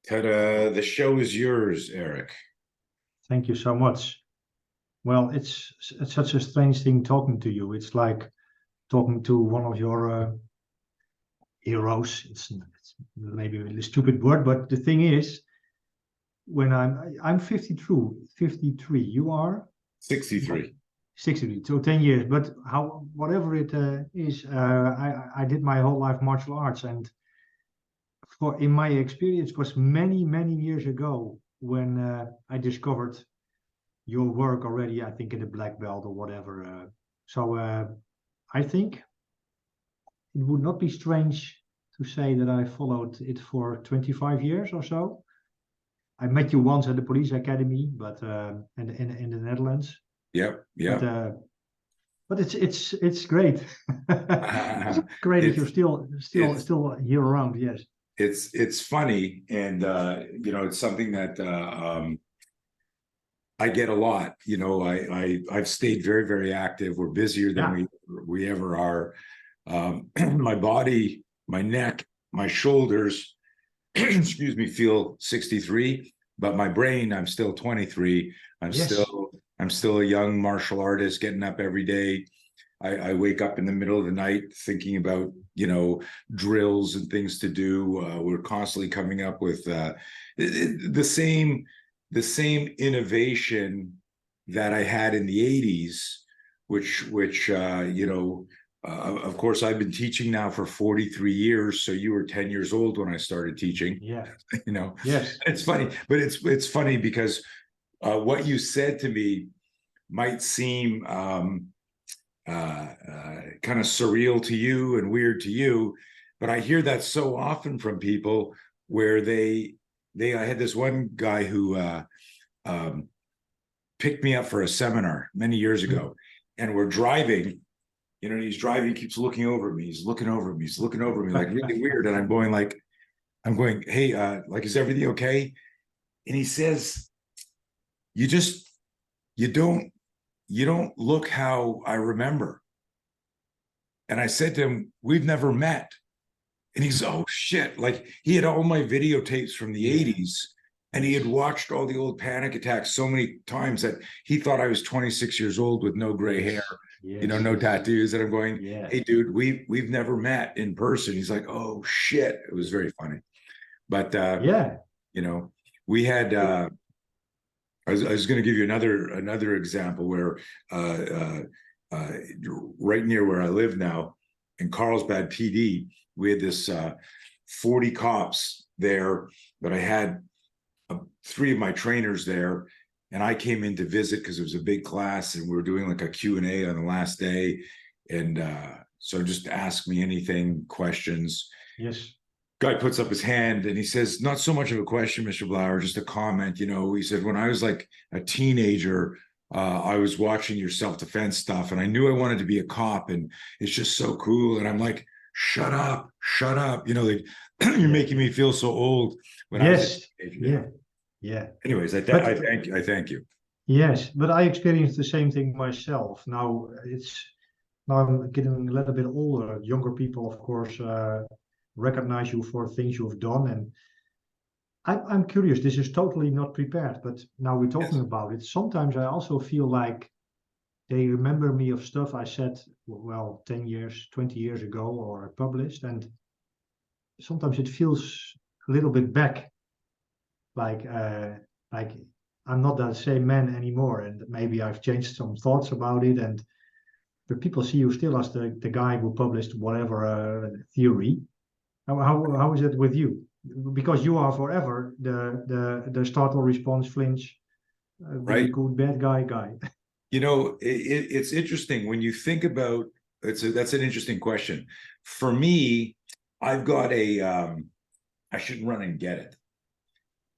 Ta-da! The show is yours, Eric. Thank you so much. Well, it's such a strange thing talking to you. It's like talking to one of your heroes. It's maybe a really stupid word, but the thing is, when I'm 53, you are 63. 63, so 10 years. But how whatever it is, I did my whole life martial arts, and for in my experience was many years ago when I discovered your work already, I think in the black belt or whatever. So I think it would not be strange to say that I followed it for 25 years or so. I met you once at the police academy, but in the Netherlands. Yep, But yep. but it's great. It's great that you're It's still here around. Yes. it's funny, and it's something that I get a lot. I've stayed very active. We're busier than Yeah. we ever are. My body, my neck, my shoulders, excuse me, feel 63, but my brain, I'm still 23. I'm Yes. still a young martial artist getting up every day. I wake up in the middle of the night thinking about, drills and things to do. We're constantly coming up with the same innovation that I had in the 80s, which of course, I've been teaching now for 43 years. So you were 10 years old when I started teaching. Yeah. Yes. It's funny, but it's funny because what you said to me might seem kind of surreal to you and weird to you, but I hear that so often from people where I had this one guy who um, picked me up for a seminar many years ago, and we're driving. He's driving, he keeps looking over me. He's looking over me. He's looking over me like really weird. And I'm going, hey, is everything okay? And he says, you just, you don't look how I remember. And I said to him, we've never met. And he's, oh shit. Like he had all my videotapes from the 80s, and he had watched all the old panic attacks so many times that he thought I was 26 years old with no gray hair. No tattoos. And I'm going, hey, dude, we've never met in person. He's like, oh shit. It was very funny. But we had I was going to give you another example where right near where I live now in Carlsbad PD, we had this 40 cops there, but I had 3 of my trainers there. And I came in to visit because it was a big class, and we were doing like a Q&A on the last day. And so just ask me anything, questions. Yes. Guy puts up his hand and he says, not so much of a question, Mr. Blauer, just a comment. He said, when I was like a teenager, I was watching your self-defense stuff, and I knew I wanted to be a cop, and it's just so cool. And I'm like, shut up. Like you're making me feel so old when I was a teenager. Yeah. Anyways, I thank you. Yes, but I experienced the same thing myself. Now I'm getting a little bit older. Younger people, of course, recognize you for things you've done, and I'm curious. This is totally not prepared, but now we're talking about it. Sometimes I also feel like they remember me of stuff I said, well, 10 years, 20 years ago, or published, and sometimes it feels a little bit back. Like I'm not that same man anymore, and maybe I've changed some thoughts about it. And but people see you still as the guy who published whatever theory. How is it with you? Because you are forever the startle, response, flinch, be Right. good bad guy. It's interesting when you think about that's an interesting question. For me, I've got I should run and get it.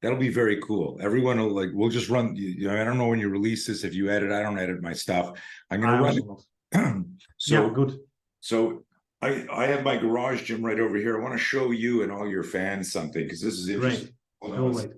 That'll be very cool. Everyone will we'll just run. I don't know when you release this. If you edit, I don't edit my stuff. I'm going to run it. Yeah, good. So I have my garage gym right over here. I want to show you and all your fans something because this is interesting. Great. Hold on. Wait.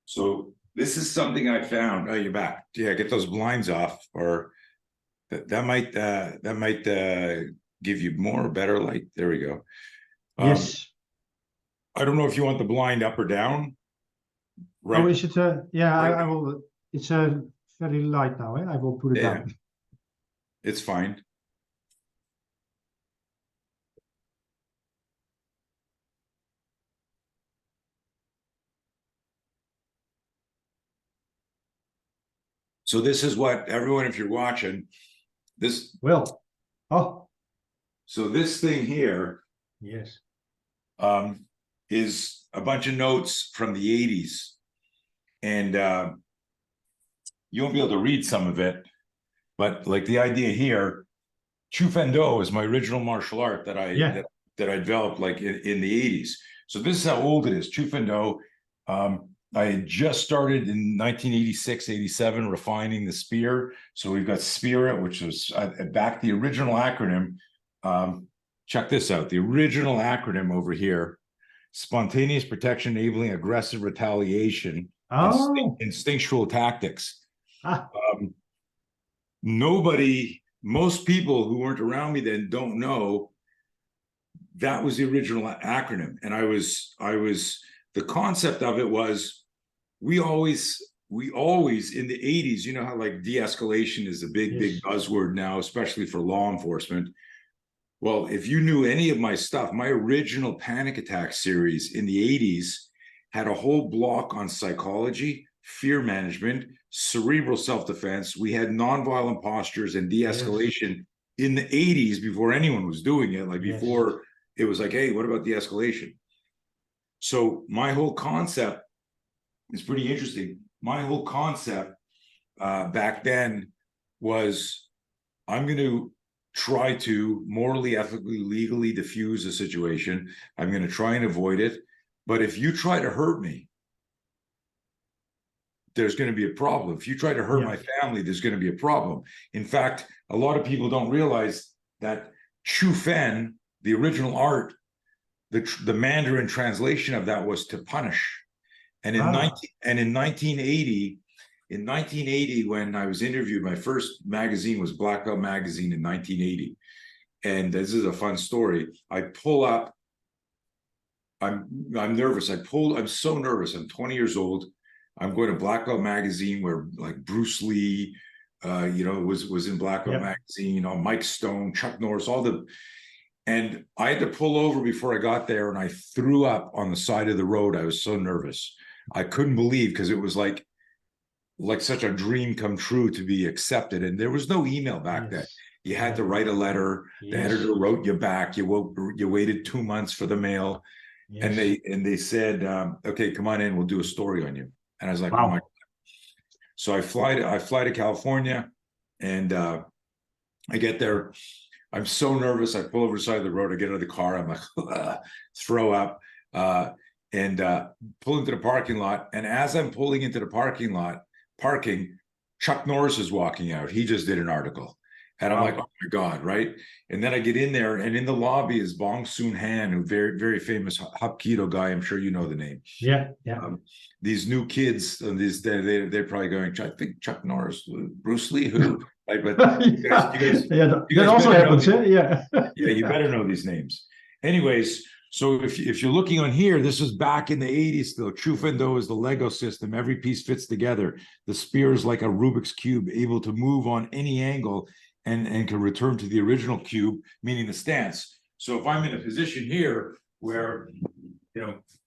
So this is something I found. Oh, you're back. Yeah, get those blinds off, or that might give you more or better light. There we go. Yes. I don't know if you want the blind up or down. Oh, Right. is it? Yeah, Right. I will. It's very light now. Eh? I will put it Yeah, down. it's fine. So this is what everyone, if you're watching this, Well. Oh. so this thing here Yes. is a bunch of notes from the 80s. And you won't be able to read some of it, but like the idea here, Chu Do is my original martial art that I developed like in the 80s. So this is how old it is. Chu Do. I had just started in 1986, 87, refining the spear. So we've got Spirit, which was back the original acronym. Check this out. The original acronym over here: spontaneous protection enabling aggressive retaliation, Oh. instinctual tactics. Ah. Most people who weren't around me then don't know that was the original acronym. And the concept of it was we always in the 80s, you know how like de-escalation is a big buzzword now, especially for law enforcement. Well, if you knew any of my stuff, my original panic attack series in the 80s had a whole block on psychology, fear management, cerebral self-defense. We had nonviolent postures and de-escalation in the 80s before anyone was doing it, like before it was like, hey, what about de-escalation? So my whole concept is pretty interesting. My whole concept back then was I'm going to try to morally, ethically, legally diffuse a situation. I'm going to try and avoid it. But if you try to hurt me, there's going to be a problem. If you try to hurt my family, there's going to be a problem. In fact, a lot of people don't realize that Chu Fen, the original art, the Mandarin translation of that was to punish. And in 1980, when I was interviewed, my first magazine was Black Belt Magazine in 1980. And this is a fun story. I pull up. I'm nervous. I'm so nervous. I'm 20 years old. I'm going to Black Belt Magazine where like Bruce Lee, was in Black Belt Magazine. Mike Stone, Chuck Norris, and I had to pull over before I got there, and I threw up on the side of the road. I was so nervous. I couldn't believe, because it was like such a dream come true to be accepted. And there was no email back then. You had to write a letter. The editor wrote you back. You waited 2 months for the mail. And they said, okay, come on in. We'll do a story on you. And I was like, oh my God. So I fly to California, and I get there. I'm so nervous. I pull over the side of the road. I get out of the car. I'm like, throw up, and pull into the parking lot. And as I'm pulling into the parking lot, Chuck Norris is walking out. He just did an article. And I'm like, oh my God, right? And then I get in there, and in the lobby is Bong Soon Han, who very, very famous Hapkido guy. I'm sure you know the name. Yeah. These new kids, they're probably going, I think Chuck Norris, Bruce Lee, who? Like, but you guys that also happens. Yeah. You better know these names. Anyways, so if you're looking on here, this was back in the 80s. The Chu Do is the Lego system. Every piece fits together. The spear is like a Rubik's Cube, able to move on any angle and can return to the original cube, meaning the stance. So if I'm in a position here where,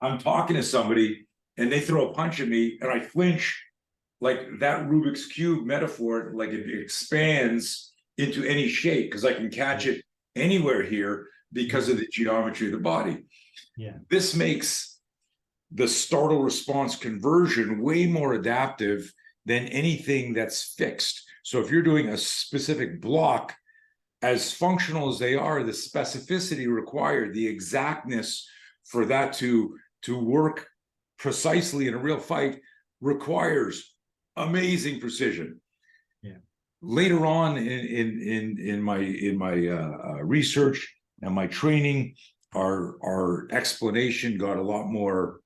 I'm talking to somebody and they throw a punch at me and I flinch, like that Rubik's Cube metaphor, like it expands into any shape because I can catch it anywhere here because of the geometry of the body. Yeah. This makes the startle response conversion way more adaptive than anything that's fixed. So if you're doing a specific block, as functional as they are, the specificity required, the exactness for that to work precisely in a real fight requires amazing precision. Yeah. Later on in my research and my training, our explanation got a lot more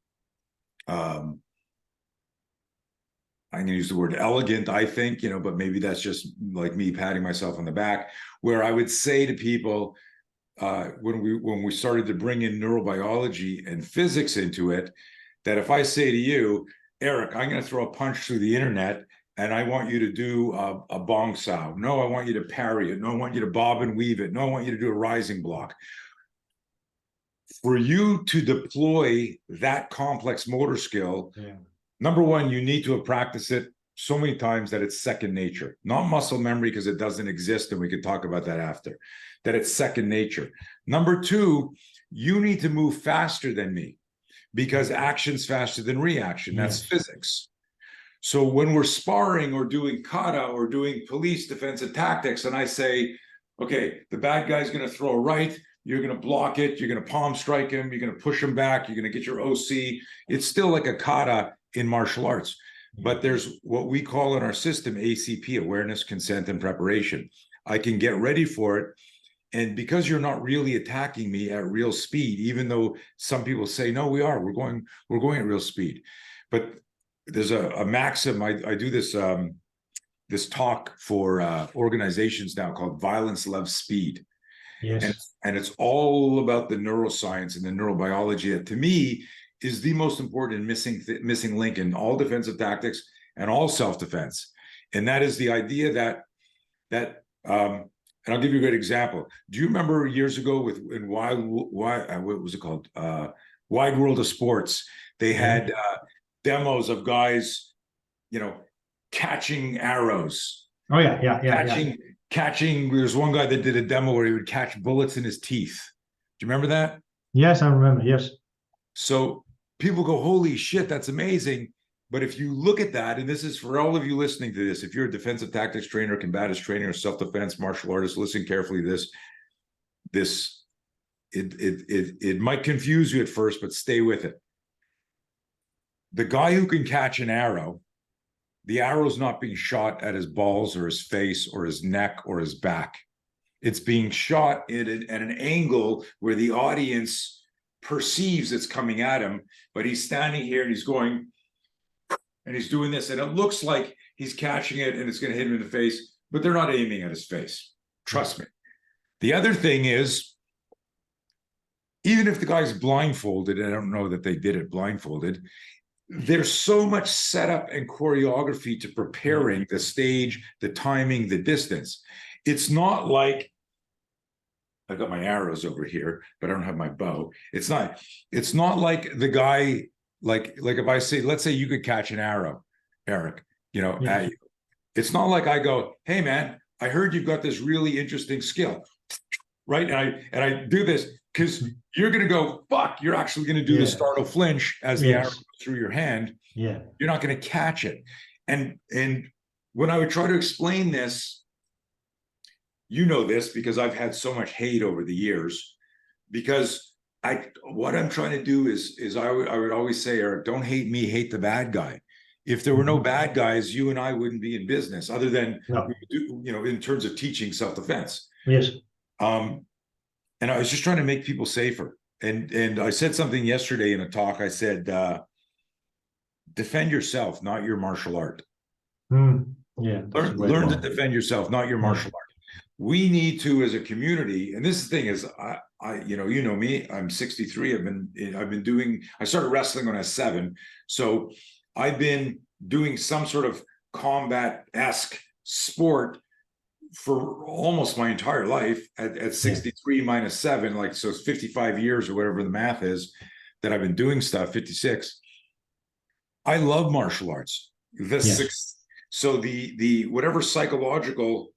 I'm going to use the word elegant, I think, but maybe that's just like me patting myself on the back, where I would say to people, when we started to bring in neurobiology and physics into it, that if I say to you, Eric, I'm going to throw a punch through the internet and I want you to do a bong sao. No, I want you to parry it. No, I want you to bob and weave it. No, I want you to do a rising block. For you to deploy that complex motor skill, number one, you need to have practiced it so many times that it's second nature, not muscle memory, because it doesn't exist. And we can talk about that after, that it's second nature. Number two, you need to move faster than me, because action's faster than reaction. That's physics. So when we're sparring or doing kata or doing police defensive tactics, and I say, okay, the bad guy's going to throw a right, you're going to block it, you're going to palm strike him, you're going to push him back, you're going to get your OC. It's still like a kata in martial arts. But there's what we call in our system ACP, awareness, consent, and preparation. I can get ready for it. And because you're not really attacking me at real speed, even though some people say, no, we're going at real speed. But there's a maxim, I do this talk for organizations now called Violence Loves Speed. Yes. And it's all about the neuroscience and the neurobiology that, to me, is the most important missing link in all defensive tactics and all self-defense. And that is the idea that and I'll give you a great example. Do you remember years ago in what was it called? Wide World of Sports. They had demos of guys, catching arrows. Oh yeah. Catching. There's one guy that did a demo where he would catch bullets in his teeth. Do you remember that? Yes, I remember. Yes. So people go, holy shit, that's amazing. But if you look at that, and this is for all of you listening to this, if you're a defensive tactics trainer, combatives trainer, self-defense, martial artist, listen carefully to this. It might confuse you at first, but stay with it. The guy who can catch an arrow, the arrow's not being shot at his balls or his face or his neck or his back. It's being shot at an angle where the audience perceives it's coming at him, but he's standing here and he's going, and he's doing this, and it looks like he's catching it and it's going to hit him in the face, but they're not aiming at his face. Trust me. The other thing is, even if the guy's blindfolded, and I don't know that they did it blindfolded, there's so much setup and choreography to preparing the stage, the timing, the distance. It's not like I've got my arrows over here, but I don't have my bow. It's not like the guy, like if I say, let's say you could catch an arrow, Eric, at you. It's not like I go, hey man, I heard you've got this really interesting skill, right? And I do this because you're going to go, fuck, you're actually going to do the startle flinch as the arrow goes through your hand. Yeah. You're not going to catch it. And when I would try to explain this, this because I've had so much hate over the years, because what I'm trying to do is I would always say, Eric, don't hate me, hate the bad guy. If there were no bad guys, you and I wouldn't be in business, other than in terms of teaching self-defense. Yes. And I was just trying to make people safer. And I said something yesterday in a talk. I said, defend yourself, not your martial art. Yeah. Learn to defend yourself, not your martial art. We need to, as a community, and this thing is, you know me, I'm 63. I started wrestling when I was 7. So I've been doing some sort of combat-esque sport for almost my entire life at 63 minus 7, so it's 55 years or whatever the math is that I've been doing stuff, 56. I love martial arts. So the whatever psychological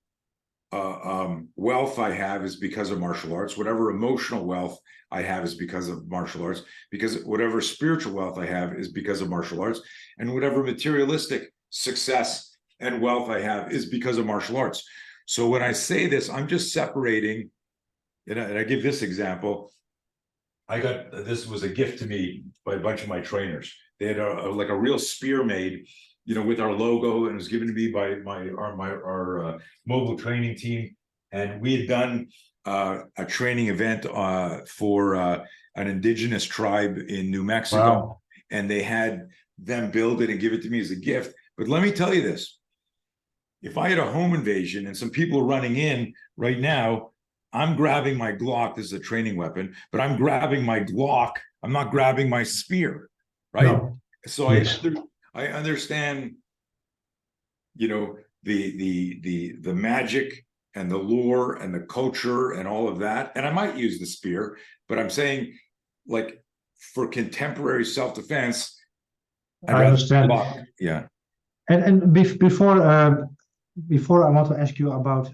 wealth I have is because of martial arts. Whatever emotional wealth I have is because of martial arts. Because whatever spiritual wealth I have is because of martial arts. And whatever materialistic success and wealth I have is because of martial arts. So when I say this, I'm just separating, and I give this example. This was a gift to me by a bunch of my trainers. They had a real spear made, with our logo, and it was given to me by our mobile training team. And we had done a training event for an indigenous tribe in New Mexico. Wow. And they had them build it and give it to me as a gift. But let me tell you this. If I had a home invasion and some people are running in right now, I'm grabbing my Glock. This is a training weapon, but I'm grabbing my Glock. I'm not grabbing my spear, right? No. So Yes. I understand, you know, the magic and the lure and the culture and all of that. And I might use the spear, but I'm saying, like, for contemporary self-defense, I'd I rather understand. Glock. Yeah. And before I want to ask you about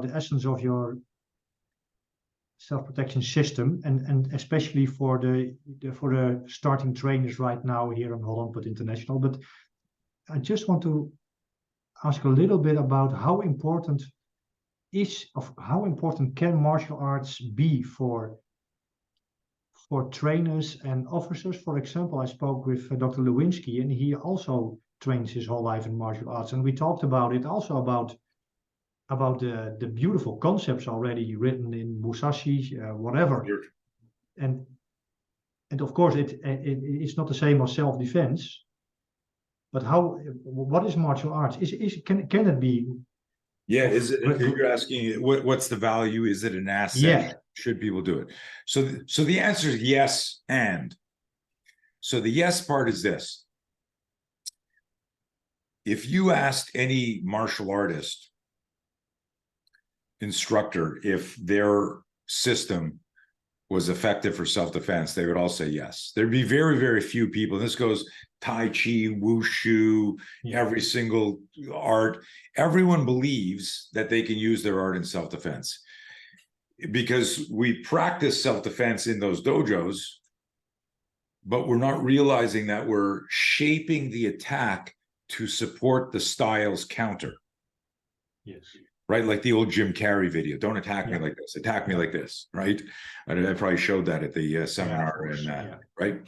the essence of your self-protection system, and especially for the starting trainers right now here in Holland, but international. But I just want to ask a little bit about how important can martial arts be for trainers and officers. For example, I spoke with Dr. Lewinsky, and he also trains his whole life in martial arts, and we talked about it also about the beautiful concepts already written in Musashi, whatever. And of course, it's not the same as self-defense. But what is martial arts? Can it be? Yeah, is it? You're asking what's the value? Is it an asset? Yeah. Should people do it? So the answer is yes, and so the yes part is this: if you asked any martial artist instructor if their system was effective for self-defense, they would all say yes. There'd be very, very few people, and this goes Tai Chi, Wushu, every single art. Everyone believes that they can use their art in self-defense because we practice self-defense in those dojos, but we're not realizing that we're shaping the attack to support the style's counter. Yes. Right? Like the old Jim Carrey video. Don't attack me like this. Attack me like this. Right? I probably showed that at the seminar. Right?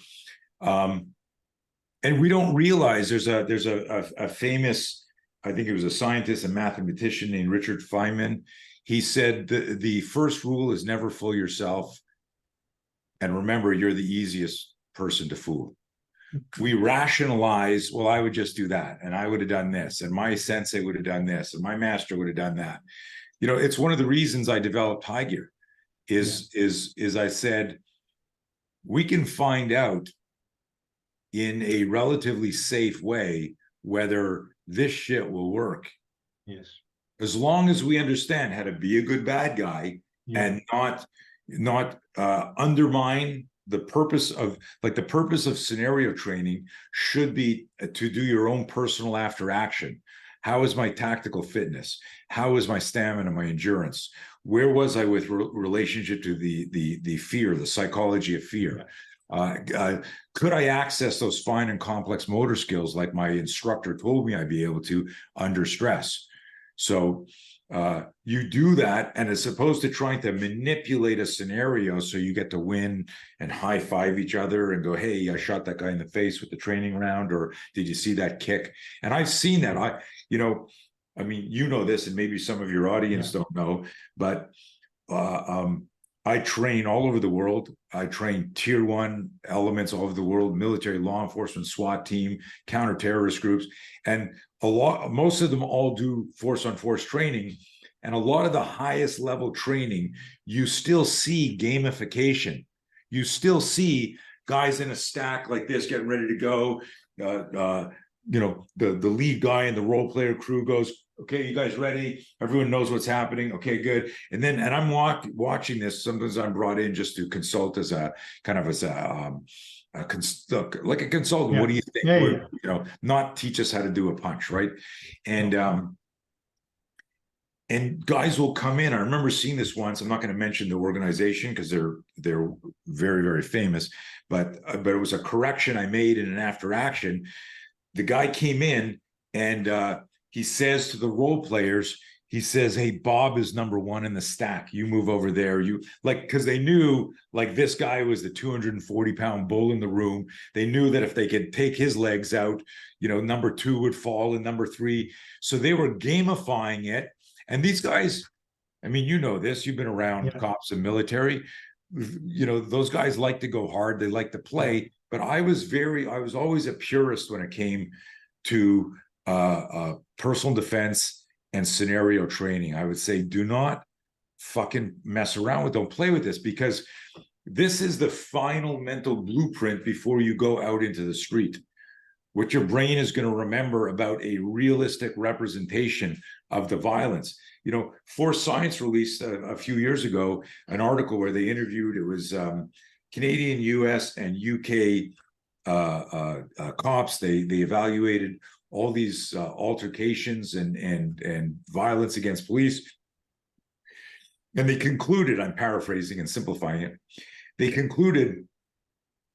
And we don't realize there's a famous, I think it was a scientist and mathematician named Richard Feynman. He said the first rule is never fool yourself. And remember, you're the easiest person to fool. We rationalize, well, I would just do that, and I would have done this, and my sensei would have done this, and my master would have done that. You know, it's one of the reasons I developed High Gear is I said, we can find out in a relatively safe way whether this shit will work. Yes. As long as we understand how to be a good bad guy and not undermine the purpose of scenario training should be to do your own personal after action. How is my tactical fitness? How is my stamina, my endurance? Where was I with relationship to the fear, the psychology of fear? Could I access those fine and complex motor skills like my instructor told me I'd be able to under stress? So you do that, and as opposed to trying to manipulate a scenario so you get to win and high five each other and go, hey, I shot that guy in the face with the training round, or did you see that kick? And I've seen that. I mean, you know this, and maybe some of your audience don't know, but I train all over the world. I train tier 1 elements all over the world, military, law enforcement, SWAT team, counter-terrorist groups. And most of them all do force-on-force training. And a lot of the highest level training, you still see gamification. You still see guys in a stack like this getting ready to go. The lead guy and the role player crew goes, okay, you guys ready? Everyone knows what's happening. Okay, good. And I'm watching this. Sometimes I'm brought in just to consult as a consultant. Yeah. What do you think? Not teach us how to do a punch, right? And guys will come in. I remember seeing this once. I'm not going to mention the organization because they're very, very famous. But it was a correction I made in an after action. The guy came in and he says to the role players, he says, hey, Bob is number 1 in the stack. You move over there. Because they knew this guy was the 240-pound bull in the room. They knew that if they could take his legs out, number 2 would fall and number 3. So they were gamifying it. And these guys, I mean, you know this, you've been around cops and military. Those guys like to go hard. They like to play. But I was always a purist when it came to personal defense, and scenario training. I would say do not fucking mess around with, don't play with this, because this is the final mental blueprint before you go out into the street. What your brain is going to remember about a realistic representation of the violence. You know, Force Science released a few years ago an article where they interviewed, it was Canadian, US, and UK cops. They evaluated all these altercations and violence against police. And they concluded, I'm paraphrasing and simplifying it, they concluded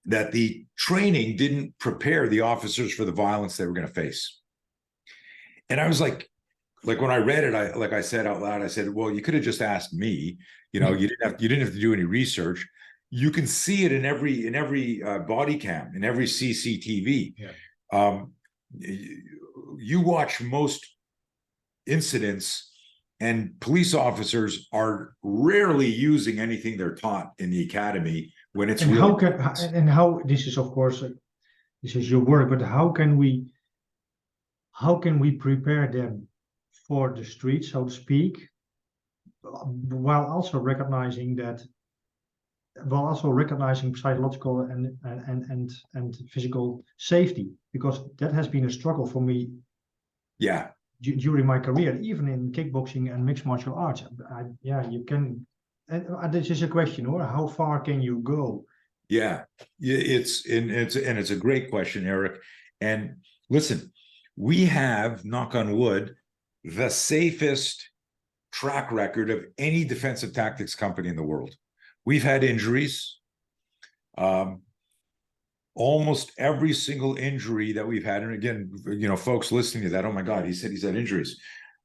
that the training didn't prepare the officers for the violence they were going to face. And I was like when I read it, I said out loud, I said, well, you could have just asked me. You know, you didn't have to do any research. You can see it in every body cam, in every CCTV. Yeah. You watch most incidents, and police officers are rarely using anything they're taught in the academy when it's and real. How this is, of course, this is your work, but how can we prepare them for the street, so to speak, while also recognizing psychological and physical safety, because that has been a struggle for me. Yeah. During my career, even in kickboxing and mixed martial arts. You can. And this is a question, or how far can you go? Yeah, it's a great question, Eric. And listen, we have, knock on wood, the safest track record of any defensive tactics company in the world. We've had injuries. Almost every single injury that we've had, and again, you know, folks listening to that, oh my God, he said he's had injuries.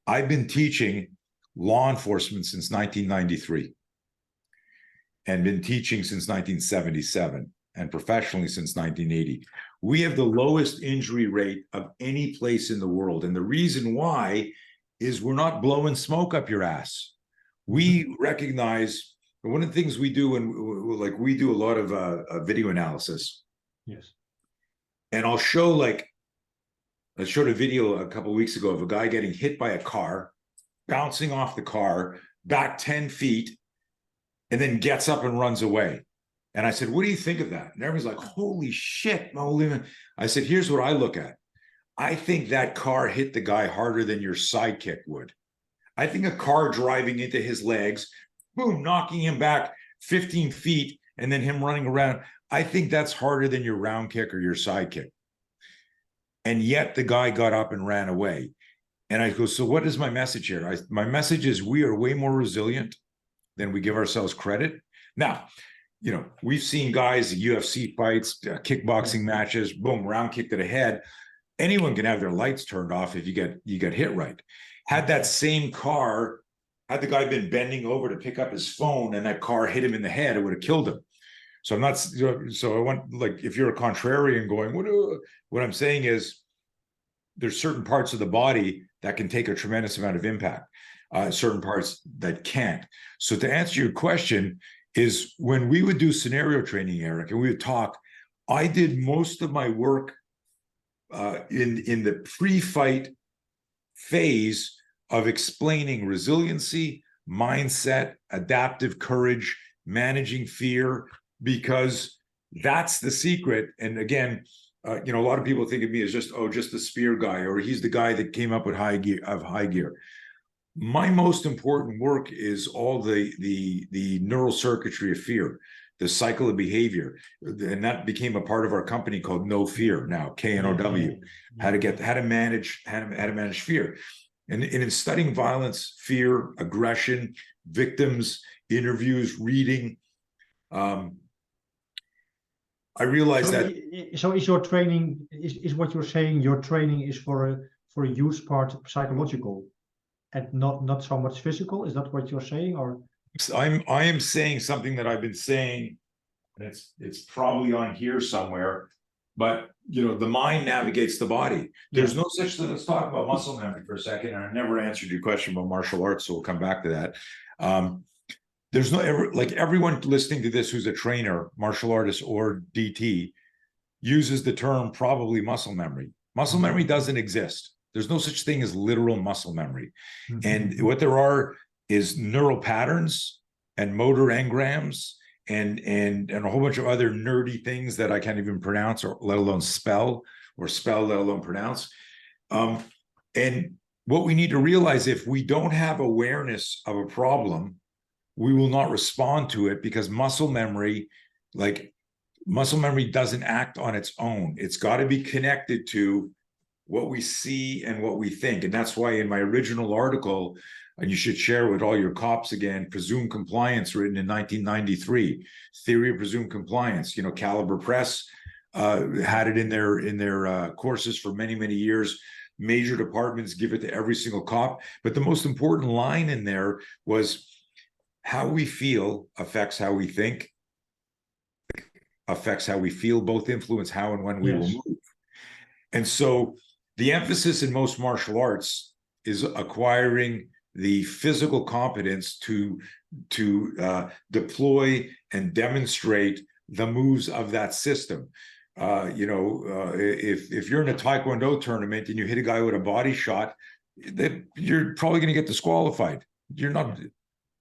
I've been teaching law enforcement since 1993 and been teaching since 1977 and professionally since 1980. We have the lowest injury rate of any place in the world. And the reason why is we're not blowing smoke up your ass. We recognize, one of the things we do when we do a lot of video analysis. Yes. And I showed a video a couple of weeks ago of a guy getting hit by a car, bouncing off the car, back 10 feet, and then gets up and runs away. And I said, what do you think of that? And everyone's like, holy shit. I said, here's what I look at. I think that car hit the guy harder than your sidekick would. I think a car driving into his legs, boom, knocking him back 15 feet, and then him running around, I think that's harder than your round kick or your side kick. And yet the guy got up and ran away. And I go, so what is my message here? My message is we are way more resilient than we give ourselves credit. Now, you know, we've seen guys, UFC fights, kickboxing matches, boom, round kick to the head. Anyone can have their lights turned off if you get hit right. Had that same car, had the guy been bending over to pick up his phone and that car hit him in the head, it would have killed him. So I'm not. So I want, like, if you're a contrarian going, what I'm saying is, there's certain parts of the body that can take a tremendous amount of impact, certain parts that can't. So to answer your question is, when we would do scenario training, Eric, and we would talk, I did most of my work in the pre-fight phase of explaining resiliency, mindset, adaptive courage, managing fear, because that's the secret. And again, you know, a lot of people think of me as just the spear guy, or he's the guy that came up with high gear. My most important work is all the neural circuitry of fear, the cycle of behavior, and that became a part of our company called No Fear now, KNOW. How to manage fear, and in studying violence, fear, aggression, victims, interviews, reading. I realized so is your training, is what you're saying, your training is for a huge part psychological and not so much physical? Is that what you're saying? Or I am saying something that I've been saying, and it's probably on here somewhere, but you know, the mind navigates the body. There's no such thing. Let's talk about muscle memory for a second. And I never answered your question about martial arts, so we'll come back to that. There's everyone listening to this who's a trainer, martial artist, or DT uses the term probably muscle memory. Muscle memory doesn't exist. There's no such thing as literal muscle memory. Mhm. And what there are is neural patterns and motor engrams and a whole bunch of other nerdy things that I can't even pronounce, or let alone spell, let alone pronounce. And what we need to realize, if we don't have awareness of a problem, we will not respond to it, because muscle memory doesn't act on its own. It's got to be connected to what we see and what we think. And that's why in my original article, and you should share with all your cops again, Presumed Compliance, written in 1993, Theory of Presumed Compliance. Caliber Press had it in their courses for many, many years. Major departments give it to every single cop. But the most important line in there was, how we feel affects how we think, affects how we feel, both influence how and when we will move. And so the emphasis in most martial arts is acquiring the physical competence to deploy and demonstrate the moves of that system. If you're in a Taekwondo tournament and you hit a guy with a body shot, that you're probably going to get disqualified. You're not.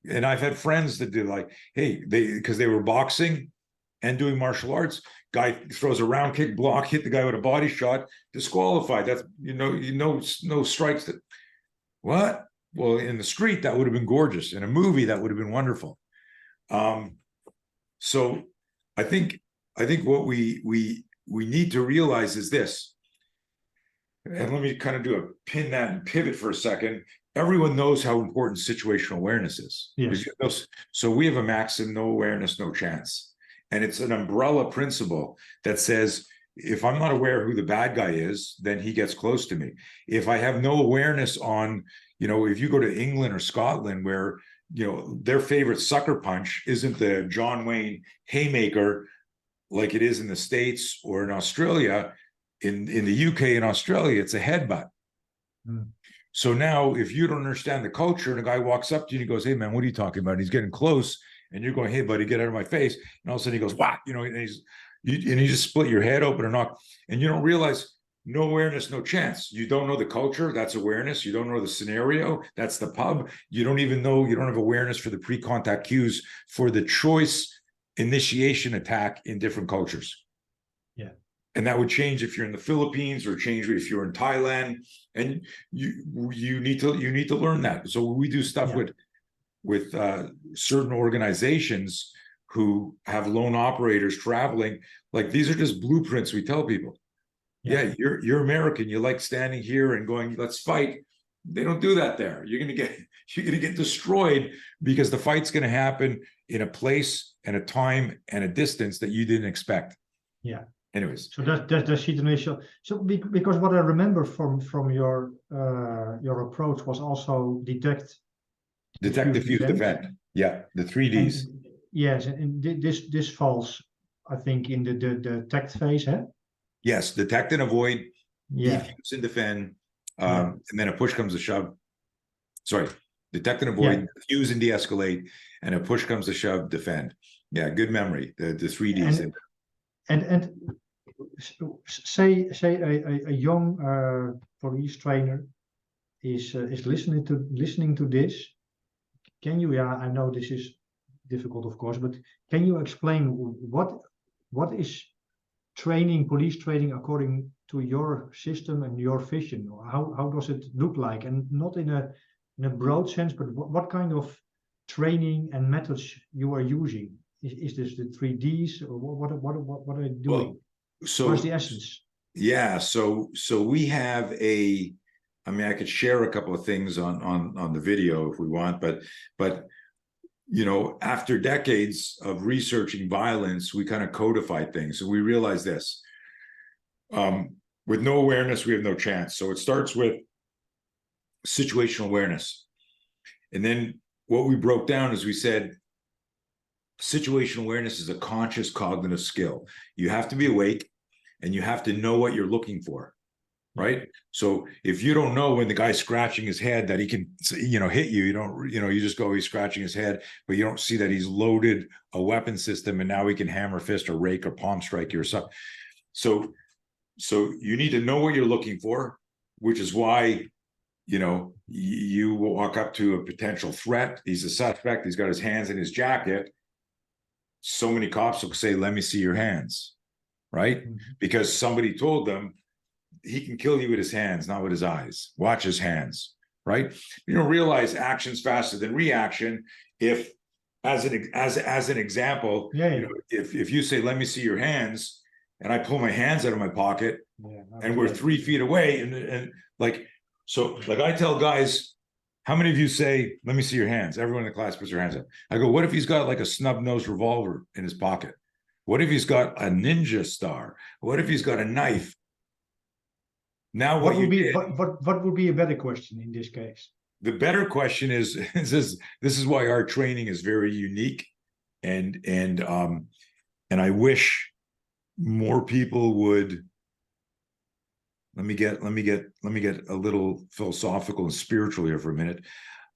And I've had friends that do, like, hey, because they were boxing and doing martial arts, guy throws a round kick, block, hit the guy with a body shot, disqualified. That's no strikes. That what? Well, in the street that would have been gorgeous. In a movie that would have been wonderful. So I think what we need to realize is this. And let me kind of pin that and pivot for a second. Everyone knows how important situational awareness is. Yes. So we have a maxim: no awareness, no chance. And it's an umbrella principle that says, if I'm not aware who the bad guy is, then he gets close to me. If I have no awareness on, if you go to England or Scotland, where, their favorite sucker punch isn't the John Wayne haymaker like it is in the States or in Australia, in the UK and Australia, it's a headbutt. Mm. So now, if you don't understand the culture, and a guy walks up to you and he goes, "Hey man, what are you talking about?" And he's getting close, and you're going, "Hey buddy, get out of my face!" And all of a sudden he goes, "Whack!" And you just split your head open or knock, and you don't realize, no awareness, no chance. You don't know the culture, that's awareness. You don't know the scenario, that's the pub. You don't have awareness for the pre-contact cues for the choice initiation attack in different cultures. Yeah. And that would change if you're in the Philippines, or change if you're in Thailand. And you need to learn that. So we do stuff with certain organizations who have lone operators traveling. Like, these are just blueprints we tell people. Yeah, you're American. You like standing here and going, "Let's fight." They don't do that there. You're gonna get destroyed, because the fight's gonna happen in a place and a time and a distance that you didn't expect. Yeah. Anyways, so that's the initial. So because what I remember from your approach was also detect, diffuse, defend. Yeah, the 3Ds. And, yes, and this falls, I think, in the tact phase, huh? Yes, detect and avoid, defuse and defend, and then a push comes a shove. Sorry, detect and avoid, defuse and de-escalate, and a push comes a shove, defend. Yeah, good memory. The 3Ds. And say a young police trainer is listening to this. Can you? Yeah, I know this is difficult, of course, but can you explain what is police training according to your system and your vision? How does it look like? And not in a broad sense, but what kind of training and methods you are using? Is this the 3Ds, or what are you doing? Well, so what's the essence? Yeah, so we have I could share a couple of things on the video if we want, but after decades of researching violence, we kind of codified things. So we realized this. With no awareness, we have no chance. So it starts with situational awareness. And then what we broke down is, we said, situational awareness is a conscious cognitive skill. You have to be awake, and you have to know what you're looking for, right? So if you don't know when the guy's scratching his head that he can, hit you, you just go, he's scratching his head, but you don't see that he's loaded a weapon system and now he can hammer fist or rake or palm strike you or something. So you need to know what you're looking for, which is why, you know, you walk up to a potential threat. He's a suspect. He's got his hands in his jacket. So many cops will say, "Let me see your hands," right? Because somebody told them he can kill you with his hands, not with his eyes. Watch his hands, right? You know, realize action's faster than reaction. If, as an example, Yeah, you know, if you say, "Let me see your hands," and I pull my hands out of my pocket, and we're 3 feet away, and like, so like I tell guys, how many of you say, "Let me see your hands"? Everyone in the class puts their hands up. I go, what if he's got like a snub-nosed revolver in his pocket? What if he's got a ninja star? What if he's got a knife? Now What what you would be did, what would be a better question in this case? the better question is, this is why our training is very unique, and I wish more people would. Let me get a little philosophical and spiritual here for a minute.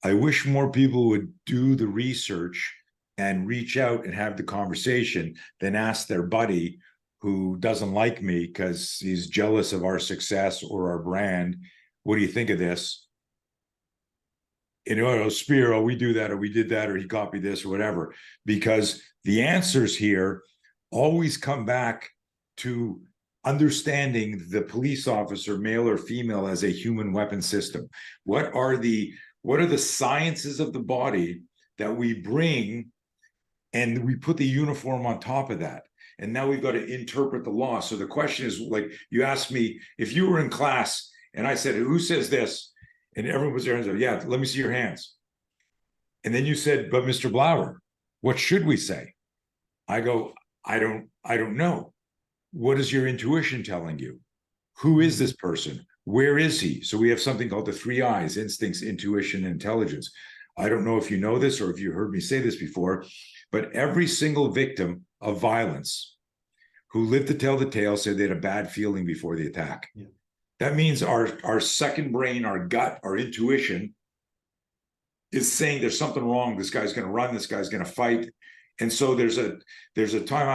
I wish more people would do the research and reach out and have the conversation than ask their buddy who doesn't like me because he's jealous of our success or our brand, "What do you think of this?" You know, Spiro, we do that, or we did that, or he copied this, or whatever. Because the answers here always come back to understanding the police officer, male or female, as a human weapon system. What are the sciences of the body that we bring, and we put the uniform on top of that? And now we've got to interpret the law. So the question is, like, you asked me, if you were in class and I said, "Who says this?" And everyone was there and said, "Yeah, let me see your hands." And then you said, "But Mr. Blauer, what should we say?" I go, I don't know. What is your intuition telling you? Who is this person? Where is he? So we have something called the 3 I's: instincts, intuition, and intelligence. I don't know if you know this or if you heard me say this before, but every single victim of violence who lived to tell the tale said they had a bad feeling before the attack. Yeah. That means our second brain, our gut, our intuition is saying there's something wrong. This guy's going to run. This guy's going to fight. And so there's a time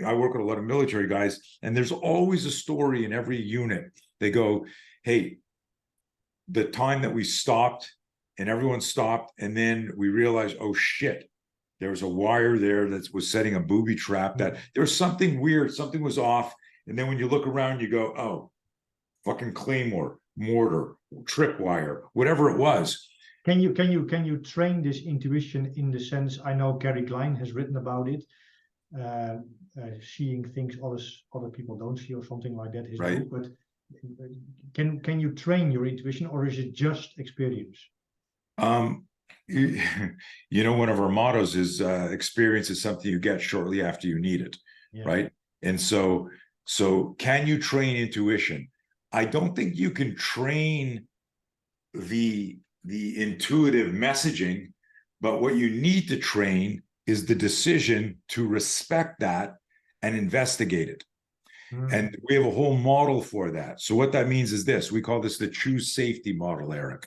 I work with a lot of military guys, and there's always a story in every unit. They go, "Hey, the time that we stopped and everyone stopped, and then we realized, oh shit, there was a wire there that was setting a booby trap, that there was something weird, something was off." And then when you look around, you go, "Oh, fucking claymore, mortar, tripwire, whatever it was." Can you train this intuition in the sense, I know Gary Klein has written about it, seeing things other people don't see, or something like that, his right. book, but can you train your intuition, or is it just experience? You know, one of our mottos is experience is something you get shortly after you need it. Yeah. Right. And so can you train intuition? I don't think you can train the intuitive messaging, but what you need to train is the decision to respect that and investigate it. And we have a whole model for that. So what that means is this: we call this the true safety model, Eric.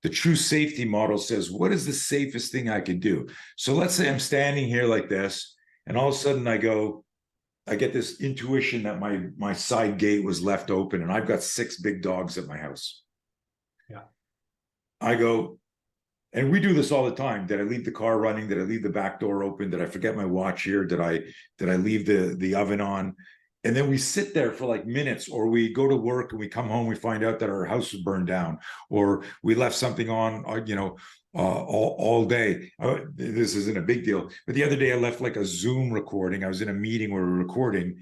The true safety model says, what is the safest thing I can do? So let's say I'm standing here like this, and all of a sudden I get this intuition that my side gate was left open, and I've got 6 big dogs at my house. Yeah. I go, and we do this all the time. Did I leave the car running? Did I leave the back door open? Did I forget my watch here? Did I leave the oven on? And then we sit there for like minutes, or we go to work and we come home, we find out that our house was burned down, or we left something on, all day. This isn't a big deal. But the other day I left like a Zoom recording. I was in a meeting where we were recording,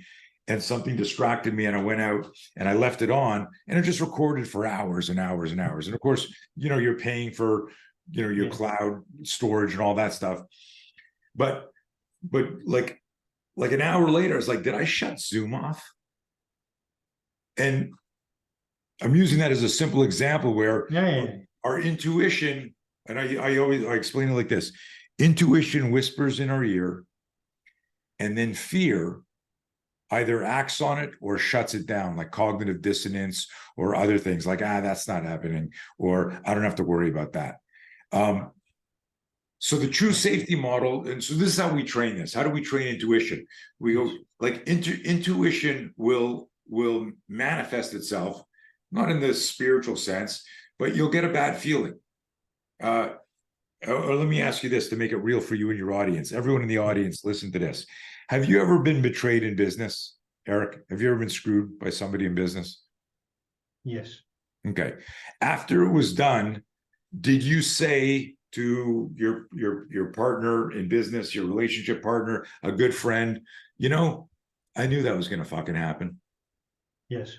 and something distracted me, and I went out and I left it on, and it just recorded for hours and hours and hours. And of course, you're paying for, your cloud storage and all that stuff. But like an hour later, I was like, did I shut Zoom off? And I'm using that as a simple example where our intuition, and I explain it like this: intuition whispers in our ear, and then fear either acts on it or shuts it down, like cognitive dissonance or other things like, that's not happening, or I don't have to worry about that. So the true safety model, and so this is how we train this. How do we train intuition? We go like intuition will manifest itself not in the spiritual sense, but you'll get a bad feeling. Or let me ask you this to make it real for you and your audience. Everyone in the audience, listen to this. Have you ever been betrayed in business, Eric? Have you ever been screwed by somebody in business? Yes. Okay. After it was done, did you say to your partner in business, your relationship partner, a good friend, you know, I knew that was going to fucking happen? Yes.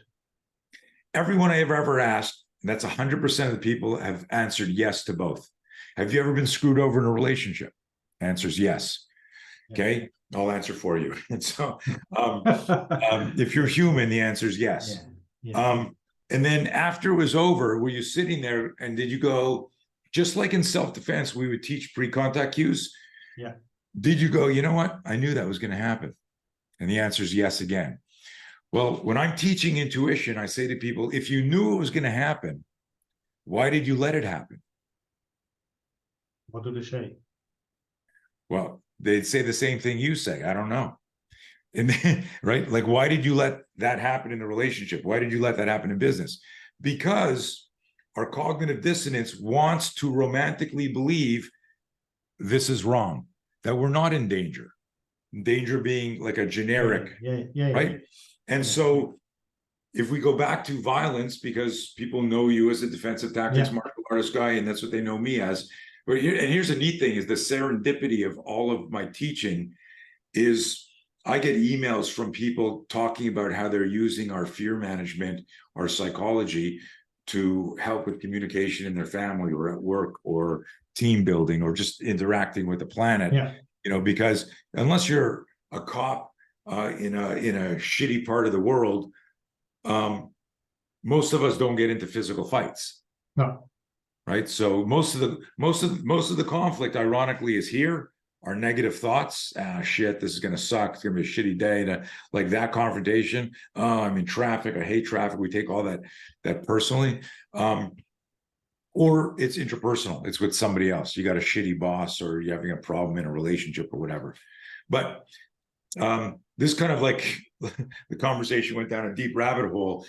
Everyone I ever asked, and that's 100% of the people, have answered yes to both. Have you ever been screwed over in a relationship? Answer's yes. Okay, I'll answer for you. And so, if you're human, the answer is yes. Yeah. And then after it was over, were you sitting there and did you go, just like in self-defense, we would teach pre-contact cues? Yeah. Did you go, you know what? I knew that was going to happen. And the answer is yes again. Well, when I'm teaching intuition, I say to people, if you knew it was going to happen, why did you let it happen? What do they say? Well, they'd say the same thing you say. I don't know. And then, right? Like, why did you let that happen in the relationship? Why did you let that happen in business? Because our cognitive dissonance wants to romantically believe this is wrong, that we're not in danger. Danger being like a generic, right? And so if we go back to violence, because people know you as a defensive tactics martial artist guy, and that's what they know me as. But here's the neat thing is the serendipity of all of my teaching is I get emails from people talking about how they're using our fear management, our psychology to help with communication in their family or at work or team building or just interacting with the planet. You know, because unless you're a cop in a shitty part of the world, most of us don't get into physical fights. No. Right. So most of the conflict, ironically, is here. Our negative thoughts. Shit, this is gonna suck. It's gonna be a shitty day. Like that confrontation. Oh, I'm in traffic. I hate traffic. We take all that personally. Or it's interpersonal. It's with somebody else. You got a shitty boss, or you're having a problem in a relationship, or whatever. But this kind of like the conversation went down a deep rabbit hole.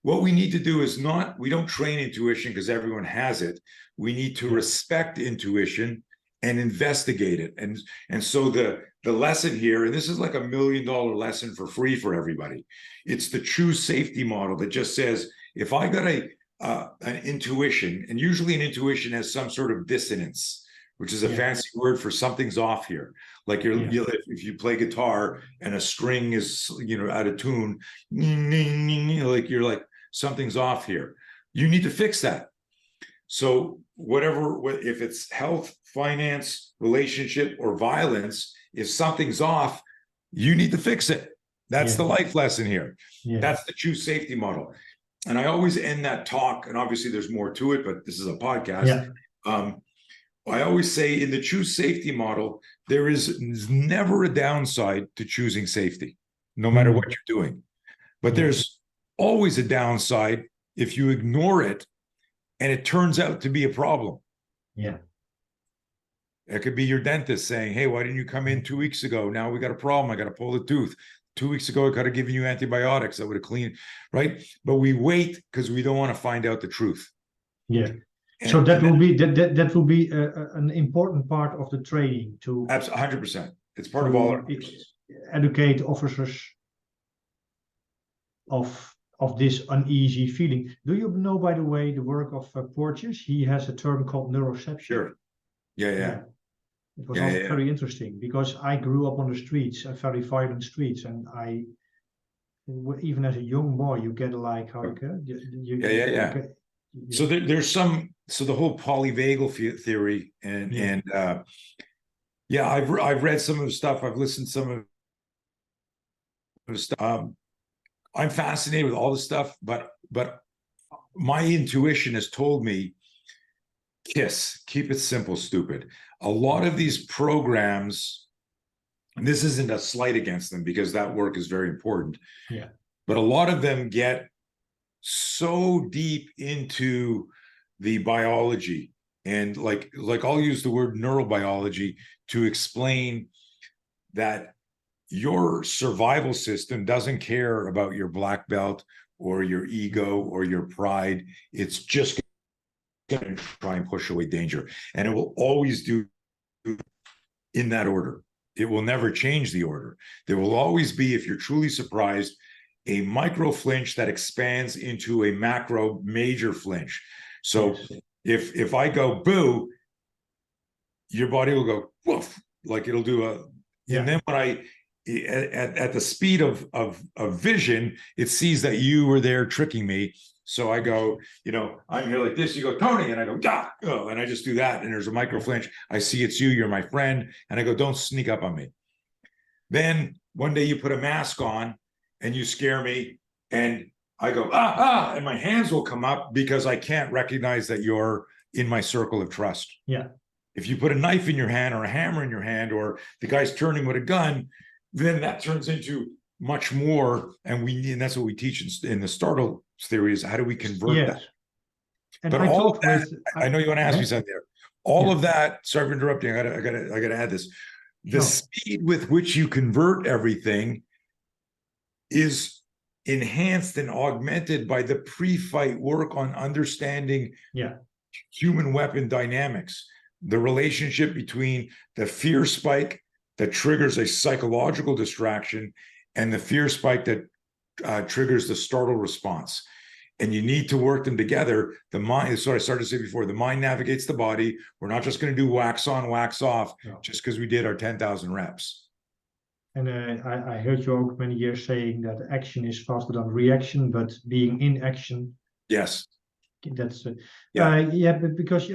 What we need to do is we don't train intuition because everyone has it. We need to respect intuition and investigate it. And so the lesson here, and this is like $1 million lesson for free for everybody. It's the true safety model that just says, if I got an intuition, and usually an intuition has some sort of dissonance, which is a fancy word for something's off here. Like if you play guitar and a string is out of tune, like you're like, something's off here. You need to fix that. So if it's health, finance, relationship, or violence, if something's off, you need to fix it. That's the life lesson here. That's the true safety model. And I always end that talk, and obviously there's more to it, but this is a podcast. I always say in the true safety model, there is never a downside to choosing safety, no matter what you're doing. But there's always a downside if you ignore it and it turns out to be a problem. It could be your dentist saying, hey, why didn't you come in 2 weeks ago? Now we got a problem. I got to pull the tooth. 2 weeks ago, I could have given you antibiotics that would have cleaned, right? But we wait because we don't want to find out the truth. So that will be an important part of the training to 100%. It's part of all our educate officers of this uneasy feeling. Do you know, by the way, the work of Porges? He has a term called neuroception. Sure. Yeah. It was also very interesting because I grew up on the streets, very violent streets, and even as a young boy, you get like So there's the whole polyvagal theory, and I've read some of the stuff. I've listened to some of the stuff. I'm fascinated with all the stuff, but my intuition has told me, keep it simple, stupid. A lot of these programs, and this isn't a slight against them because that work is very important. But a lot of them get so deep into the biology, and like I'll use the word neurobiology to explain that your survival system doesn't care about your black belt or your ego or your pride. It's just going to try and push away danger. And it will always do in that order. It will never change the order. There will always be, if you're truly surprised, a micro flinch that expands into a macro major flinch. So if I go boo, your body will go woof, like it'll do a, and then when I at the speed of vision, it sees that you were there tricking me. So I go, I'm here like this. You go, Tony, and I go, yeah, oh, and I just do that. And there's a micro flinch. I see it's you. You're my friend, and I go, don't sneak up on me. Then one day you put a mask on, and you scare me, and I go, and my hands will come up because I can't recognize that you're in my circle of trust. Yeah. If you put a knife in your hand or a hammer in your hand, or the guy's turning with a gun, then that turns into much more. And that's what we teach in the startle theory, is how do we convert that? And but all of that, I know you want to ask me something there. All of that, sorry for interrupting. I gotta add this. The speed with which you convert everything is enhanced and augmented by the pre-fight work on understanding human weapon dynamics, the relationship between the fear spike that triggers a psychological distraction and the fear spike that triggers the startle response. And you need to work them together. The mind, is what I started to say before, the mind navigates the body. We're not just going to do wax on, wax off, just because we did our 10,000 reps. And I heard you over many years saying that action is faster than reaction, but being in action. Yes. That's but because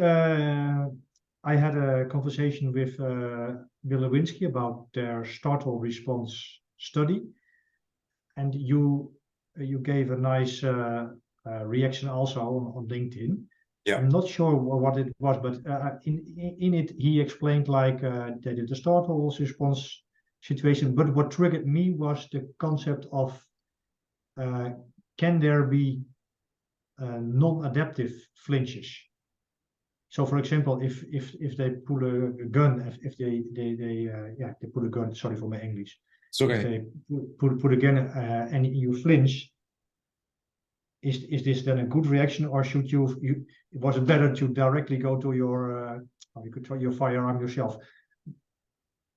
I had a conversation with Bill Lewinsky about their startle response study, and you gave a nice reaction also on LinkedIn. Yeah, I'm not sure what it was, but in it he explained like they did the startle response situation. But what triggered me was the concept of can there be non-adaptive flinches? So, for example, if they pull a gun, if they pull a gun. Sorry for my English. It's okay. If they put a gun and you flinch, is this then a good reaction, or should you? Was it better to directly go to your you could try your firearm yourself?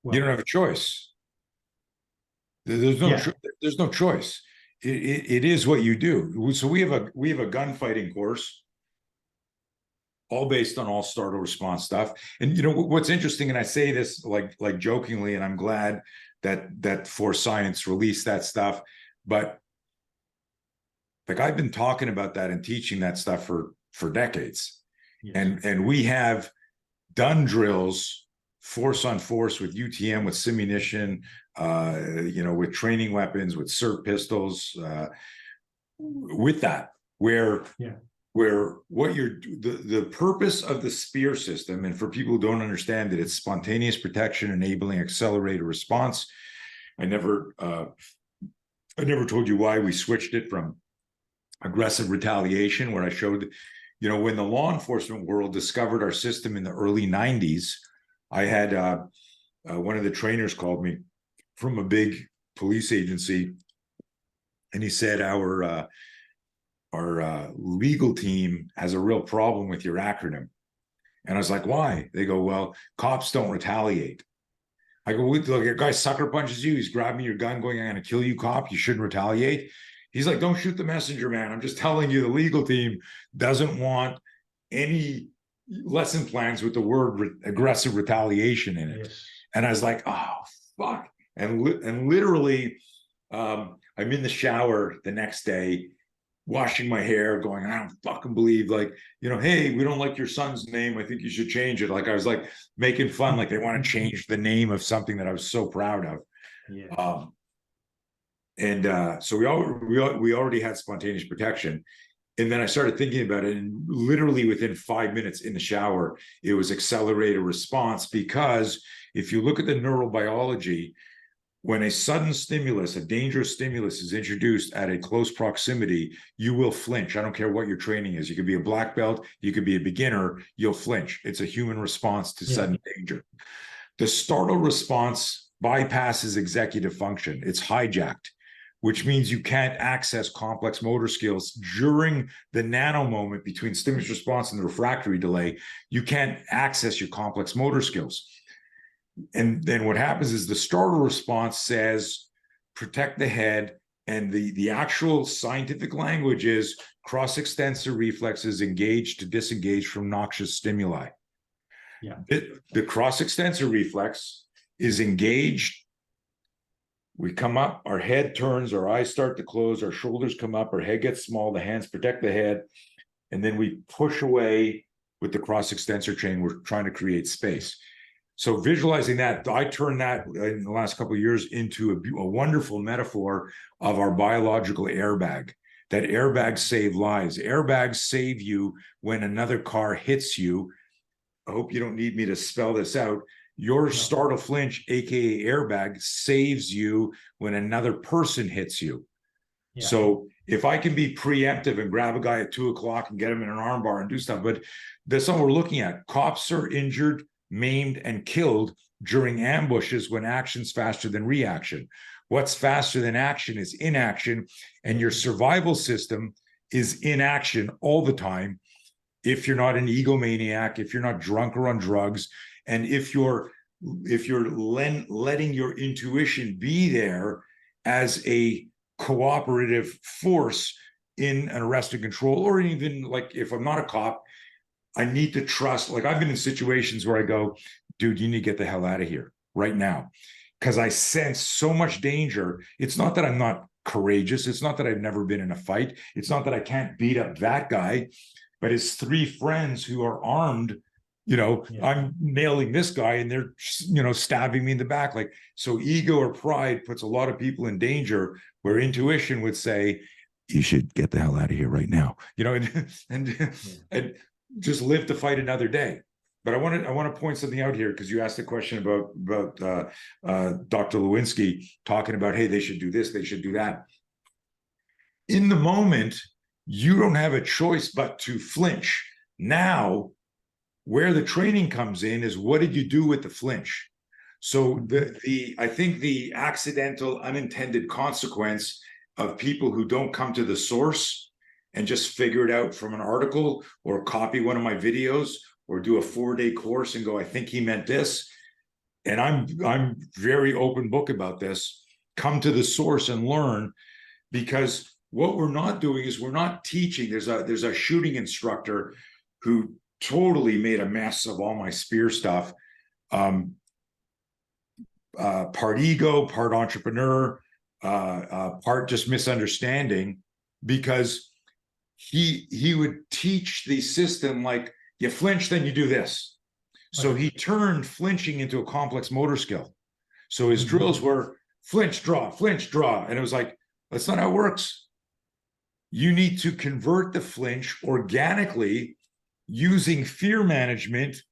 Well, you don't have a choice. There's no choice. It is what you do. So we have a gunfighting course, all based on all startle response stuff. And what's interesting, and I say this like jokingly, and I'm glad that Force Science released that stuff, but like I've been talking about that and teaching that stuff for decades. Yes. And we have done drills force on force with UTM, with simunition, with training weapons, with SIRT pistols, with that, where what the purpose of the spear system, and for people who don't understand it, it's spontaneous protection enabling accelerated response. I never told you why we switched it from aggressive retaliation, where I showed, when the law enforcement world discovered our system in the early 90s, I had one of the trainers called me from a big police agency, and he said, our legal team has a real problem with your acronym. And I was like, why? They go, well, cops don't retaliate. I go, look, a guy sucker punches you, he's grabbing your gun going, I'm going to kill you, cop, you shouldn't retaliate. He's like, don't shoot the messenger, man. I'm just telling you, the legal team doesn't want any lesson plans with the word aggressive retaliation in it. Yes. And I was like, oh, fuck. And literally, I'm in the shower the next day, washing my hair, going, I don't fucking believe, hey, we don't like your son's name. I think you should change it. Like, I was like making fun, like they want to change the name of something that I was so proud of. Yeah. So we already had spontaneous protection. And then I started thinking about it, and literally within 5 minutes in the shower, it was accelerated response. Because if you look at the neurobiology, when a sudden stimulus, a dangerous stimulus is introduced at a close proximity, you will flinch. I don't care what your training is. You could be a black belt, you could be a beginner, you'll flinch. It's a human response to sudden danger. The startle response bypasses executive function. It's hijacked. which means you can't access complex motor skills during the nano moment between stimulus response and the refractory delay. You can't access your complex motor skills. And then what happens is the startle response says, protect the head. And the actual scientific language is cross-extensor reflexes engage to disengage from noxious stimuli. Yeah. The cross-extensor reflex is engaged. We come up, our head turns, our eyes start to close, our shoulders come up, our head gets small, the hands protect the head, and then we push away with the cross-extensor chain. We're trying to create space. So visualizing that, I turned that in the last couple of years into a wonderful metaphor of our biological airbag. That airbags save lives. Airbags save you when another car hits you. I hope you don't need me to spell this out. Your startle flinch, aka airbag, saves you when another person hits you. Yeah. So if I can be preemptive and grab a guy at 2 o'clock and get him in an armbar and do stuff, but that's not what we're looking at. Cops are injured, maimed, and killed during ambushes when action's faster than reaction. What's faster than action is inaction, and your survival system is inaction all the time. If you're not an egomaniac, if you're not drunk or on drugs, and if you're letting your intuition be there as a cooperative force in an arrest and control, or even like if I'm not a cop, I need to trust. Like I've been in situations where I go, dude, you need to get the hell out of here right now, because I sense so much danger. It's not that I'm not courageous. It's not that I've never been in a fight. It's not that I can't beat up that guy, but his 3 friends who are armed, I'm nailing this guy and they're, stabbing me in the back. Like, so ego or pride puts a lot of people in danger, where intuition would say, you should get the hell out of here right now, and just live to fight another day. But I want to point something out here, because you asked a question about Dr. Lewinsky talking about, hey, they should do this, they should do that. In the moment, you don't have a choice but to flinch. Now, where the training comes in is, what did you do with the flinch? So I think the accidental, unintended consequence of people who don't come to the source and just figure it out from an article, or copy one of my videos, or do a 4-day course and go, I think he meant this. And I'm very open book about this. Come to the source and learn, because what we're not doing is we're not teaching. There's a shooting instructor who totally made a mess of all my spear stuff. Part ego, part entrepreneur, part just misunderstanding, because he would teach the system like, you flinch, then you do this. So he turned flinching into a complex motor skill. So his drills were flinch, draw, and it was like, that's not how it works. You need to convert the flinch organically using fear management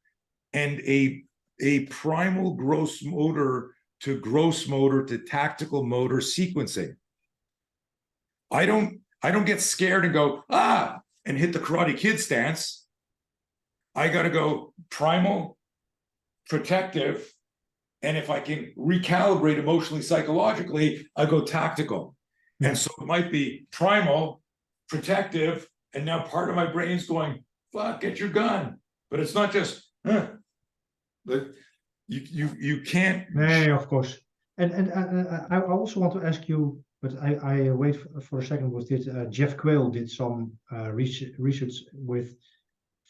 and a primal gross motor to tactical motor sequencing. I don't get scared and go, and hit the Karate Kid stance. I got to go primal, protective, and if I can recalibrate emotionally, psychologically, I go tactical. And so it might be primal, protective, and now part of my brain's going, fuck, get your gun. But it's not just, but you can't. Nee, of course. And I also want to ask you, but I wait for a second. Was Jeff Quayle did some research with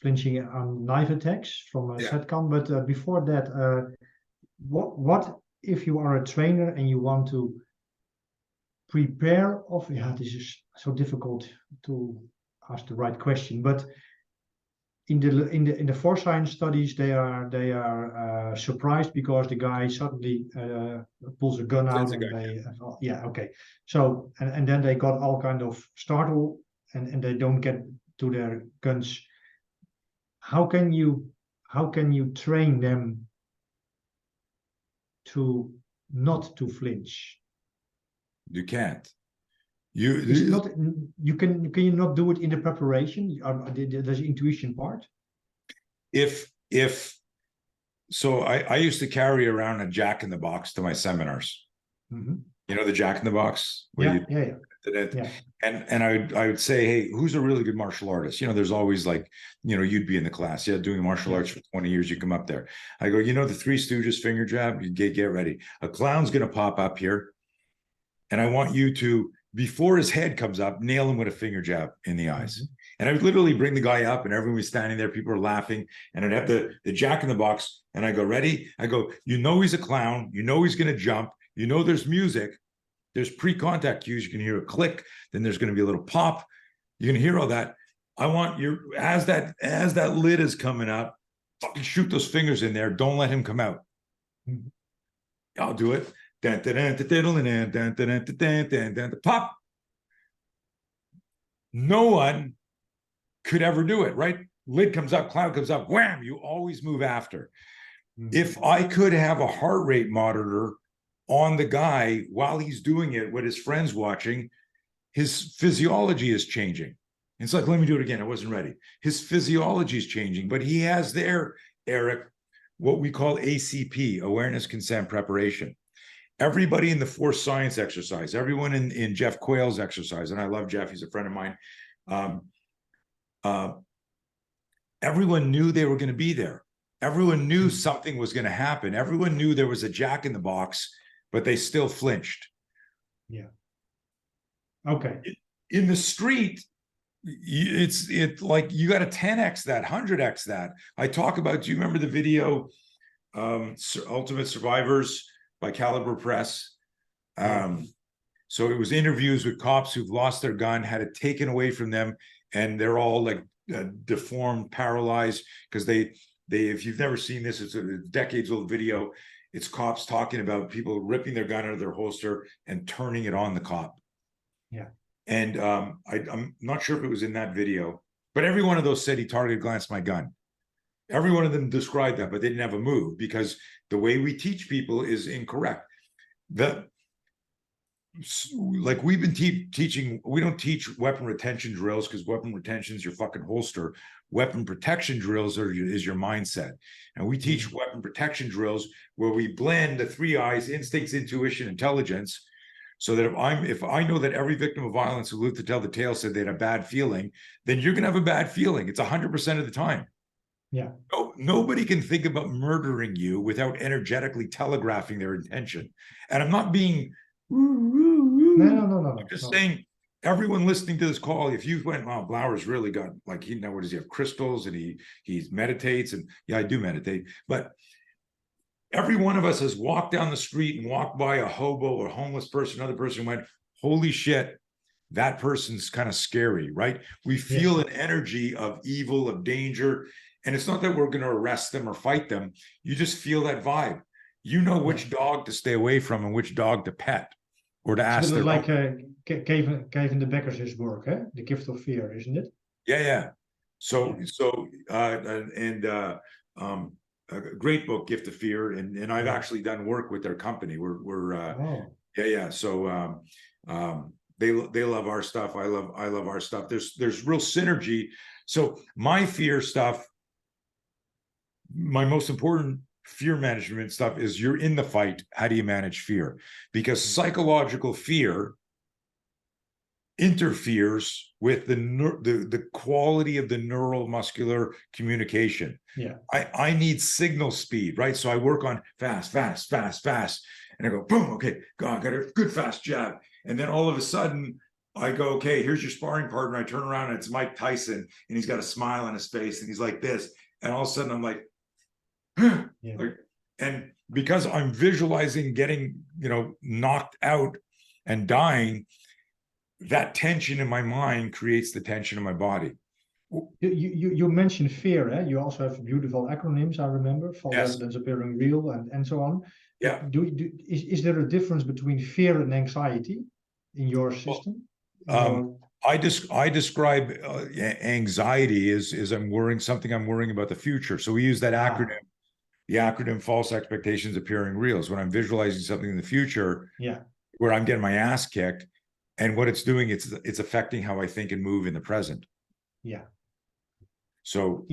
flinching on knife attacks from SETCON, but before that, what if you are a trainer and you want to prepare of, this is so difficult to ask the right question, but in the force science studies, they are surprised because the guy suddenly pulls a gun out, and so and then they got all kind of startle, and they don't get to their guns. How can you train them to not to flinch? You can't. Can you not do it in the preparation? There's the intuition part. So I used to carry around a jack in the box to my seminars. You know, the Jack in the Box where Yeah, you yeah, it. yeah. And I would say, hey, who's a really good martial artist? You know, there's always like, you know, you'd be in the class, yeah, doing martial arts for 20 years, you come up there. I go, you know, the Three Stooges finger jab, you get ready. A clown's gonna pop up here, and I want you to, before his head comes up, nail him with a finger jab in the eyes. Mhm. And I would literally bring the guy up, and everyone was standing there, people are laughing, and I'd have the Jack in the Box, and I go, ready? I go, you know he's a clown, you know he's gonna jump, you know there's music, there's pre-contact cues. You can hear a click, then there's going to be a little pop. You can hear all that. I want your, as that lid is coming up, fucking shoot those fingers in there. Don't let him come out. Mhm. I'll do it. Pop. No one could ever do it, right? Lid comes up, cloud comes up, wham, you always move after. Mhm. If I could have a heart rate monitor on the guy while he's doing it with his friends watching, his physiology is changing. It's like, let me do it again. I wasn't ready. His physiology is changing, but he has there, Eric, what we call ACP, awareness, consent, preparation. Everybody in the force science exercise, everyone in Jeff Quayle's exercise, and I love Jeff, he's a friend of mine. Uh, everyone knew they were going to be there. Everyone knew something was going to happen. Everyone knew there was a Jack in the Box, but they still flinched. Yeah. Okay. In the street, it's like you got to 10x that, 100x that. I talk about, do you remember the video Ultimate Survivors by Caliber Press? So it was interviews with cops who've lost their gun, had it taken away from them, and they're all like deformed, paralyzed, because they if you've never seen this, it's a decades old video. It's cops talking about people ripping their gun out of their holster and turning it on the cop. Yeah. And I'm not sure if it was in that video, but every one of those said he targeted glanced my gun. Every one of them described that, but they didn't have a move, because the way we teach people is incorrect. Like we've been teaching, we don't teach weapon retention drills, because weapon retention is your fucking holster. Weapon protection drills is your mindset. And we teach weapon protection drills where we blend the three I's: instincts, intuition, intelligence. So that if I know that every victim of violence who lived to tell the tale said they had a bad feeling, then you're going to have a bad feeling. It's 100% of the time. Yeah. Nobody can think about murdering you without energetically telegraphing their intention. And I'm not being No. I'm just saying, everyone listening to this call, if you went, wow, Blauer's really got, like, he now, what does he have, crystals, and he meditates, and yeah, I do meditate, but every one of us has walked down the street and walked by a hobo or homeless person, another person went, holy shit, that person's kind of scary, right? We feel an energy of evil, of danger. And it's not that we're going to arrest them or fight them. You just feel that vibe. You know which dog to stay away from and which dog to pet or to ask. It's a bit like own. Kevin de Becker's work, eh? The Gift of Fear, isn't it? Yeah. So a great book, Gift of Fear, and I've actually done work with their company. So they love our stuff. I love our stuff. There's real synergy. So my fear stuff, my most important fear management stuff is, you're in the fight. How do you manage fear? Because psychological fear interferes with the quality of the neural muscular communication. Yeah. I need signal speed, right? So I work on fast, and I go boom, okay, God, got a good fast jab, and then all of a sudden I go, okay, here's your sparring partner. I turn around and it's Mike Tyson, and he's got a smile on his face, and he's like this, and all of a sudden I'm like, like, and because I'm visualizing getting, knocked out and dying, that tension in my mind creates the tension in my body. You mentioned fear, eh? You also have beautiful acronyms, I remember: false evidence appearing real, and so on. Yeah. Is there a difference between fear and anxiety in your system? I describe anxiety as I'm worrying about the future. So we use that acronym, the acronym false expectations appearing real. Is when I'm visualizing something in the future, where I'm getting my ass kicked, and what it's doing, it's affecting how I think and move in the present. So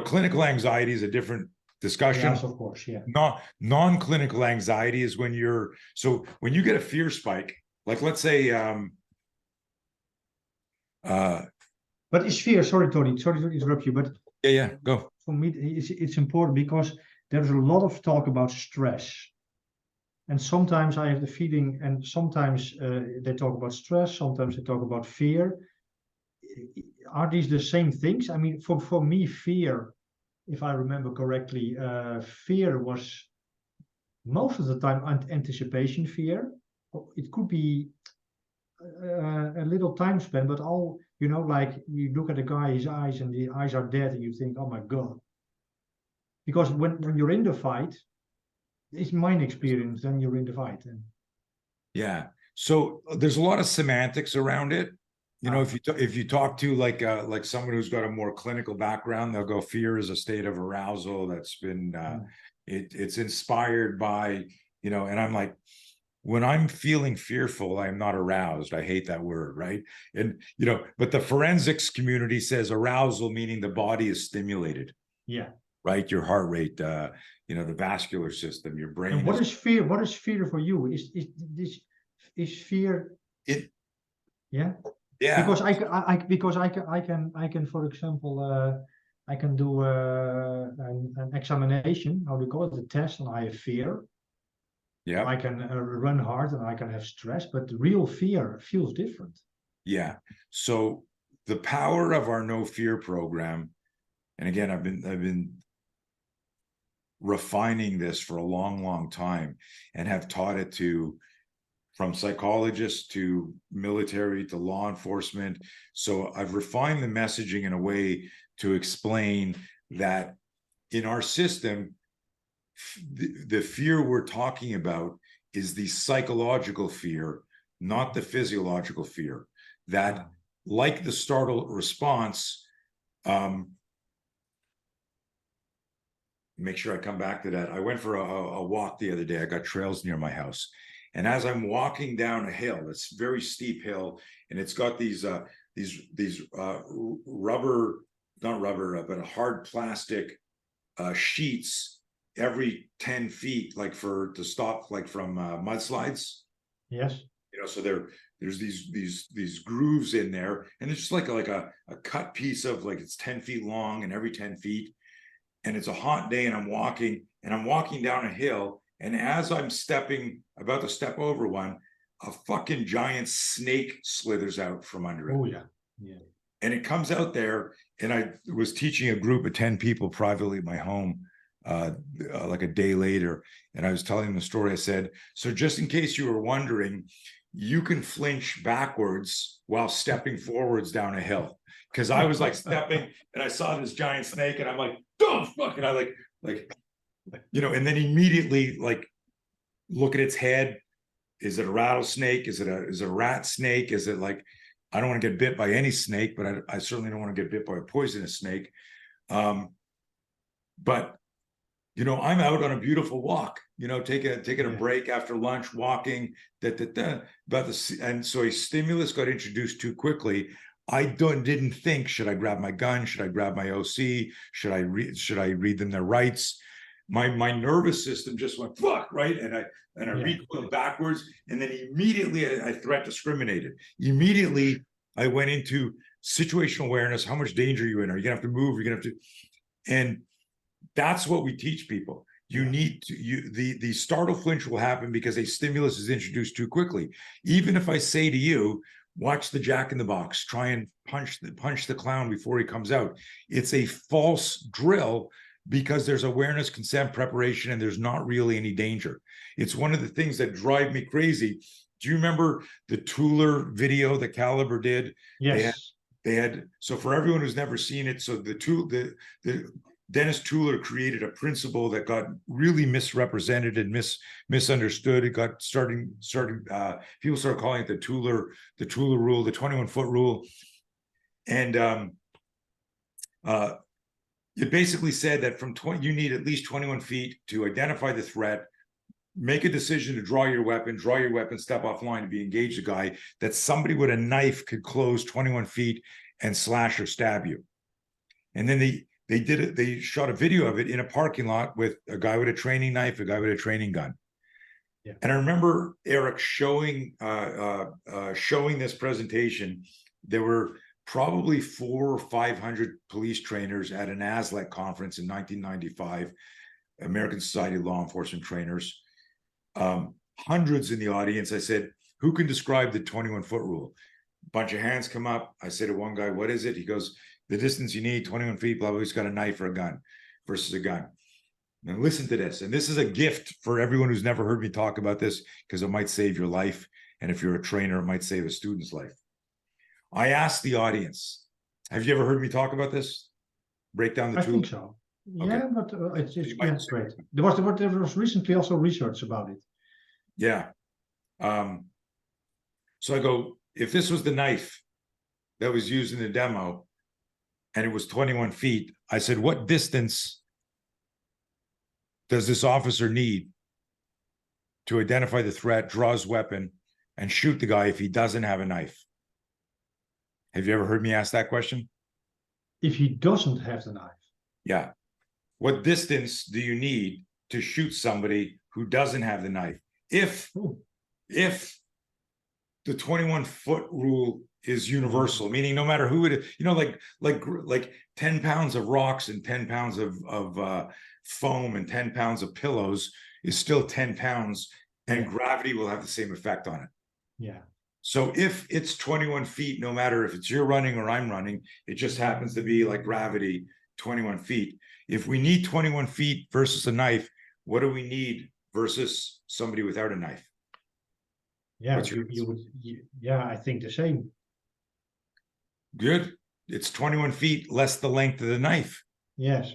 clinical anxiety is a different discussion. Yes, of course, yeah. Non-clinical anxiety is when when you get a fear spike, like let's say, But is fear, sorry, Tony, sorry to interrupt you, but yeah, go. for me, it's important because there's a lot of talk about stress. And sometimes I have the feeling, and sometimes they talk about stress, sometimes they talk about fear. Are these the same things? I mean, for me, fear, if I remember correctly, fear was most of the time anticipation fear. It could be a little time span, but all, you know, like you look at a guy's eyes and the eyes are dead and you think, oh my God. Because when you're in the fight, it's mine experience, then you're in the fight. And Yeah. So there's a lot of semantics around it. You know, if you talk to like someone who's got a more clinical background, they'll go, fear is a state of arousal that's been it's inspired by, you know, and I'm like, when I'm feeling fearful, I'm not aroused. I hate that word, right? And you know, but the forensics community says arousal, meaning the body is stimulated. yeah. Right, your heart rate, you know, the vascular system, your brain. And what is fear? What is fear for you? Is fear? It. Yeah. Yeah. Because I can, for example, I can do an examination. How do you call it? A test, and I have fear. Yeah. I can run hard, and I can have stress, but the real fear feels different. Yeah. So the power of our no fear program, and again, I've been refining this for a long time, and have taught it to, from psychologists to military to law enforcement. So I've refined the messaging in a way to explain that in our system, the fear we're talking about is the psychological fear, not the physiological fear. That, like the startle response, make sure I come back to that. I went for a walk the other day. I got trails near my house. And as I'm walking down a hill, it's a very steep hill, and it's got these rubber, not rubber, but a hard plastic sheets every 10 feet, like to stop like from mudslides. Yes. You know, so there's these grooves in there, and it's just like a cut piece of, like, it's 10 feet long, and every 10 feet. And it's a hot day, and I'm walking down a hill, and as I'm about to step over one, a fucking giant snake slithers out from under it. Oh yeah, yeah. And it comes out there, and I was teaching a group of 10 people privately at my home, like a day later, and I was telling them the story. I said, so just in case you were wondering, you can flinch backwards while stepping forwards down a hill. Because I was like stepping, and I saw this giant snake, and I'm like, oh fuck, and I like, you know, and then immediately like look at its head. Is it a rattlesnake? Is it a rat snake? Is it like, I don't want to get bit by any snake, but I certainly don't want to get bit by a poisonous snake. But you know, I'm out on a beautiful walk, you know, taking a break after lunch, walking, and so a stimulus got introduced too quickly. I didn't think, should I grab my gun? Should I grab my OC? Should I read them their rights? My nervous system just went fuck, right, and I recoiled backwards, and then immediately I threat discriminated. Immediately I went into situational awareness. How much danger are you in? Are you gonna have to move? You're gonna have to, and that's what we teach people. You need to, the startle flinch will happen because a stimulus is introduced too quickly. Even if I say to you, watch the Jack in the Box, try and punch the clown before he comes out. It's a false drill because there's awareness, consent, preparation, and there's not really any danger. It's one of the things that drive me crazy. Do you remember the Tuller video that Caliber did? Yes. They had, so for everyone who's never seen it, so the Dennis Tuller created a principle that got really misrepresented and misunderstood. It got people started calling it the Tuller rule, the 21-foot rule. And it basically said that you need at least 21 feet to identify the threat, make a decision to draw your weapon, step offline to be engaged a guy, that somebody with a knife could close 21 feet and slash or stab you. And then they they did it. They shot a video of it in a parking lot with a guy with a training knife, a guy with a training gun. Yeah. And I remember Eric showing this presentation. There were probably 400 or 500 police trainers at an ASLEC conference in 1995, American Society of Law Enforcement Trainers. Hundreds in the audience. I said, who can describe the 21-foot rule? A bunch of hands come up. I said to one guy, what is it? He goes, the distance you need, 21 feet, blah, blah, he's got a knife or a gun versus a gun. Now listen to this. And this is a gift for everyone who's never heard me talk about this, because it might save your life. And if you're a trainer, it might save a student's life. I asked the audience, have you ever heard me talk about this? Break down the I tool. think so. Okay. Yeah, but it's You might- yeah, great. There was recently also research about it. Yeah. So I go, if this was the knife that was used in the demo and it was 21 feet, I said, what distance does this officer need to identify the threat, draw his weapon, and shoot the guy if he doesn't have a knife? Have you ever heard me ask that question? If he doesn't have the knife. Yeah. What distance do you need to shoot somebody who doesn't have the knife? If the 21-foot rule is universal, meaning no matter who it is, you know, like 10 pounds of rocks and 10 pounds of foam and 10 pounds of pillows is still 10 pounds, and gravity will have the same effect on it. Yeah. So if it's 21 feet, no matter if it's you're running or I'm running, it just happens to be like gravity, 21 feet. If we need 21 feet versus a knife, what do we need versus somebody without a knife? Yeah, What's your yeah, I think the same. Good. It's 21 feet less the length of the knife. Yes.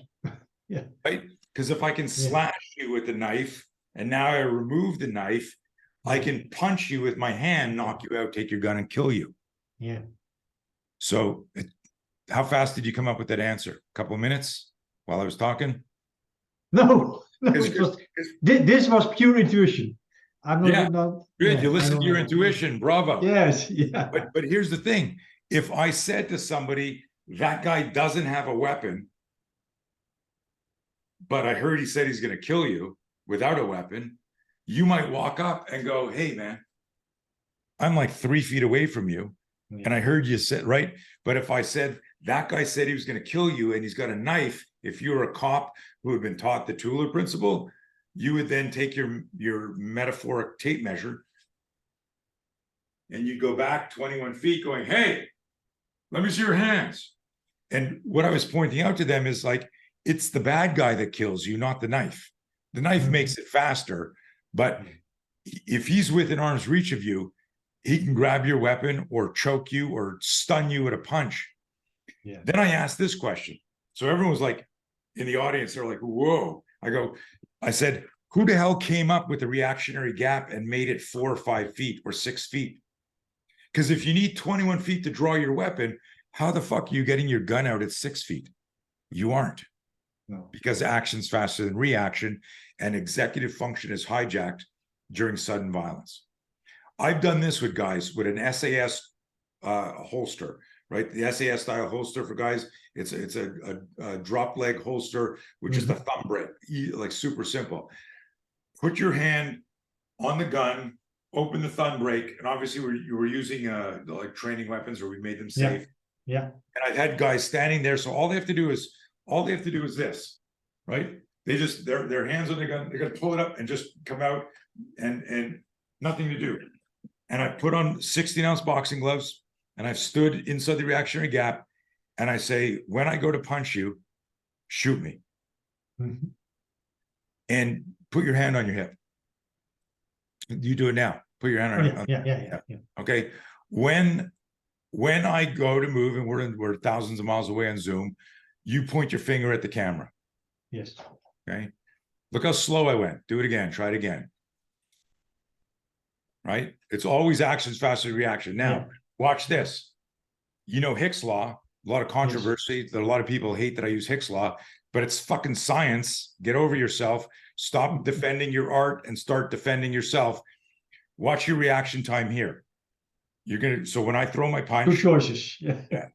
Yeah. Right? Because if I can slash you with the knife and now I remove the knife, I can punch you with my hand, knock you out, take your gun and kill you. Yeah. So how fast did you come up with that answer? A couple of minutes while I was talking? No, this was pure intuition. I'm not, good. You listen to your intuition. Bravo. Yes. Yeah. But here's the thing. If I said to somebody, that guy doesn't have a weapon, but I heard he said he's going to kill you without a weapon, you might walk up and go, hey, man, I'm like 3 feet away from you. Yeah. And I heard you said, right? But if I said, that guy said he was going to kill you and he's got a knife, if you were a cop who had been taught the Tueller principle, you would then take your metaphoric tape measure and you go back 21 feet going, hey, let me see your hands. And what I was pointing out to them is like, it's the bad guy that kills you, not the knife. The knife makes it faster, but if he's within arm's reach of you, he can grab your weapon or choke you or stun you with a punch. Yeah. Then I asked this question. So everyone was like, in the audience, they're like, whoa. I said, who the hell came up with the reactionary gap and made it 4 or 5 feet or 6 feet? Because if you need 21 feet to draw your weapon, how the fuck are you getting your gun out at 6 feet? You aren't. No. Because action's faster than reaction and executive function is hijacked during sudden violence. I've done this with guys with an SAS holster, right? The SAS style holster for guys, it's a drop leg holster, which is the thumb brake, like super simple. Put your hand on the gun, open the thumb brake, and obviously you were using like training weapons where we made them safe. Yeah. And I've had guys standing there, so all they have to do is this, right? They just their hands on the gun, they're gonna pull it up and just come out and nothing to do. And I put on 16-ounce boxing gloves and I've stood inside the reactionary gap and I say, when I go to punch you, shoot me. And put your hand on your hip. You do it now. Put your hand on your hip. Yeah. Okay. When I go to move and we're thousands of miles away on Zoom, you point your finger at the camera. Yes. Okay. Look how slow I went. Do it again. Try it again. Right? It's always actions faster than reaction. Now, watch this. You know Hick's law, a lot of controversy. That a lot of people hate that I use Hick's law, but it's fucking science. Get over yourself. Stop defending your art and start defending yourself. Watch your reaction time here. So when I throw my punch. 2 choices. Yeah.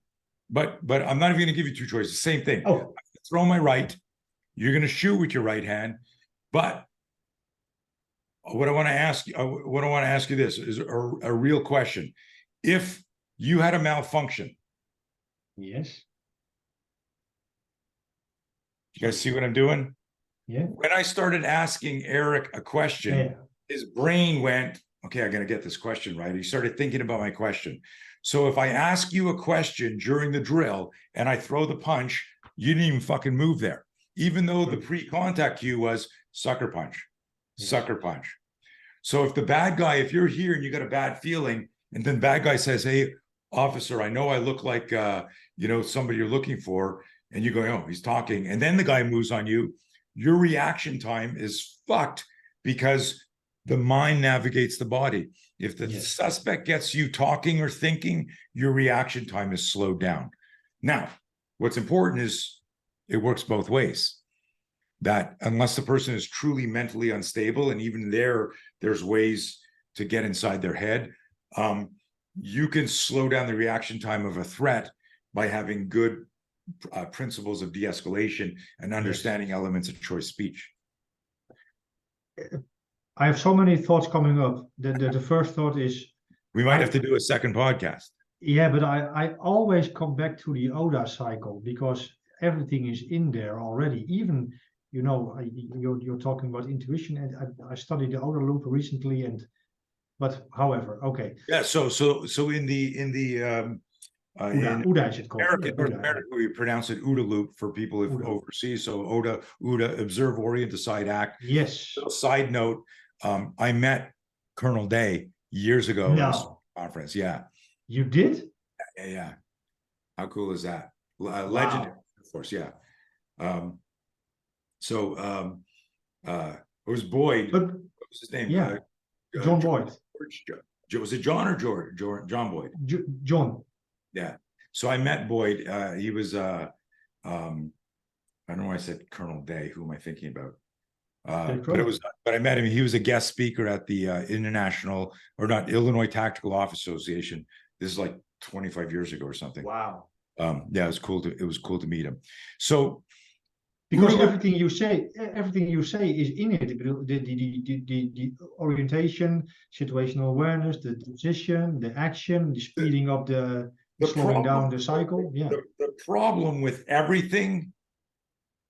But I'm not even gonna give you 2 choices. Same thing. Oh. throw my right. You're going to shoot with your right hand. But what I want to ask you this is a real question. If you had a malfunction, Yes. you guys see what I'm doing? Yeah. When I started asking Eric a question, Yeah. his brain went, okay, I got to get this question right. He started thinking about my question. So if I ask you a question during the drill and I throw the punch, you didn't even fucking move there, even though the pre-contact cue was sucker punch, sucker punch. So if the bad guy, if you're here and you got a bad feeling, and then bad guy says, hey, officer, I know I look like, somebody you're looking for, and you go, oh, he's talking. And then the guy moves on you, your reaction time is fucked because the mind navigates the body. If the suspect gets you talking or thinking, your reaction time is slowed down. Now, what's important is it works both ways. That unless the person is truly mentally unstable, and even there's ways to get inside their head, you can slow down the reaction time of a threat by having good principles of de-escalation and understanding elements of choice speech. I have so many thoughts coming up. The first thought is, we might have to do a second podcast. Yeah, but I always come back to the ODA cycle because everything is in there already. Even, you're talking about intuition, and I studied the ODA loop recently, but however, okay. Yeah. So in the ODA is it called? North America, we pronounce it OODA loop for people overseas. So OODA, observe, orient, decide, act. Yes. Side note, I met Colonel Day years ago at a conference. Yeah. You did? Yeah. How cool is that? Legendary, of course. Yeah. It was Boyd. What was his name? Yeah. John Boyd. Was it John or George? John Boyd. John. Yeah. So I met Boyd. He was I don't know why I said Colonel Day. Who am I thinking about? But I met him. He was a guest speaker at the Illinois Tactical Office Association. This is like 25 years ago or something. Wow. Yeah, it was cool to meet him. So because everything you say is in it. The orientation, situational awareness, the decision, the action, the speeding up, the slowing down the cycle. Yeah. The problem with everything,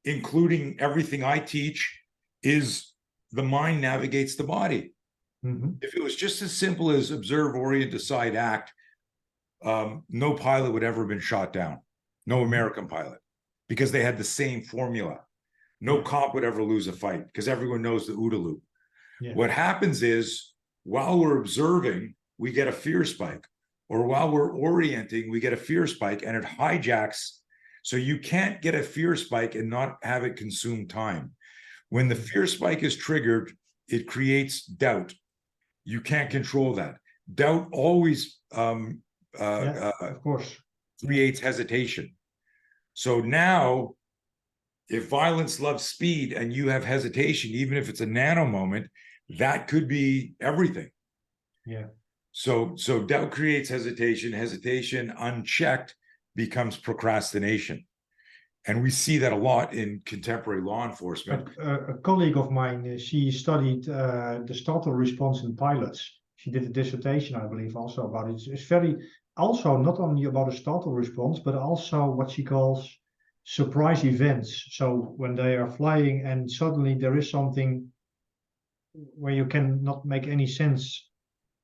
including everything I teach, is the mind navigates the body. Mm-hmm. If it was just as simple as observe, orient, decide, act, no pilot would ever have been shot down. No American pilot, because they had the same formula. No cop would ever lose a fight because everyone knows the OODA loop. Yeah. What happens is while we're observing, we get a fear spike, or while we're orienting, we get a fear spike, and it hijacks. So you can't get a fear spike and not have it consume time. When the fear spike is triggered, it creates doubt. You can't control that. Doubt always of course, creates hesitation. So now, if violence loves speed and you have hesitation, even if it's a nano moment, that could be everything. Yeah. So doubt creates hesitation. Hesitation unchecked becomes procrastination. And we see that a lot in contemporary law enforcement. A colleague of mine, she studied the startle response in pilots. She did a dissertation, I believe, also about it. It's very, also not only about a startle response, but also what she calls surprise events. So when they are flying and suddenly there is something where you cannot make any sense.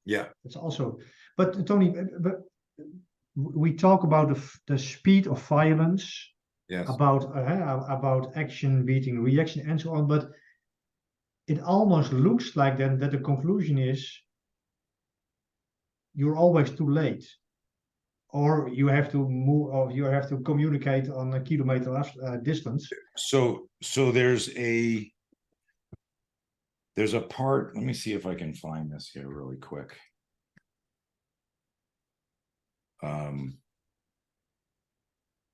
Yeah. It's also, but Tony, we talk about the speed of violence. Yes. About action beating reaction and so on, but it almost looks like then that the conclusion is you're always too late, or you have to move, or you have to communicate on a kilometer distance. So there's a part. Let me see if I can find this here really quick.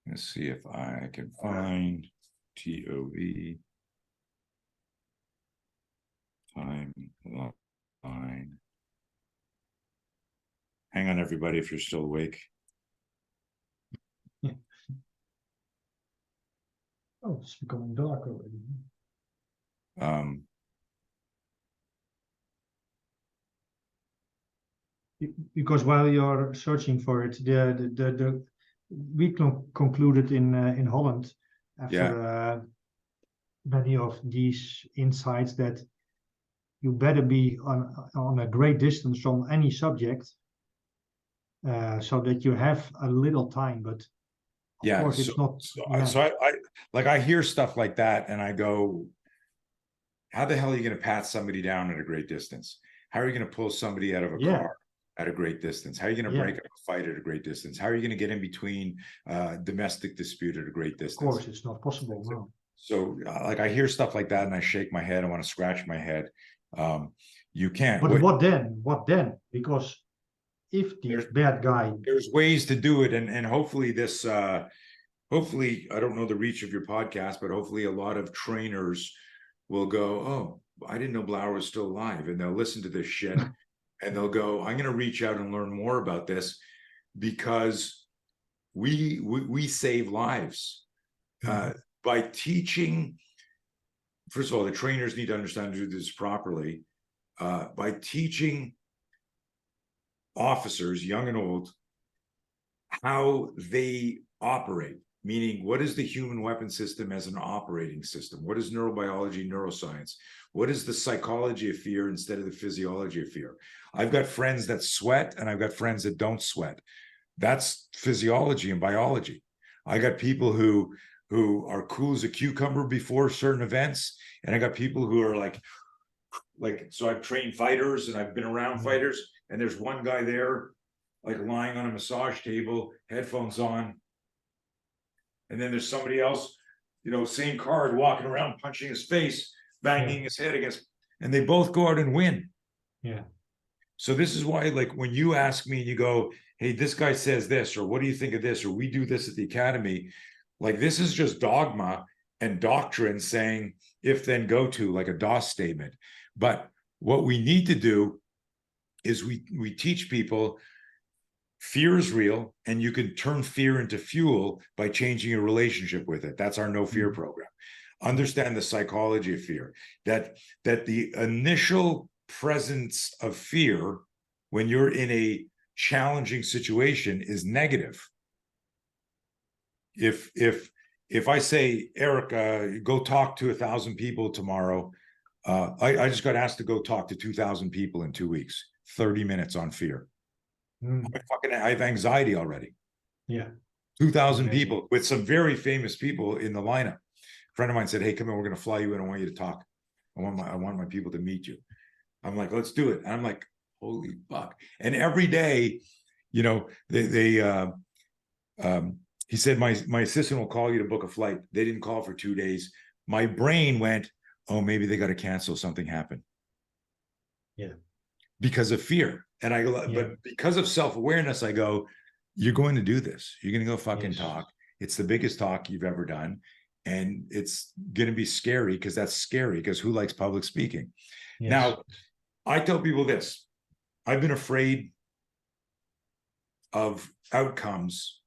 Let's see if I can find TOV timeline. Hang on, everybody, if you're still awake. Oh, it's becoming dark already. Because while you're searching for it, we concluded in Holland after many of these insights that you better be on a great distance from any subject, so that you have a little time. But of course, it's not. So I like, I hear stuff like that, and I go, how the hell are you going to pat somebody down at a great distance? How are you going to pull somebody out of a car at a great distance? How are you going to break up a fight at a great distance? How are you going to get in between domestic dispute at a great distance? Of course, it's not possible. No. So like, I hear stuff like that and I shake my head. I want to scratch my head. You can't. But what then? What then? Because if the bad guy, there's ways to do it, and hopefully this, hopefully, I don't know the reach of your podcast, but hopefully a lot of trainers will go, oh, I didn't know Blauer was still alive, and they'll listen to this shit and they'll go, I'm going to reach out and learn more about this, because we save lives by teaching. First of all, the trainers need to understand to do this properly, by teaching officers, young and old, how they operate. Meaning, what is the human weapon system as an operating system? What is neurobiology, neuroscience? What is the psychology of fear instead of the physiology of fear? I've got friends that sweat and I've got friends that don't sweat. That's physiology and biology. I got people who are cool as a cucumber before certain events, and I got people who are like, so I've trained fighters and I've been around fighters, and there's one guy there, like lying on a massage table, headphones on. And then there's somebody else, same card, walking around, punching his face, banging his head against, and they both go out and win. Yeah. So this is why, like, when you ask me and you go, hey, this guy says this, or what do you think of this, or we do this at the academy, like, this is just dogma and doctrine saying if, then, go to, like a DOS statement. But what we need to do is we teach people fear is real, and you can turn fear into fuel by changing your relationship with it. That's our No Fear program. Understand the psychology of fear, that the initial presence of fear when you're in a challenging situation is negative. If I say, Eric, go talk to 1,000 people tomorrow, I just got asked to go talk to 2,000 people in 2 weeks, 30 minutes on fear. I have anxiety already. Yeah. 2,000 people with some very famous people in the lineup. A friend of mine said, hey, come in, we're going to fly you in. I want you to talk. I want my people to meet you. I'm like, let's do it. And I'm like, holy fuck. And every day, he said, my assistant will call you to book a flight. They didn't call for 2 days. My brain went, oh, maybe they got to cancel. Something happened. Yeah. Because of fear. And I go, but because of self-awareness, I go, you're going to do this. You're going to go fucking talk. It's the biggest talk you've ever done. And it's going to be scary, because that's scary, because who likes public speaking? Yes. Now, I tell people this. I've been afraid of outcomes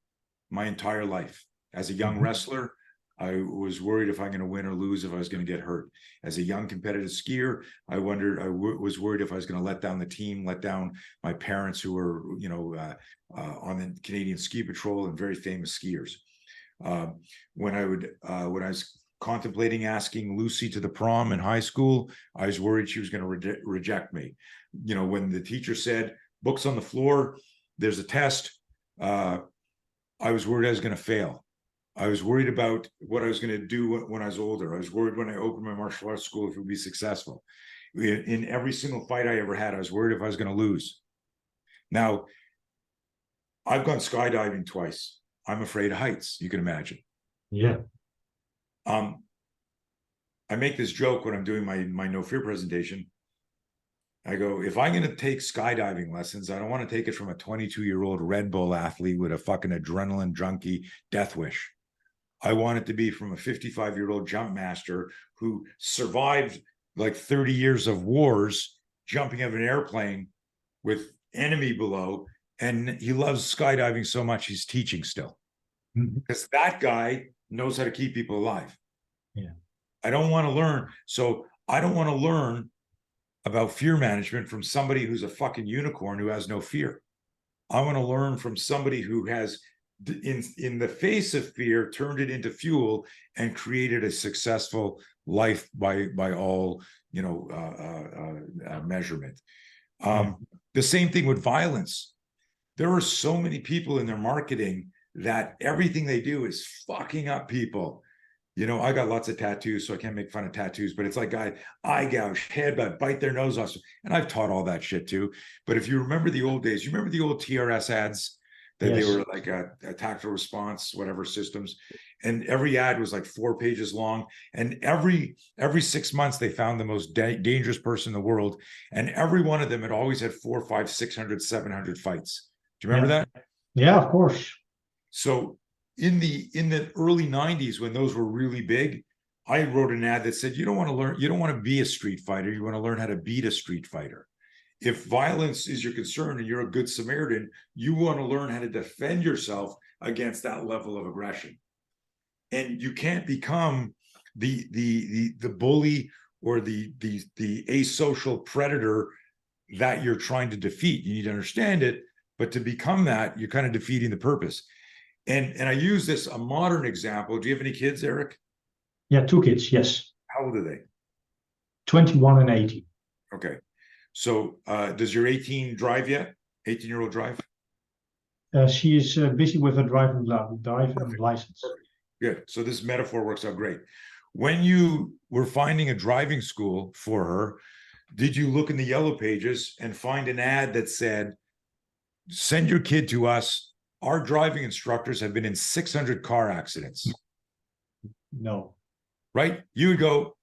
my entire life. As a young wrestler, I was worried if I'm going to win or lose, if I was going to get hurt. As a young competitive skier, I was worried if I was going to let down the team, let down my parents, who were, on the Canadian Ski Patrol and very famous skiers. When I was contemplating asking Lucy to the prom in high school, I was worried she was going to reject me. When the teacher said, books on the floor, there's a test, I was worried I was going to fail. I was worried about what I was going to do when I was older. I was worried when I opened my martial arts school if it would be successful. In every single fight I ever had, I was worried if I was going to lose. Now, I've gone skydiving twice. I'm afraid of heights, you can imagine. Yeah. I make this joke when I'm doing my No Fear presentation. I go, if I'm going to take skydiving lessons, I don't want to take it from a 22-year-old Red Bull athlete with a fucking adrenaline junkie death wish. I want it to be from a 55-year-old jump master who survived like 30 years of wars, jumping out of an airplane with enemy below. And he loves skydiving so much, he's teaching still. Because that guy knows how to keep people alive. Yeah. I don't want to learn. So I don't want to learn about fear management from somebody who's a fucking unicorn who has no fear. I want to learn from somebody who has, in the face of fear, turned it into fuel and created a successful life by all measurement. The same thing with violence. There are so many people in their marketing that everything they do is fucking up people. I got lots of tattoos, so I can't make fun of tattoos, but it's like eye gouge, headbutt, bite their nose off. And I've taught all that shit too. But if you remember the old days, you remember the old TRS ads that they were like a tactical response, whatever systems. And every ad was like 4 pages long. And every 6 months, they found the most dangerous person in the world. And every one of them had always had 4, 5, 600, 700 fights. Do you remember that? Yeah, of course. So in the early 90s, when those were really big, I wrote an ad that said, you don't want to be a street fighter, you want to learn how to beat a street fighter. If violence is your concern and you're a good Samaritan, you want to learn how to defend yourself against that level of aggression. And you can't become the bully or the asocial predator that you're trying to defeat. You need to understand it, but to become that, you're kind of defeating the purpose. And I use a modern example. Do you have any kids, Eric? Yeah, 2 kids, yes. How old are they? 21 and 18. Okay. So does your 18-year-old drive? She is busy with her driving license. Perfect. Good. So this metaphor works out great. When you were finding a driving school for her, did you look in the yellow pages and find an ad that said, send your kid to us? Our driving instructors have been in 600 car accidents. No. Right? You would go,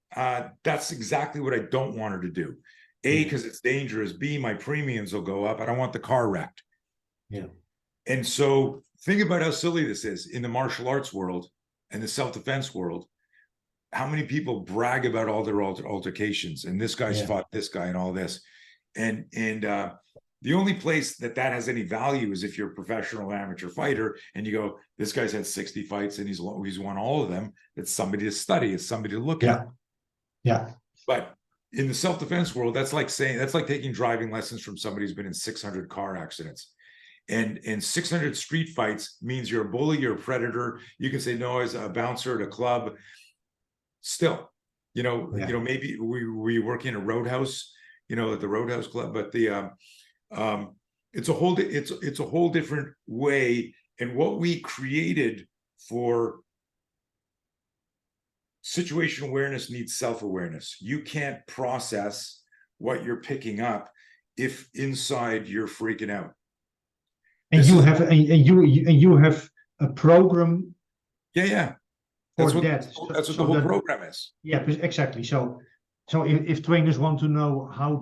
that's exactly what I don't want her to do. A, because it's dangerous. B, my premiums will go up. I don't want the car wrecked. Yeah. And so think about how silly this is in the martial arts world and the self-defense world. How many people brag about all their altercations and this guy's fought this guy and all this. And the only place that has any value is if you're a professional amateur fighter and you go, this guy's had 60 fights and he's won all of them. It's somebody to study. It's somebody to look at. Yeah. But in the self-defense world, that's like taking driving lessons from somebody who's been in 600 car accidents. And 600 street fights means you're a bully, you're a predator. You can say no as a bouncer at a club. Still, maybe we work in a roadhouse, at the Roadhouse Club, but it's a whole different way. And what we created for situational awareness needs self-awareness. You can't process what you're picking up if inside you're freaking out. And you have a program. Yeah. That's what the whole program is. Yeah, exactly. So if trainers want to know how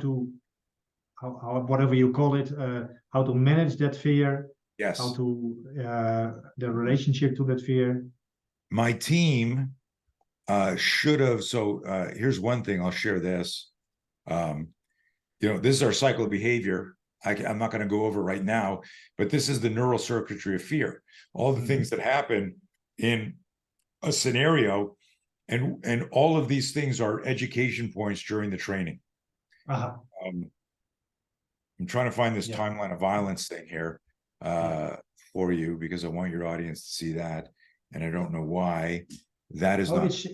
whatever you call it, how to manage that fear, yes, how to the relationship to that fear. My team should have. So here's one thing. I'll share this. This is our cycle of behavior. I'm not going to go over right now, but this is the neural circuitry of fear. All the things that happen in a scenario, and all of these things are education points during the training. I'm trying to find this timeline of violence thing here for you because I want your audience to see that, and I don't know why that is not. It's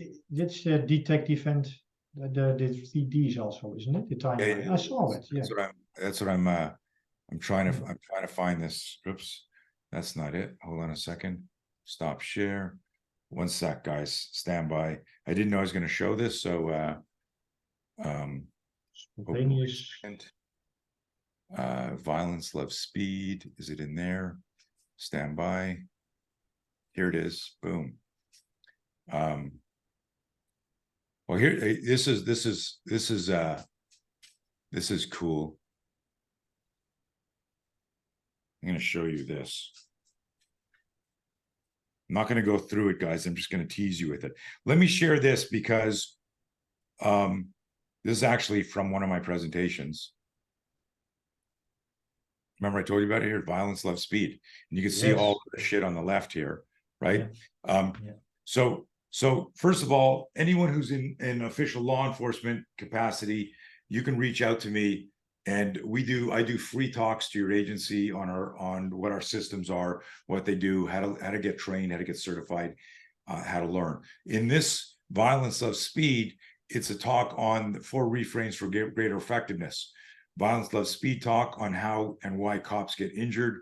detect, defend, the 3Ds also, isn't it? The timeline. I saw it. Yeah. That's what I'm trying to find this. Oops, that's not it. Hold on a second. Stop share. One sec, guys. Stand by. I didn't know I was going to show this, so violence loves speed. Is it in there? Stand by. Here it is. Boom. Well, here this is cool. I'm going to show you this. I'm not going to go through it, guys. I'm just going to tease you with it. Let me share this because this is actually from one of my presentations. Remember I told you about it here? Violence loves speed. And you can see all the shit on the left here, right? So So first of all, anyone who's in official law enforcement capacity, you can reach out to me, and I do free talks to your agency on what our systems are, what they do, how to get trained, how to get certified, how to learn. In this Violence Loves Speed, it's a talk on 4 refrains for greater effectiveness. Violence Loves Speed talk on how and why cops get injured,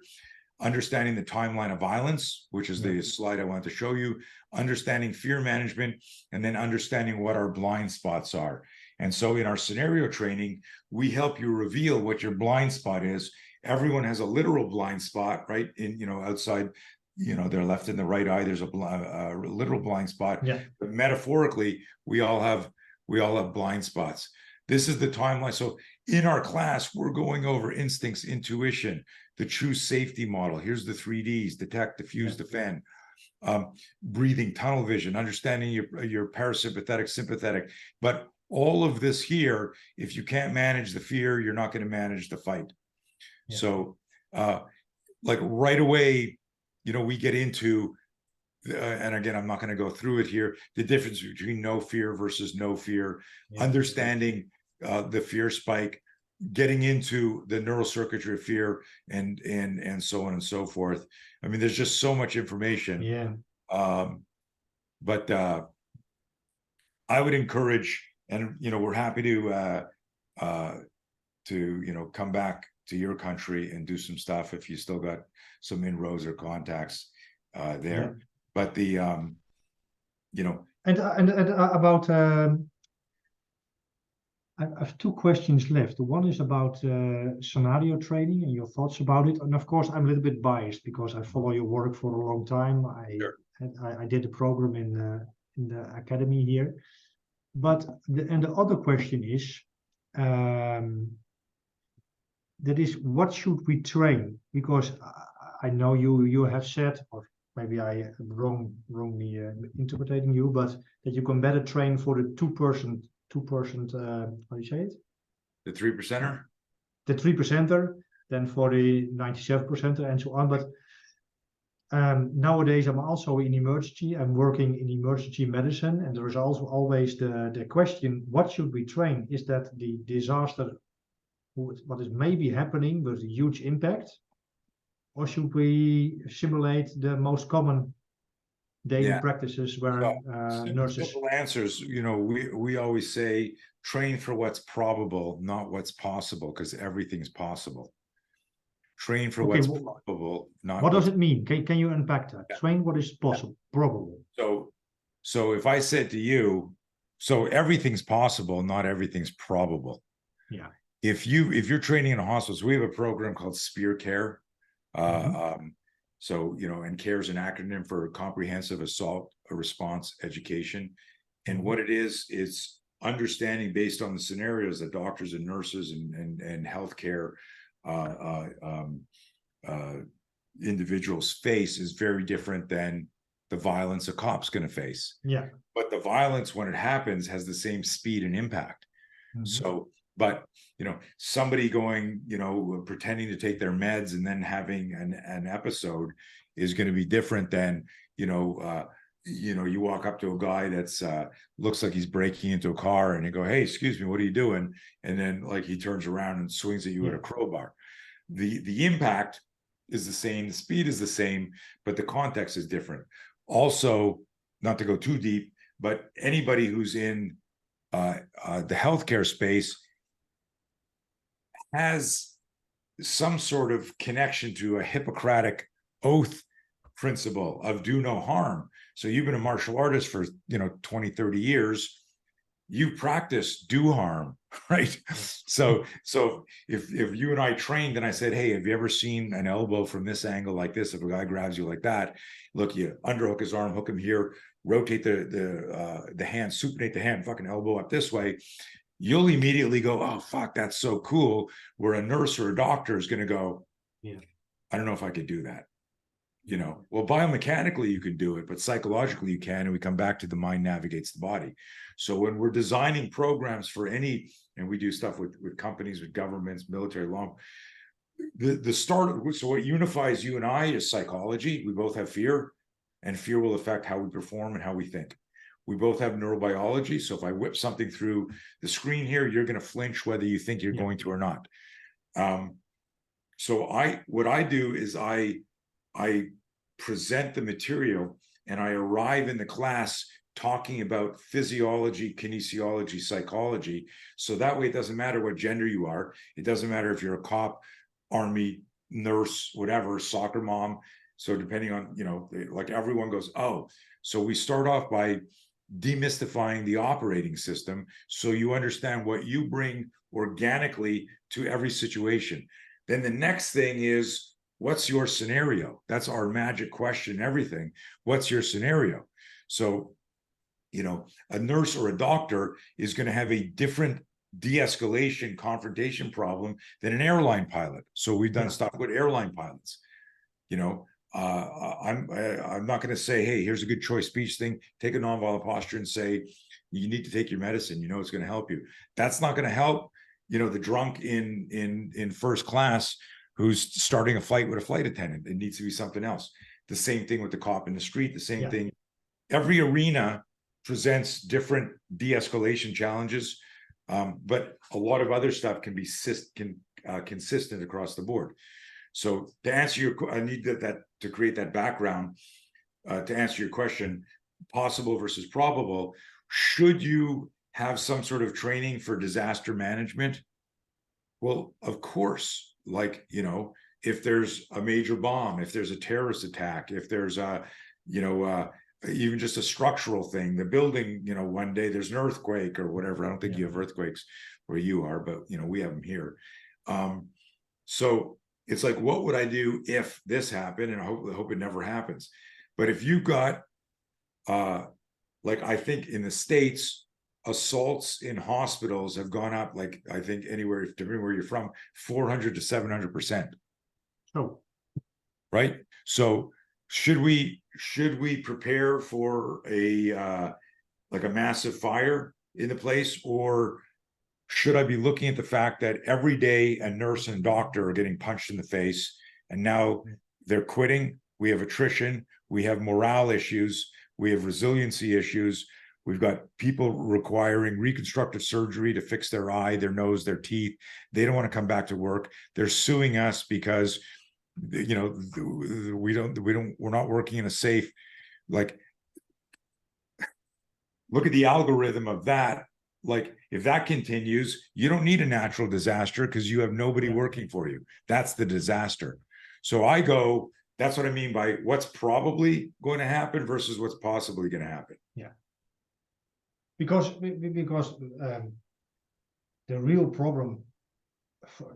understanding the timeline of violence, which is the slide I want to show you, understanding fear management, and then understanding what our blind spots are. And so in our scenario training, we help you reveal what your blind spot is. Everyone has a literal blind spot, right? Outside, their left and the right eye, there's a literal blind spot. Yeah. But metaphorically, we all have blind spots. This is the timeline. So in our class, we're going over instincts, intuition, the true safety model. Here's the 3Ds: detect, diffuse, defend. Breathing, tunnel vision, understanding your parasympathetic, sympathetic. But all of this here, if you can't manage the fear, you're not going to manage the fight. Yeah. So like right away, we get into, and again, I'm not going to go through it here, the difference between no fear versus no fear, understanding the fear spike, getting into the neural circuitry of fear, and so on and so forth. I mean, there's just so much information. Yeah. But I would encourage, and we're happy to come back to your country and do some stuff if you still got some inroads or contacts there. Yeah. But the and about I have 2 questions left. One is about scenario training and your thoughts about it. And of course, I'm a little bit biased because I follow your work for a long time. I did a program in the academy here. But the other question is, that is, what should we train? Because I know you have said, or maybe I am wrongly interpreting you, but that you can better train for the 2%, how do you say it? The 3%er? The 3%er than for the 97%er and so on. But nowadays I'm also in emergency. I'm working in emergency medicine, and there is also always the question, what should we train? Is that the disaster, what is maybe happening with a huge impact? Or should we simulate the most common daily practices where nurses? Simple answers. We always say train for what's probable, not what's possible, because everything's possible. Train for what's probable, not. What does it mean? Can you unpack that? Yeah. Train what is possible, probable. So if I said to you, so everything's possible, not everything's probable. Yeah. If you're training in a hospital, so we have a program called Spear Care. So, and CARE is an acronym for Comprehensive Assault Response Education. And what it is, it's understanding based on the scenarios that doctors and nurses and healthcare individuals face is very different than the violence a cop's going to face. Yeah. But the violence, when it happens, has the same speed and impact. So, but somebody going, pretending to take their meds and then having an episode is going to be different than, you walk up to a guy that's looks like he's breaking into a car and you go, hey, excuse me, what are you doing? And then like he turns around and swings at you with a crowbar. The impact is the same, the speed is the same, but the context is different. Also, not to go too deep, but anybody who's in the healthcare space has some sort of connection to a Hippocratic oath principle of do no harm. So you've been a martial artist for 20, 30 years. You practice do harm, right? So if you and I trained and I said, hey, have you ever seen an elbow from this angle like this? If a guy grabs you like that, look, you underhook his arm, hook him here, rotate the hand, supinate the hand, fucking elbow up this way. You'll immediately go, oh, fuck, that's so cool. Where a nurse or a doctor is going to go, yeah, I don't know if I could do that. Well, biomechanically you can do it, but psychologically you can. And we come back to the mind navigates the body. So when we're designing programs for and we do stuff with companies, with governments, military law, the start, so what unifies you and I is psychology. We both have fear, and fear will affect how we perform and how we think. We both have neurobiology. So if I whip something through the screen here, you're going to flinch whether you think you're going to or not. So what I do is I present the material and I arrive in the class talking about physiology, kinesiology, psychology. So that way it doesn't matter what gender you are. It doesn't matter if you're a cop, army, nurse, whatever, soccer mom. So depending on, like everyone goes, oh, so we start off by demystifying the operating system so you understand what you bring organically to every situation. Then the next thing is, what's your scenario? That's our magic question, everything. What's your scenario? So, a nurse or a doctor is going to have a different de-escalation confrontation problem than an airline pilot. So we've done stuff with airline pilots. I'm not going to say, hey, here's a good choice speech thing. Take a nonviolent posture and say, you need to take your medicine. It's going to help you. That's not going to help, the drunk in first class who's starting a fight with a flight attendant. It needs to be something else. The same thing with the cop in the street. The same thing. Every arena presents different de-escalation challenges, but a lot of other stuff can be consistent across the board. So to answer your, I need that to create that background. To answer your question, possible versus probable. Should you have some sort of training for disaster management? Well, of course. Like, if there's a major bomb, if there's a terrorist attack, if there's a, even just a structural thing, the building, one day there's an earthquake or whatever. I don't think you have earthquakes where you are, but we have them here. So it's like, what would I do if this happened? And I hope it never happens. But if you got, like, I think in the States, assaults in hospitals have gone up, like, I think anywhere, depending where you're from, 400 to 700%. Oh, right. So should we prepare for like a massive fire in the place, or should I be looking at the fact that every day a nurse and doctor are getting punched in the face, and now they're quitting? We have attrition, we have morale issues, we have resiliency issues. We've got people requiring reconstructive surgery to fix their eye, their nose, their teeth. They don't want to come back to work. They're suing us because, we're not working in a safe, like, look at the algorithm of that. Like, if that continues, you don't need a natural disaster because you have nobody working for you. That's the disaster. So that's what I mean by what's probably going to happen versus what's possibly going to happen. Yeah. Because the real problem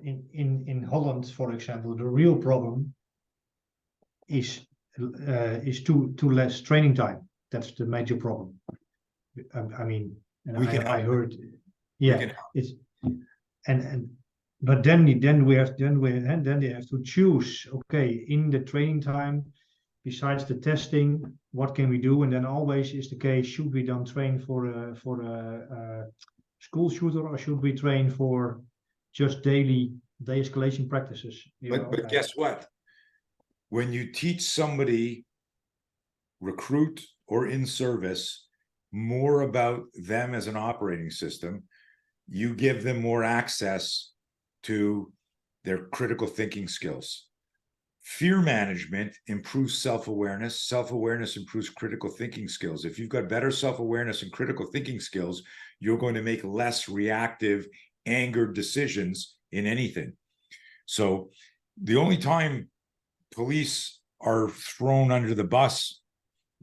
in Holland, for example, the real problem is too less training time. That's the major problem. I mean, and I heard, it's but then they have to choose. Okay, in the training time, besides the testing, what can we do? And then always is the case: should we then train for a school shooter, or should we train for just daily de-escalation practices? But guess what? When you teach somebody, recruit or in service, more about them as an operating system, you give them more access to their critical thinking skills. Fear management improves self-awareness. Self-awareness improves critical thinking skills. If you've got better self-awareness and critical thinking skills, you're going to make less reactive, angered decisions in anything. So the only time police are thrown under the bus,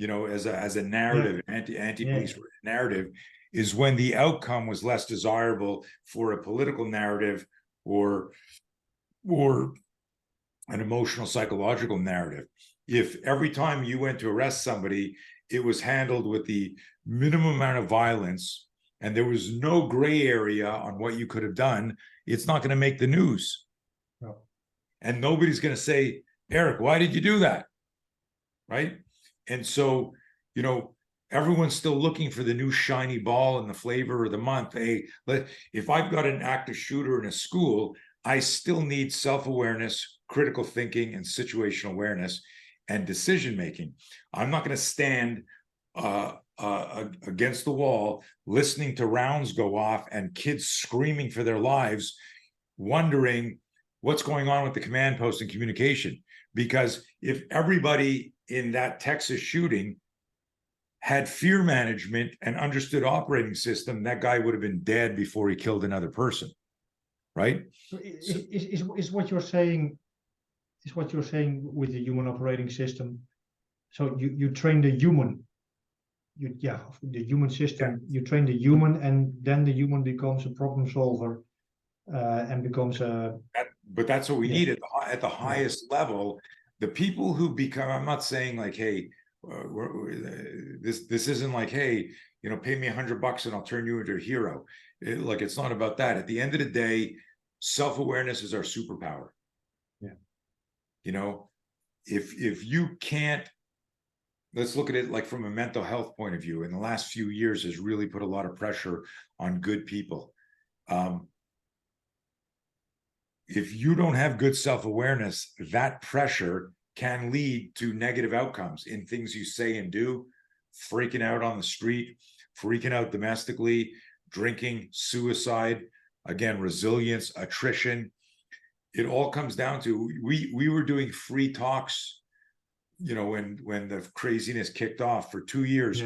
as a narrative, anti-police narrative, is when the outcome was less desirable for a political narrative or an emotional, psychological narrative. If every time you went to arrest somebody, it was handled with the minimum amount of violence and there was no gray area on what you could have done, it's not going to make the news. No. And nobody's going to say, Eric, why did you do that? Right? And so, everyone's still looking for the new shiny ball and the flavor of the month. Hey, if I've got an active shooter in a school, I still need self-awareness, critical thinking, and situational awareness and decision-making. I'm not going to stand against the wall, listening to rounds go off and kids screaming for their lives, wondering what's going on with the command post and communication. Because if everybody in that Texas shooting had fear management and understood operating system, that guy would have been dead before he killed another person, right? Is what you're saying, is what you're saying with the human operating system? So you train the human, the human system. You train the human, and then the human becomes a problem solver, and becomes a. But that's what we need at the highest level. The people who become, I'm not saying like, hey, this isn't like, hey, pay me $100 and I'll turn you into a hero. It's not about that. At the end of the day, self-awareness is our superpower. If you can't, let's look at it like from a mental health point of view. In the last few years has really put a lot of pressure on good people. If you don't have good self-awareness, that pressure can lead to negative outcomes in things you say and do, freaking out on the street, freaking out domestically, drinking, suicide, again, resilience, attrition. It all comes down to, we were doing free talks, when the craziness kicked off for 2 years,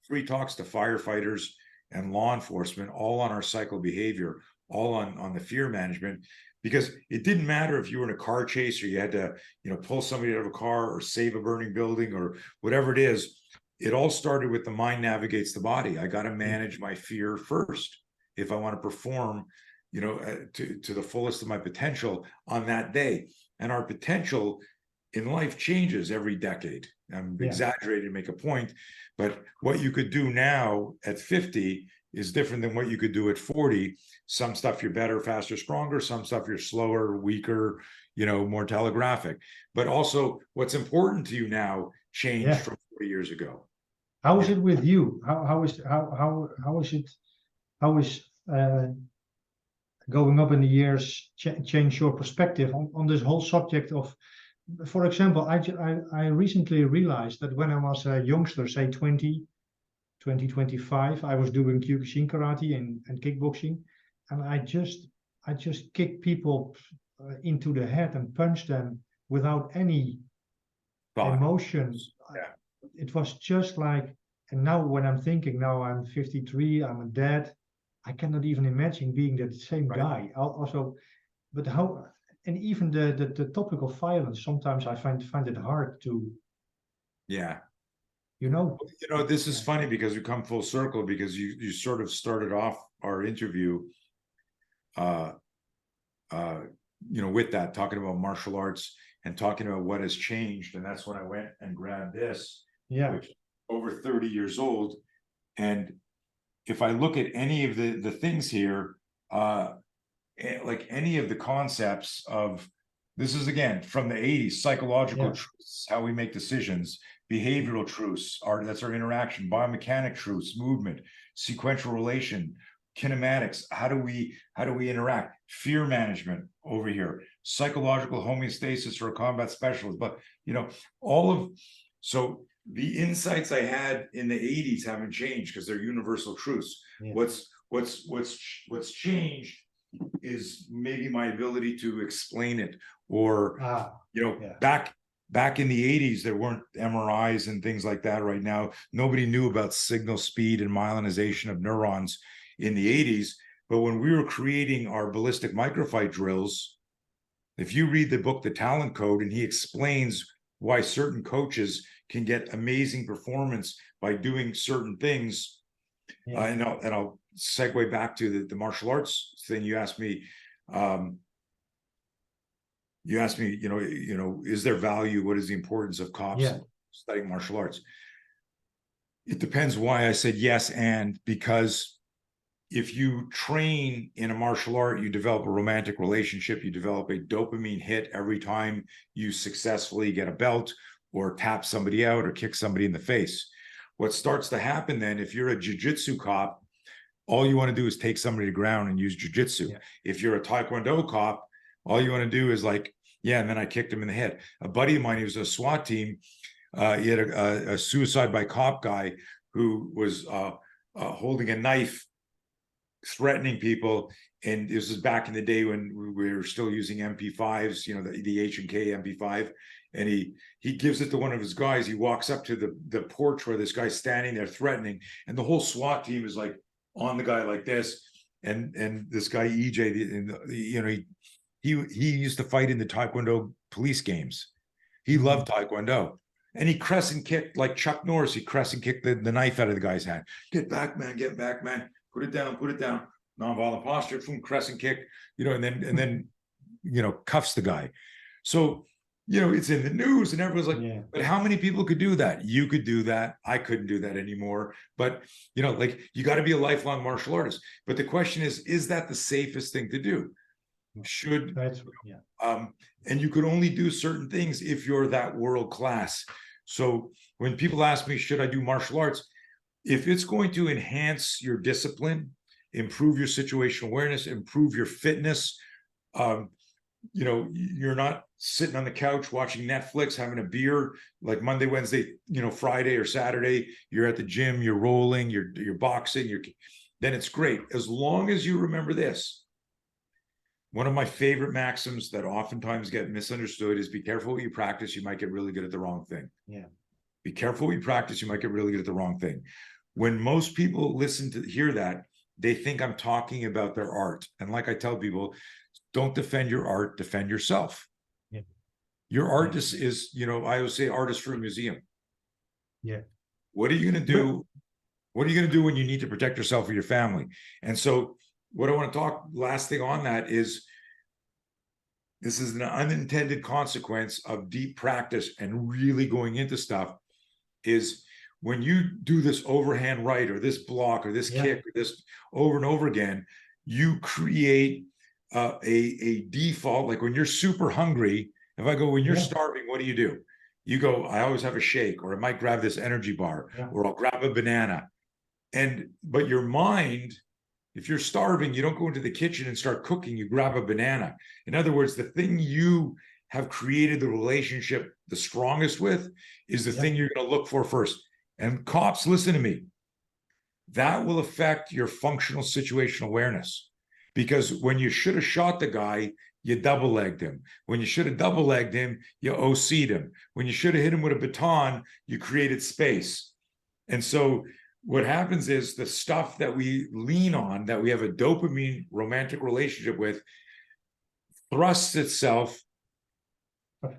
free talks to firefighters and law enforcement, all on our cycle behavior, all on the fear management. Because it didn't matter if you were in a car chase or you had to, pull somebody out of a car or save a burning building or whatever it is. It all started with the mind navigates the body. I got to manage my fear first if I want to perform, to the fullest of my potential on that day. And our potential in life changes every decade. I'm exaggerating to make a point, but what you could do now at 50 is different than what you could do at 40. Some stuff you're better, faster, stronger. Some stuff you're slower, weaker, more telegraphic. But also what's important to you now changed from 40 years ago. How is it with you? How is going up in the years change your perspective on this whole subject of, for example, I recently realized that when I was a youngster, say 20, 25, I was doing Kyokushin karate and kickboxing, and I just kicked people into the head and punched them without any emotion. It was just like, and now when I'm thinking, now I'm 53, I'm a dad, I cannot even imagine being that same guy. Also, but how, and even the topic of violence, sometimes I find it hard to. This is funny because we come full circle, because you sort of started off our interview, with that, talking about martial arts and talking about what has changed. And that's when I went and grabbed this, which is over 30 years old. And if I look at any of the things here, like any of the concepts of, this is again from the 80s, psychological truths, how we make decisions, behavioral truths, that's our interaction, biomechanic truths, movement, sequential relation, kinematics, how do we interact, fear management over here, psychological homeostasis for a combat specialist. But so the insights I had in the 80s haven't changed because they're universal truths. What's changed is maybe my ability to explain it, or back in the 80s, there weren't MRIs and things like that. Right now, nobody knew about signal speed and myelinization of neurons in the 80s. But when we were creating our ballistic microfight drills, if you read the book, The Talent Code, and he explains why certain coaches can get amazing performance by doing certain things. And I'll segue back to the martial arts thing. You asked me, is there value? What is the importance of cops studying martial arts? It depends why I said yes. And because if you train in a martial art, you develop a romantic relationship, you develop a dopamine hit every time you successfully get a belt or tap somebody out or kick somebody in the face. What starts to happen then, if you're a jiu-jitsu cop, all you want to do is take somebody to ground and use jiu-jitsu. If you're a taekwondo cop, all you want to do is like, and then I kicked him in the head. A buddy of mine, he was a SWAT team. He had a suicide by cop guy who was holding a knife, threatening people. And this is back in the day when we were still using MP5s, you know, the H&K MP5. And he gives it to one of his guys. He walks up to the porch where this guy's standing there threatening, and the whole SWAT team is like on the guy like this. And this guy EJ, you know, he used to fight in the Taekwondo police games. He loved Taekwondo. And he crescent kicked like Chuck Norris. He crescent kicked the knife out of the guy's hand. Get back, man. Get back, man. Put it down. Put it down. Nonviolent posture. Boom, crescent kick. You know, and then you know, cuffs the guy. So, you know, it's in the news, and everyone's like, but how many people could do that? You could do that. I couldn't do that anymore. But, you know, like, you got to be a lifelong martial artist. But the question is that the safest thing to do? Should, and you could only do certain things if you're that world class. So when people ask me, should I do martial arts? If it's going to enhance your discipline, improve your situational awareness, improve your fitness, you know, you're not sitting on the couch watching Netflix, having a beer like Monday, Wednesday, you know, Friday or Saturday, you're at the gym, you're rolling, you're boxing, then it's great. As long as you remember this. One of my favorite maxims that oftentimes get misunderstood is be careful what you practice. You might get really good at the wrong thing. Yeah. Be careful what you practice. You might get really good at the wrong thing. When most people hear that, they think I'm talking about their art. And like I tell people, don't defend your art, defend yourself. Yeah. Your art is, you know, I always say art is for a museum. Yeah. What are you going to do? What are you going to do when you need to protect yourself or your family? And so what I want to talk, last thing on that is, this is an unintended consequence of deep practice and really going into stuff, is when you do this overhand right or this block or this kick or this over and over again, you create a default. Like when you're super hungry, if I go, when you're starving, what do? You go, I always have a shake, or I might grab this energy bar, or I'll grab a banana. But your mind, if you're starving, you don't go into the kitchen and start cooking, you grab a banana. In other words, the thing you have created the relationship the strongest with is the thing you're going to look for first. And cops, listen to me. That will affect your functional situational awareness. Because when you should have shot the guy, you double-legged him. When you should have double-legged him, you OC'd him. When you should have hit him with a baton, you created space. And so what happens is the stuff that we lean on, that we have a dopamine romantic relationship with, thrusts itself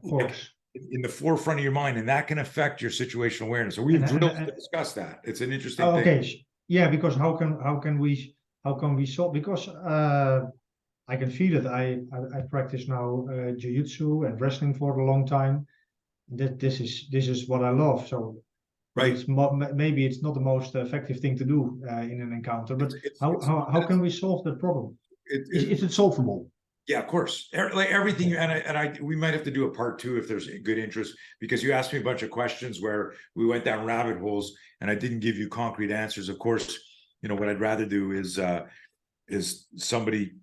in the forefront of your mind, and that can affect your situational awareness. So we have drills to discuss that. It's an interesting thing. Okay, yeah, because how can we solve? Because I can feel it. I practice now jiu-jitsu and wrestling for a long time. This is what I love. So. Right. Maybe it's not the most effective thing to do in an encounter, but how can we solve that problem? Is it solvable? Yeah, of course. Like everything, we might have to do a part 2 if there's a good interest, because you asked me a bunch of questions where we went down rabbit holes and I didn't give you concrete answers. Of course, you know what I'd rather do is somebody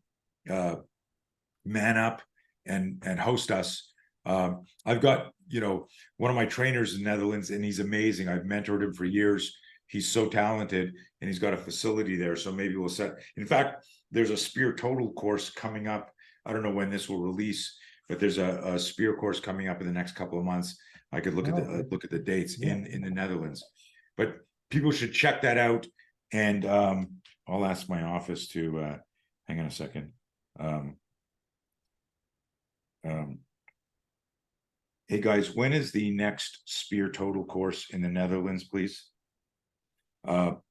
man up and host us. I've got, you know, one of my trainers in the Netherlands, and he's amazing. I've mentored him for years. He's so talented, and he's got a facility there. So maybe we'll set. In fact, there's a spear total course coming up. I don't know when this will release, but there's a spear course coming up in the next couple of months. I could look at the dates in the Netherlands, but people should check that out. And I'll ask my office to hang on a second. Hey guys, when is the next spear total course in the Netherlands, please? You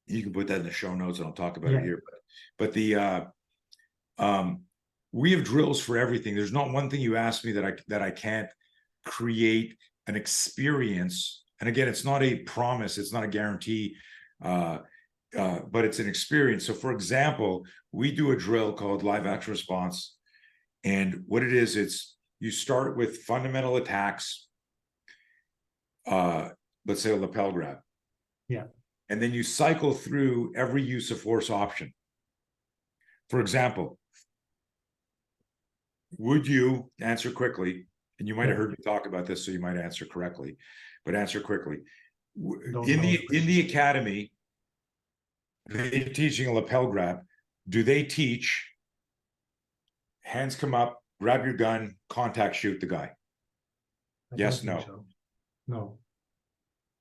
can put that in the show notes and I'll talk about it here. But the we have drills for everything. There's not one thing you ask me that I can't create an experience. And again, it's not a promise, it's not a guarantee, but it's an experience. So for example, we do a drill called live action response. And what it is, you start with fundamental attacks, let's say a lapel grab. Yeah. And then you cycle through every use of force option. For example, would you answer quickly, and you might have heard me talk about this, so you might answer correctly, but answer quickly. Don't In know the academy, they're teaching a lapel grab. Do they teach hands come up, grab your gun, contact, shoot the guy? I Yes, don't think no. so. No.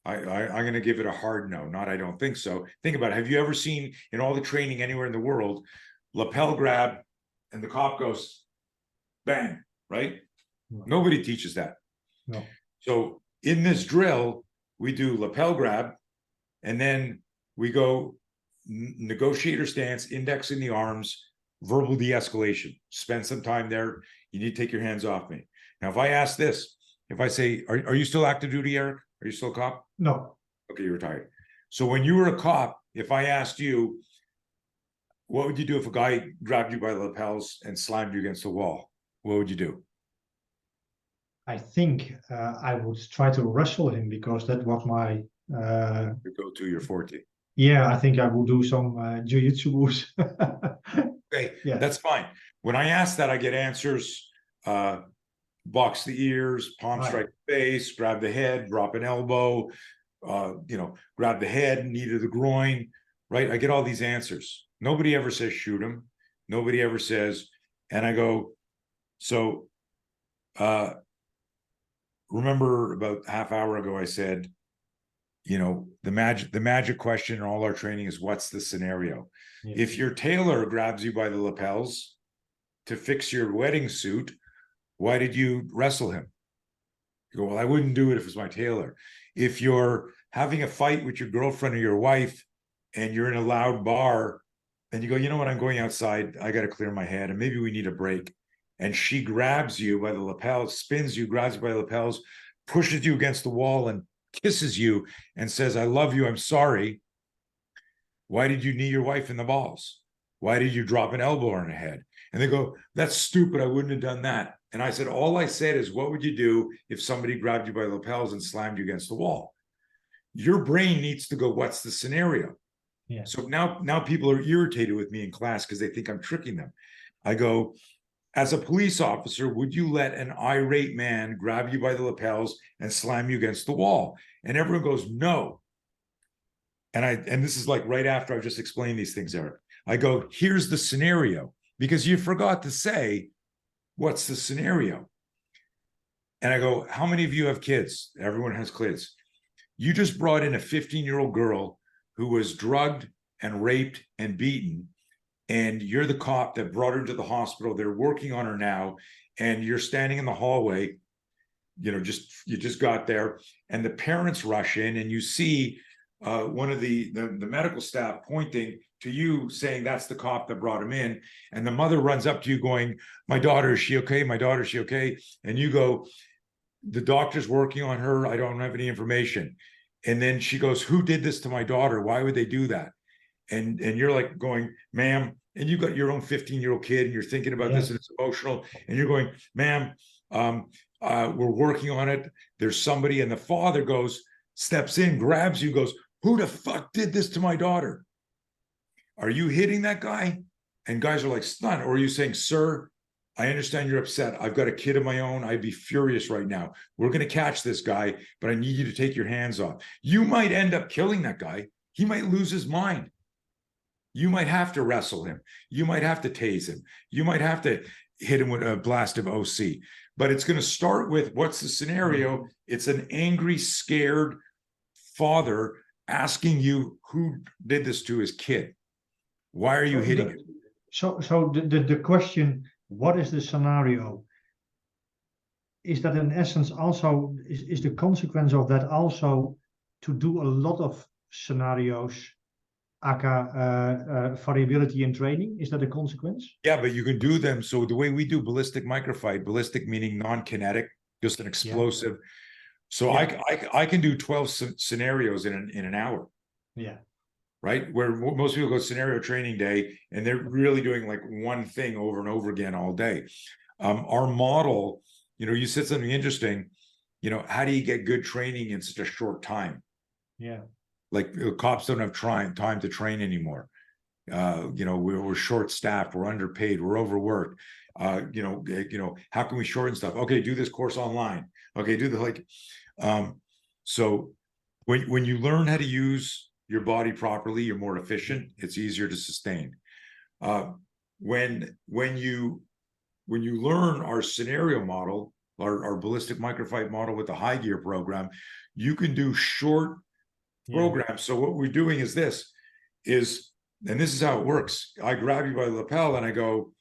I'm going to give it a hard no. Not I don't think so. Think about it. Have you ever seen in all the training anywhere in the world, lapel grab, and the cop goes, bang, right? No. Nobody teaches that. No. So in this drill, we do lapel grab, and then we go negotiator stance, index in the arms, verbal de-escalation. Spend some time there. You need to take your hands off me. Now, if I ask this, if I say, are you still active duty, Eric? Are you still a cop? No. Okay, you're retired. So when you were a cop, if I asked you, what would you do if a guy grabbed you by the lapels and slammed you against the wall? What would you do? I think I would try to wrestle him because that was my. Your go-to, your forte. Yeah, I think I will do some jiu-jitsu moves. Okay, Yeah. that's fine. When I ask that, I get answers. Box the ears, palm strike the face, grab the head, drop an elbow, grab the head, knee to the groin, right? I get all these answers. Nobody ever says shoot him. Nobody ever says, and I go, so remember about half hour ago, I said, the magic question in all our training is what's the scenario? Yeah. If your tailor grabs you by the lapels to fix your wedding suit, why did you wrestle him? You go, well, I wouldn't do it if it was my tailor. If you're having a fight with your girlfriend or your wife and you're in a loud bar and you go, you know what, I'm going outside, I got to clear my head and maybe we need a break. And she grabs you by the lapels, spins you, grabs you by the lapels, pushes you against the wall and kisses you and says, I love you, I'm sorry. Why did you knee your wife in the balls? Why did you drop an elbow on her head? And they go, that's stupid, I wouldn't have done that. And I said, all I said is, what would you do if somebody grabbed you by the lapels and slammed you against the wall? Your brain needs to go, what's the scenario? Yeah. So now people are irritated with me in class because they think I'm tricking them. I go, as a police officer, would you let an irate man grab you by the lapels and slam you against the wall? And everyone goes, no. And this is like right after I've just explained these things, Eric. I go, here's the scenario, because you forgot to say, what's the scenario? And I go, how many of you have kids? Everyone has kids. You just brought in a 15-year-old girl who was drugged and raped and beaten, and you're the cop that brought her to the hospital. They're working on her now, and you're standing in the hallway. You just got there, and the parents rush in, and you see one of the medical staff pointing to you, saying that's the cop that brought him in, and the mother runs up to you going, my daughter, is she okay? My daughter, is she okay? And you go, the doctor's working on her, I don't have any information. And then she goes, who did this to my daughter? Why would they do that? And you're like going, ma'am, and you got your own 15-year-old kid and you're thinking about this and it's emotional, and you're going, ma'am, we're working on it, there's somebody. And the father steps in, grabs you, goes, who the fuck did this to my daughter? Are you hitting that guy? And guys are like stunned. Or are you saying, sir, I understand you're upset, I've got a kid of my own, I'd be furious right now, we're going to catch this guy, but I need you to take your hands off. You might end up killing that guy. He might lose his mind. You might have to wrestle him. You might have to tase him. You might have to hit him with a blast of OC. But it's going to start with, what's the scenario? It's an angry, scared father asking you who did this to his kid. Why are you hitting him? So the question, what is the scenario? Is that in essence also, is the consequence of that also to do a lot of scenarios, aka variability in training? Is that a consequence? Yeah, but you can do them. So the way we do ballistic microfight, ballistic meaning non-kinetic, just an explosive. Yeah. So yeah. I can do 12 scenarios in an hour. Yeah. Right? Where most people go scenario training day and they're really doing like one thing over and over again all day. Our model, you said something interesting, how do you get good training in such a short time? Yeah. Like cops don't have time to train anymore. We're short-staffed, we're underpaid, we're overworked. How can we shorten stuff? Okay, do this course online. Okay, do the so when you learn how to use your body properly, you're more efficient. It's easier to sustain. Uh, when you learn our scenario model, our ballistic microfight model with the high gear program, you can do short programs. So what we're doing is this, and this is how it works. I grab you by the lapel and I go,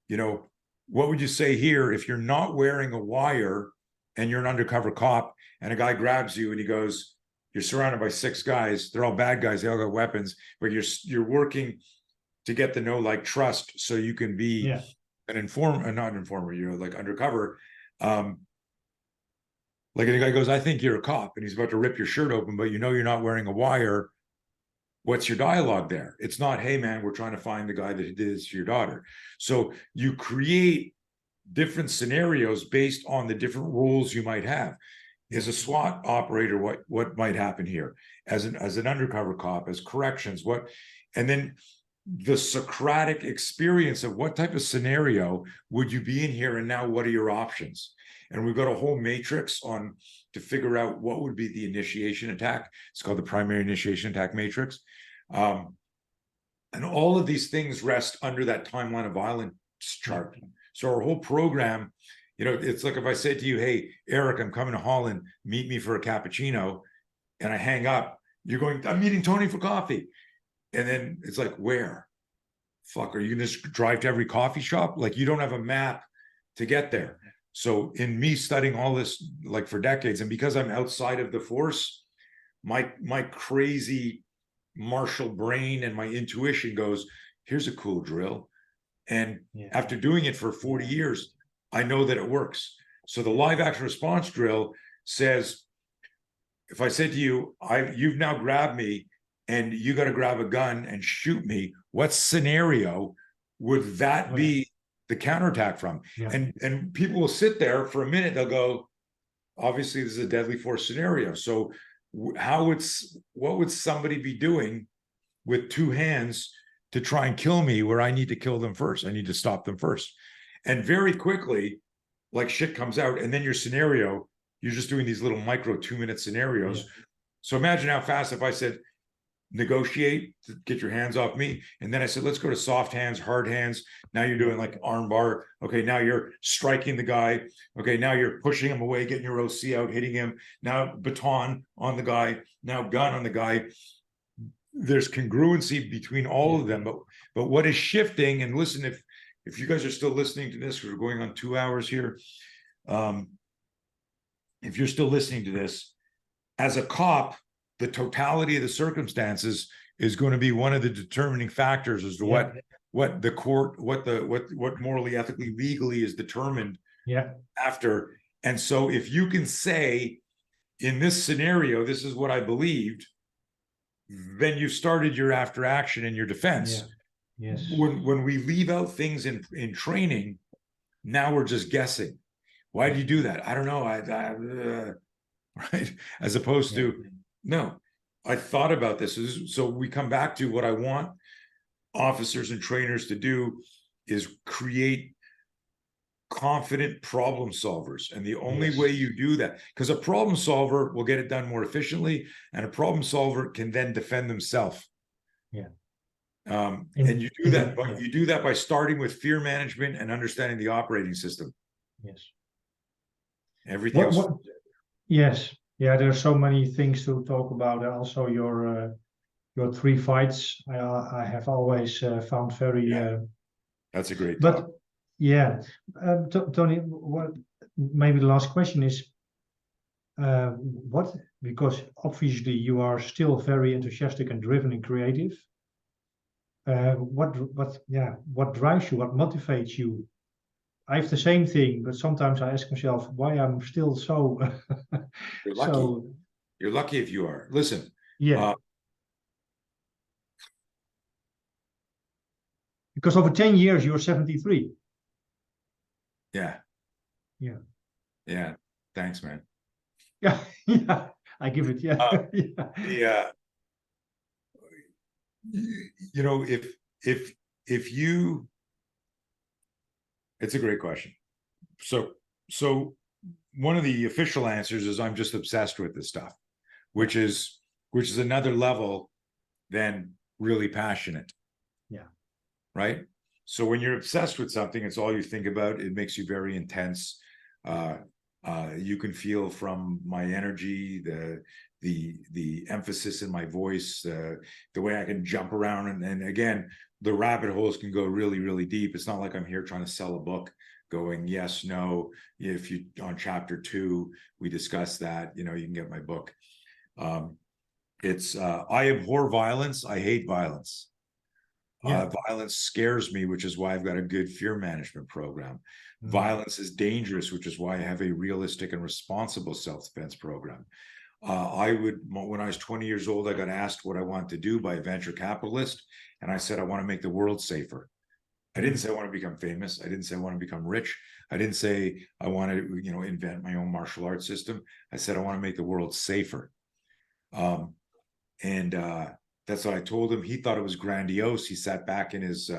you know, what would you say here if you're not wearing a wire and you're an undercover cop and a guy grabs you and he goes, you're surrounded by 6 guys, they're all bad guys, they all got weapons, but you're working to get to know, like, trust, so you can be an informer, not an informer, you know, like undercover. Like, a guy goes, I think you're a cop, and he's about to rip your shirt open, but you know you're not wearing a wire. What's your dialogue there? It's not, hey man, we're trying to find the guy that did this to your daughter. So you create different scenarios based on the different roles you might have. As a SWAT operator, what might happen here? As an undercover cop, as corrections, what, and then the Socratic experience of what type of scenario would you be in here, and now what are your options? And we've got a whole matrix on to figure out what would be the initiation attack. It's called the primary initiation attack matrix. And all of these things rest under that timeline of violence chart. So our whole program, you know, it's like if I said to you, hey, Eric, I'm coming to Holland, meet me for a cappuccino, and I hang up, you're going, I'm meeting Tony for coffee. And then it's like, where? Fuck, are you gonna just drive to every coffee shop? Like, you don't have a map to get there. So in me studying all this, like, for decades, and because I'm outside of the force, my crazy martial brain and my intuition goes, here's a cool drill. And after doing it for 40 years, I know that it works. So the live action response drill says, if I said to you, you've now grabbed me and you got to grab a gun and shoot me, what scenario would that be the counterattack from? And people will sit there for a minute, they'll go, obviously this is a deadly force scenario. So what would somebody be doing with 2 hands to try and kill me, where I need to kill them first? I need to stop them first. And very quickly, like, shit comes out, and then your scenario, you're just doing these little micro 2-minute scenarios. So imagine how fast, if I said, negotiate to get your hands off me, and then I said, let's go to soft hands, hard hands. Now you're doing like arm bar. Okay, now you're striking the guy. Okay, now you're pushing him away, getting your OC out, hitting him. Now baton on the guy. Now gun on the guy. There's congruency between all of them, but what is shifting? And listen, if you guys are still listening to this, because we're going on 2 hours here, if you're still listening to this, as a cop, the totality of the circumstances is going to be one of the determining factors as to what the court, what morally, ethically, legally is determined after. And so if you can say, in this scenario, this is what I believed, then you started your after action and your defense. When we leave out things in training, now we're just guessing. Why did you do that? I don't know. Right? As opposed to, no, I thought about this. So we come back to what I want officers and trainers to do is create confident problem solvers. And the only way you do that, because a problem solver will get it done more efficiently, and a problem solver can then defend themselves. And you do that, but you do that by starting with fear management and understanding the operating system. Everything else. There are so many things to talk about. Also your 3 fights, I have always found very that's a great talk. Tony, what maybe the last question is, because obviously you are still very enthusiastic and driven and creative. What drives you? What motivates you? I have the same thing, but sometimes I ask myself why I'm still so. You're lucky. You're lucky if you are. Listen. Because over 10 years you're 73. Yeah. Thanks, man. I give it. You know, if you, it's a great question. So one of the official answers is I'm just obsessed with this stuff. which is another level than really passionate. Yeah. Right. So when you're obsessed with something, it's all you think about. It makes you very intense. You can feel from my energy, the emphasis in my voice, the way I can jump around, and again, the rabbit holes can go really, really deep. It's not like I'm here trying to sell a book, going yes, no. If you on chapter 2, we discuss that. You can get my book. It's I abhor violence. I hate violence. Violence scares me, which is why I've got a good fear management program. Violence is dangerous, which is why I have a realistic and responsible self-defense program. When I was 20 years old, I got asked what I wanted to do by a venture capitalist. And I said, I want to make the world safer. I didn't say I want to become famous. I didn't say I want to become rich. I didn't say I want to, invent my own martial arts system. I said, I want to make the world safer. That's what I told him. He thought it was grandiose. He sat back in his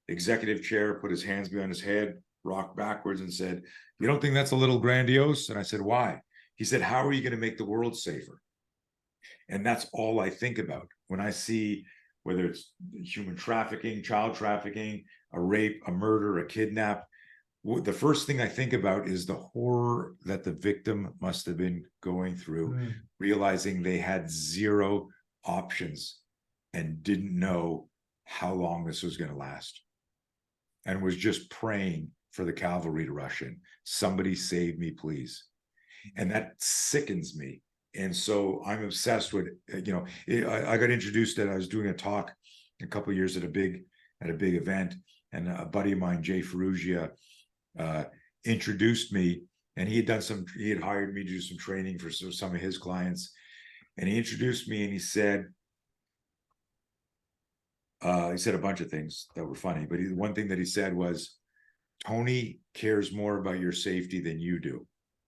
executive chair, put his hands behind his head, rocked backwards, and said, "You don't think that's a little grandiose?" And I said, "Why?" He said, "How are you going to make the world safer?" And that's all I think about when I see, whether it's human trafficking, child trafficking, a rape, a murder, a kidnap. The first thing I think about is the horror that the victim must have been going through, realizing they had zero options and didn't know how long this was going to last, and was just praying for the cavalry to rush in. Somebody save me, please. And that sickens me. And so I'm obsessed with, I got introduced I was doing a talk a couple of years at a big event, and a buddy of mine, Jay Ferrugia, introduced me, and he had hired me to do some training for some of his clients. And he introduced me, and he said a bunch of things that were funny, but one thing that he said was, Tony cares more about your safety than you do.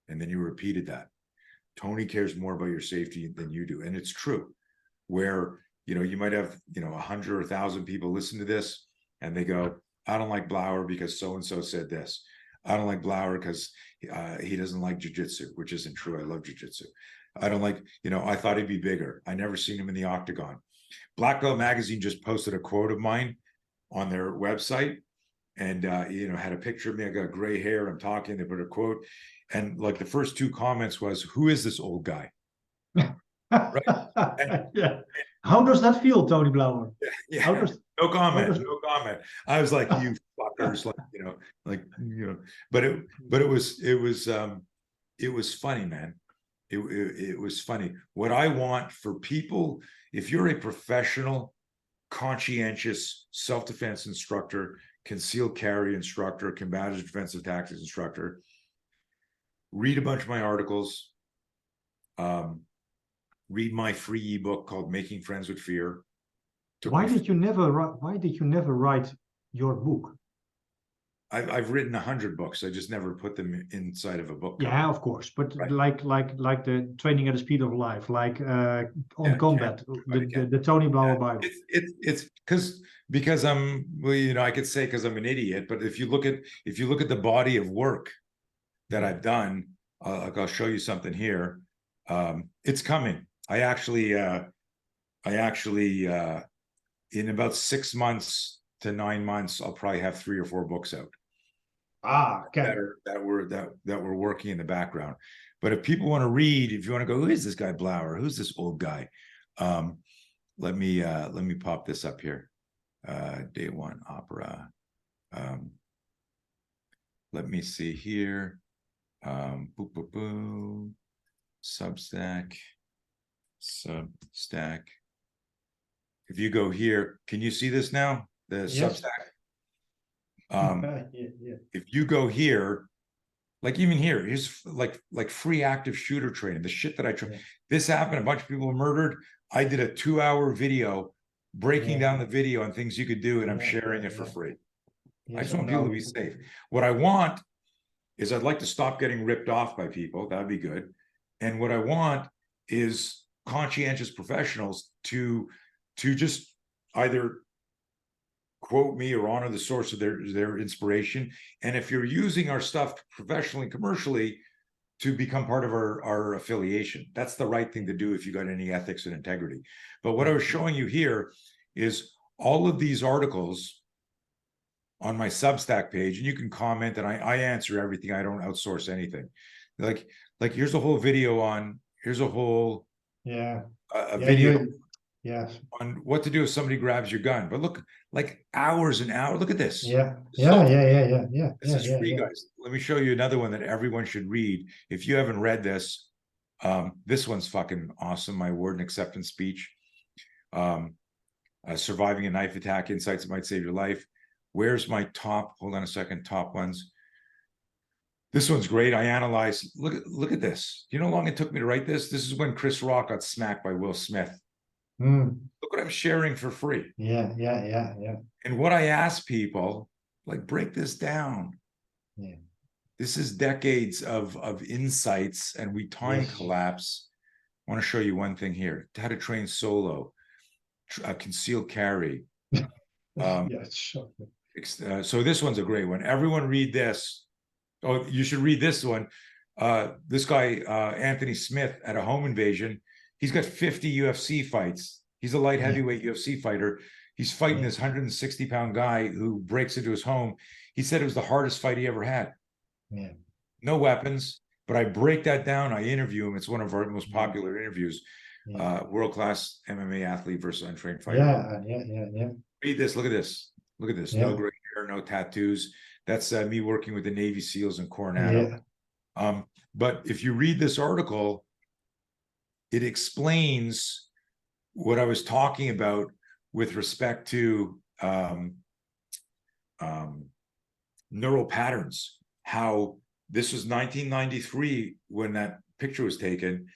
And then you repeated that. Tony cares more about your safety than you do. And it's true, where, you might have, 100 or 1,000 people listen to this, and they go, I don't like Blauer because so-and-so said this. I don't like Blauer because he doesn't like jiu-jitsu, which isn't true. I love jiu-jitsu. I don't like, I thought he'd be bigger. I never seen him in the octagon. Black Belt Magazine just posted a quote of mine on their website, and had a picture of me. I got gray hair. I'm talking. They put a quote, and like the first 2 comments was, "Who is this old guy?" Right? Yeah. How does that feel, Tony Blauer? Yeah. No comment. No comment. I was like, you fuckers, but it was funny, man. It was funny. What I want for people, if you're a professional, conscientious self-defense instructor, concealed carry instructor, combative defensive tactics instructor, read a bunch of my articles, read my free ebook called Making Friends with Fear. Why did you never write your book? I've written 100 books. I just never put them inside of a book cover. Yeah, of course, but right. like the Training at the Speed of Life, like on combat, the Tony Blauer Bible. It's because I'm, I could say because I'm an idiot, but if you look at the body of work that I've done, I'll show you something here. It's coming. I actually in about 6 months to 9 months, I'll probably have 3 or 4 books out. Okay. That we're working in the background. But if people want to read, if you want to go, who is this guy Blauer? Who's this old guy? Let me pop this up here. Day One Opera. Let me see here. Substack. If you go here, can you see this now? The yes. Substack. Yeah. If you go here, like even here, here's like free active shooter training. The shit that I try. Yeah. This happened. A bunch of people were murdered. I did a 2-hour video breaking down the video on things you could do, and I'm sharing it for free. I just want people to be safe. What I want is I'd like to stop getting ripped off by people. That'd be good. And what I want is conscientious professionals to just either quote me or honor the source of their inspiration. And if you're using our stuff professionally, commercially, to become part of our affiliation. That's the right thing to do if you got any ethics and integrity. But what I was showing you here is all of these articles on my Substack page, and you can comment, and I answer everything. I don't outsource anything. Like here's a whole video on, here's a whole video on what to do if somebody grabs your gun. But look, like hours and hours. Look at this. This is free, guys. Let me show you another one that everyone should read. If you haven't read this, this one's fucking awesome. My word and acceptance speech. Surviving a knife attack, insights that might save your life. Where's my top? Hold on a second. Top ones. This one's great. I analyzed. Look at this. You know how long it took me to write this? This is when Chris Rock got smacked by Will Smith. Look what I'm sharing for free. And what I ask people, like, break this down. This is decades of insights, and we time collapse. I want to show you one thing here. How to train solo, concealed carry. So this one's a great one. Everyone read this. Oh, you should read this one. This guy, Anthony Smith, at a home invasion, he's got 50 UFC fights. He's a light heavyweight UFC fighter. He's fighting this 160-pound guy who breaks into his home. He said it was the hardest fight he ever had. No weapons, but I break that down. I interview him. It's one of our most popular interviews. World-class MMA athlete versus untrained fighter. Read this. Look at this. Look at this. No gray hair, no tattoos. That's me working with the Navy SEALs in Coronado. But if you read this article, it explains what I was talking about with respect to neural patterns. How this was 1993 when that picture was taken,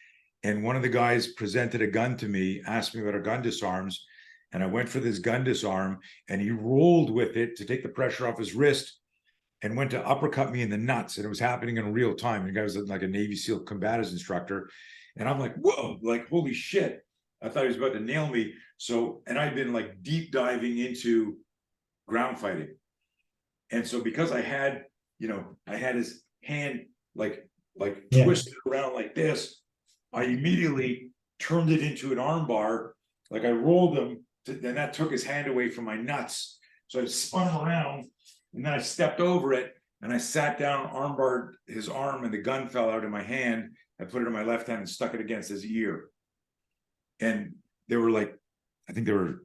and one of the guys presented a gun to me, asked me about a gun disarms, and I went for this gun disarm, and he rolled with it to take the pressure off his wrist and went to uppercut me in the nuts, and it was happening in real time. And the guy was like a Navy SEAL combatives instructor, and I'm like, whoa, like, holy shit. I thought he was about to nail me. So, and I'd been like deep diving into ground fighting. And so because I had, you know, I had his hand like twisted around like this, I immediately turned it into an arm bar. Like I rolled him, and that took his hand away from my nuts. So I spun around, and then I stepped over it, and I sat down, arm barred his arm, and the gun fell out of my hand. I put it in my left hand and stuck it against his ear. And there were like, I think there were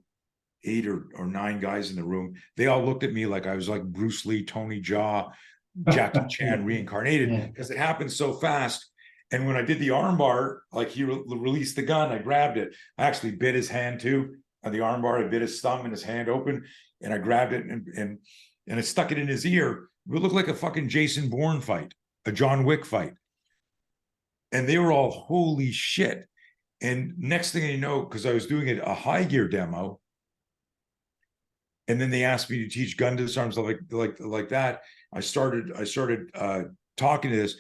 8 or 9 guys in the room. They all looked at me like I was like Bruce Lee, Tony Jaa, Jackie Chan reincarnated, because it happened so fast. And when I did the armbar, like he released the gun, I grabbed it. I actually bit his hand too on the armbar. I bit his thumb and his hand open, and I grabbed it and I stuck it in his ear. It looked like a fucking Jason Bourne fight, a John Wick fight. And they were all, holy shit. And next thing you know, because I was doing a high gear demo, and then they asked me to teach gun disarms like that. I started talking to this,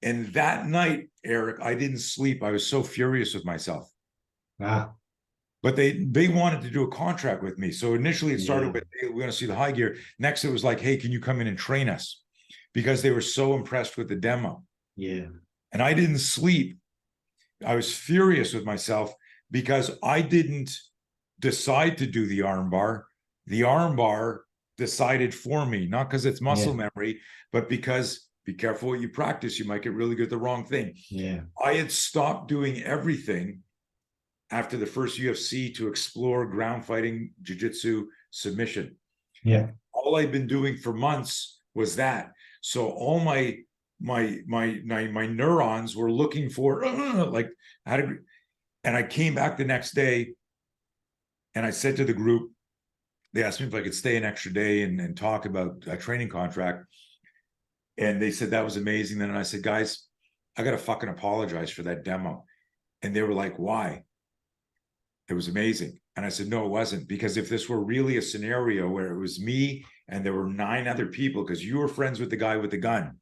and that night, Eric, I didn't sleep. I was so furious with myself. But they wanted to do a contract with me. So initially it started with, hey, we're going to see the high gear. Next it was like, hey, can you come in and train us? Because they were so impressed with the demo. And I didn't sleep. I was furious with myself because I didn't decide to do the armbar. The armbar decided for me, not because it's muscle memory, but because, be careful what you practice. You might get really good at the wrong thing. I had stopped doing everything after the first UFC to explore ground fighting, jiu-jitsu, submission. All I'd been doing for months was that. So all my neurons were looking for like how to, and I came back the next day, and I said to the group, they asked me if I could stay an extra day and talk about a training contract, and they said that was amazing. Then I said, guys, I gotta fucking apologize for that demo. And they were like, why? It was amazing. And I said, no, it wasn't, because if this were really a scenario where it was me and there were 9 other people, because you were friends with the guy with the gun,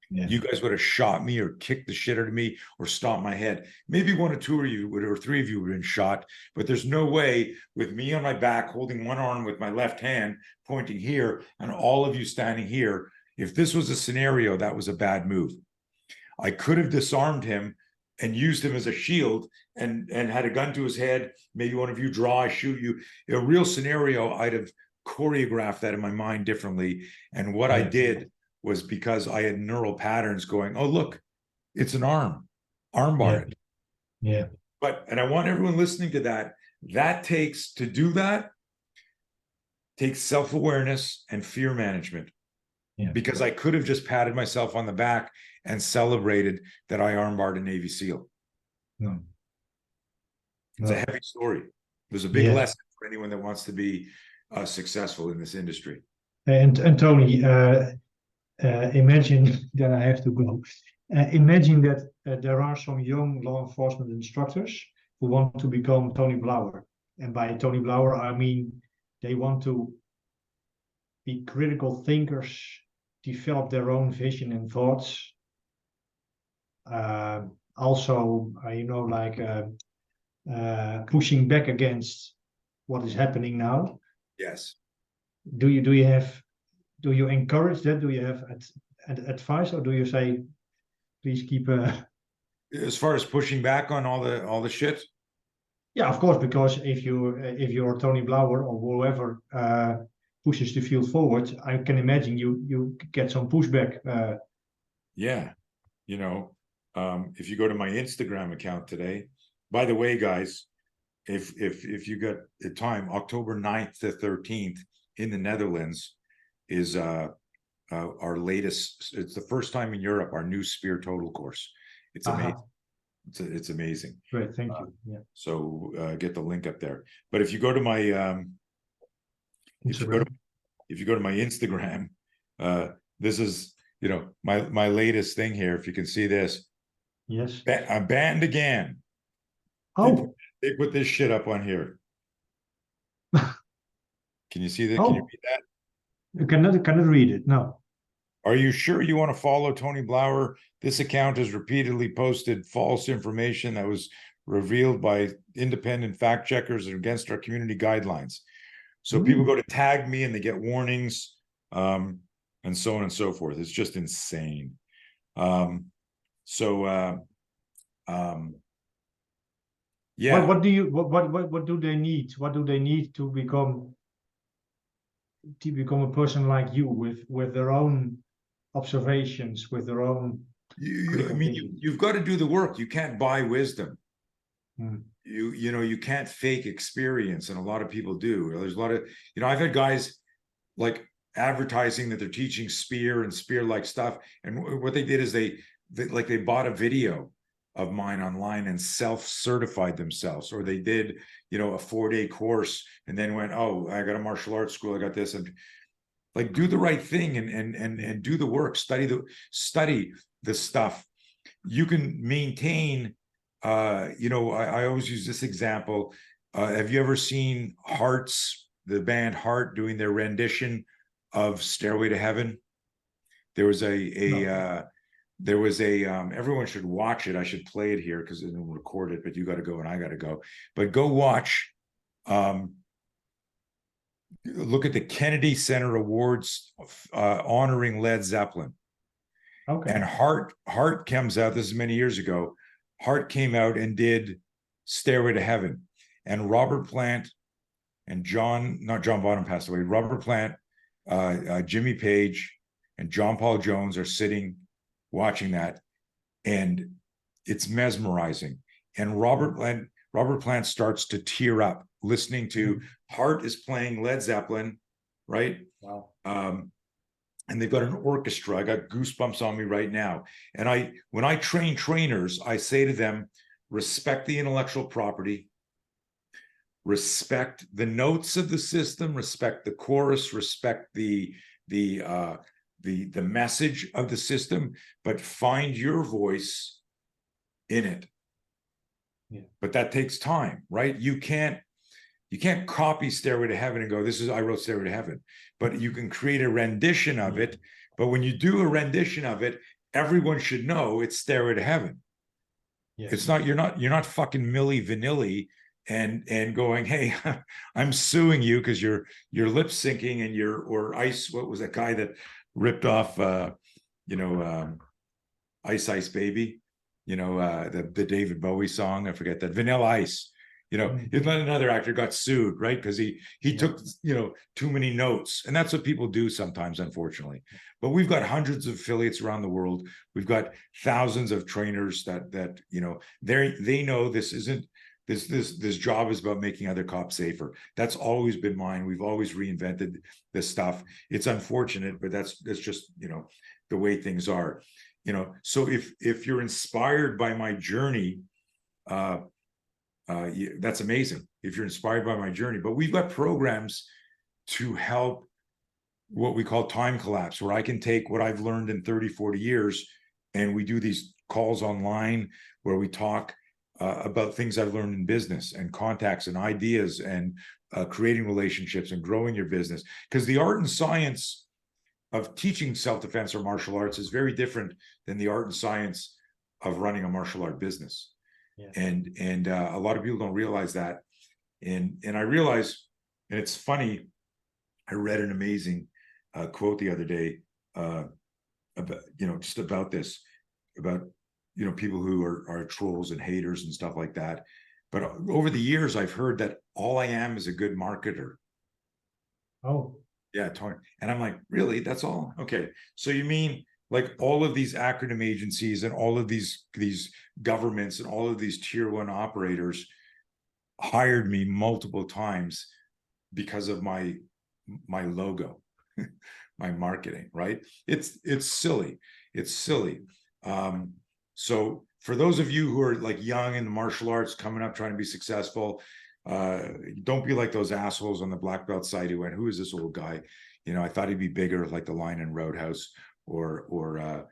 you guys would have shot me or kicked the shit out of me or stomped my head. Maybe 1 or 2 of you would, or 3 of you would have been shot, but there's no way with me on my back, holding one arm with my left hand pointing here, and all of you standing here. If this was a scenario, that was a bad move. I could have disarmed him and used him as a shield and had a gun to his head. Maybe one of you draw, I shoot you. A real scenario, I'd have choreographed that in my mind differently. And what I did was, because I had neural patterns going, oh, look, it's an arm bar. Yeah. But, and I want everyone listening to that, to do that takes self-awareness and fear management. Yeah. Because I could have just patted myself on the back and celebrated that I armbarred a Navy SEAL. No. It's a heavy story. There's a big lesson for anyone that wants to be successful in this industry. And Tony, imagine that I have to go. Imagine that there are some young law enforcement instructors who want to become Tony Blauer. And by Tony Blauer, I mean they want to be critical thinkers, develop their own vision and thoughts. Also, pushing back against what is happening now. Yes. Do you encourage that? Do you have advice, or do you say, please keep as far as pushing back on all the shit? Yeah, of course, because if you're Tony Blauer or whoever pushes the field forward, I can imagine you get some pushback. Yeah, if you go to my Instagram account today, by the way, guys, if you got the time, October 9th to 13th in the Netherlands is our latest, it's the first time in Europe, our new Spear Total course. It's amazing. It's amazing. Great, thank you. Yeah. So get the link up there. But if you go to my if you go to my Instagram, this is my latest thing here. If you can see this. Yes. I'm banned again. Oh. They put this shit up on here. Can you see that? Can you read that? I cannot read it. No. Are you sure you want to follow Tony Blauer? This account has repeatedly posted false information that was revealed by independent fact checkers and against our community guidelines. So people go to tag me and they get warnings, and so on and so forth. It's just insane. Yeah. What do they need? What do they need to become a person like you with their own observations, with their own you've got to do the work. You can't buy wisdom. You can't fake experience, and a lot of people do. There's a lot of I've had guys like advertising that they're teaching spear and spear-like stuff, and what they did is they bought a video of mine online and self-certified themselves, or they did a 4-day course and then went, oh, I got a martial arts school, I got this, and do the right thing and do the work, study the stuff. You can maintain I always use this example. Have you ever seen the band Heart, doing their rendition of Stairway to Heaven? There was everyone should watch it. I should play it here because it didn't record it, but you got to go and I got to go. But go watch. Look at the Kennedy Center Awards honoring Led Zeppelin. Okay. And Heart comes out. This is many years ago. Heart came out and did Stairway to Heaven, and Robert Plant and not John Bonham passed away. Robert Plant, Jimmy Page, and John Paul Jones are sitting watching that, and it's mesmerizing. And Robert Plant starts to tear up listening to Heart is playing Led Zeppelin, right? Wow. And they've got an orchestra. I got goosebumps on me right now. And when I train trainers, I say to them, respect the intellectual property, respect the notes of the system, respect the chorus, respect the message of the system, but find your voice in it. Yeah. But that takes time, right? You can't copy Stairway to Heaven and go, I wrote Stairway to Heaven, but you can create a rendition of it. But when you do a rendition of it, everyone should know it's Stairway to Heaven. Yes. It's not, you're not fucking Milli Vanilli and going, hey, I'm suing you because you're lip syncing and or Ice, what was that guy that ripped off, Ice Ice Baby, the David Bowie song. I forget that. Vanilla Ice. Another actor got sued, right? Because he took too many notes, and that's what people do sometimes, unfortunately. But we've got hundreds of affiliates around the world. We've got thousands of trainers that they know this isn't this job is about making other cops safer. That's always been mine. We've always reinvented this stuff. It's unfortunate, but that's just the way things are. So if you're inspired by my journey, that's amazing if you're inspired by my journey. But we've got programs to help what we call time collapse, where I can take what I've learned in 30, 40 years, and we do these calls online where we talk about things I've learned in business and contacts and ideas and creating relationships and growing your business. Because the art and science of teaching self-defense or martial arts is very different than the art and science of running a martial art business. Yeah. And a lot of people don't realize that. And I realize, and it's funny, I read an amazing quote the other day about, just about this, about, people who are trolls and haters and stuff like that. But over the years, I've heard that all I am is a good marketer. Oh. Yeah, Tony. And I'm like, really? That's all? Okay. So you mean like all of these acronym agencies and all of these governments and all of these tier 1 operators hired me multiple times because of my logo, my marketing, right? It's silly. It's silly. So for those of you who are like young in the martial arts, coming up, trying to be successful, don't be like those assholes on the black belt side who went, who is this old guy? I thought he'd be bigger, like the Lion and Roadhouse, or I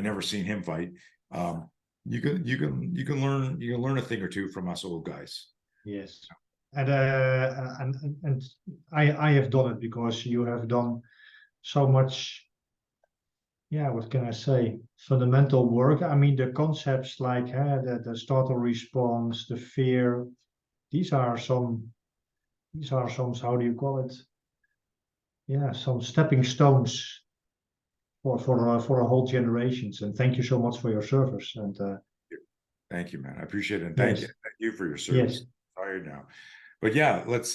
never seen him fight. You can learn a thing or two from us old guys. Yes. And I have done it because you have done so much, what can I say, fundamental work. I mean, the concepts like the startle response, the fear, these are some, how do you call it? Yeah, some stepping stones for a whole generations. And thank you so much for your service. And thank you, man. I appreciate it. And thank you for your service. Yes. I'm tired now. But yeah, let's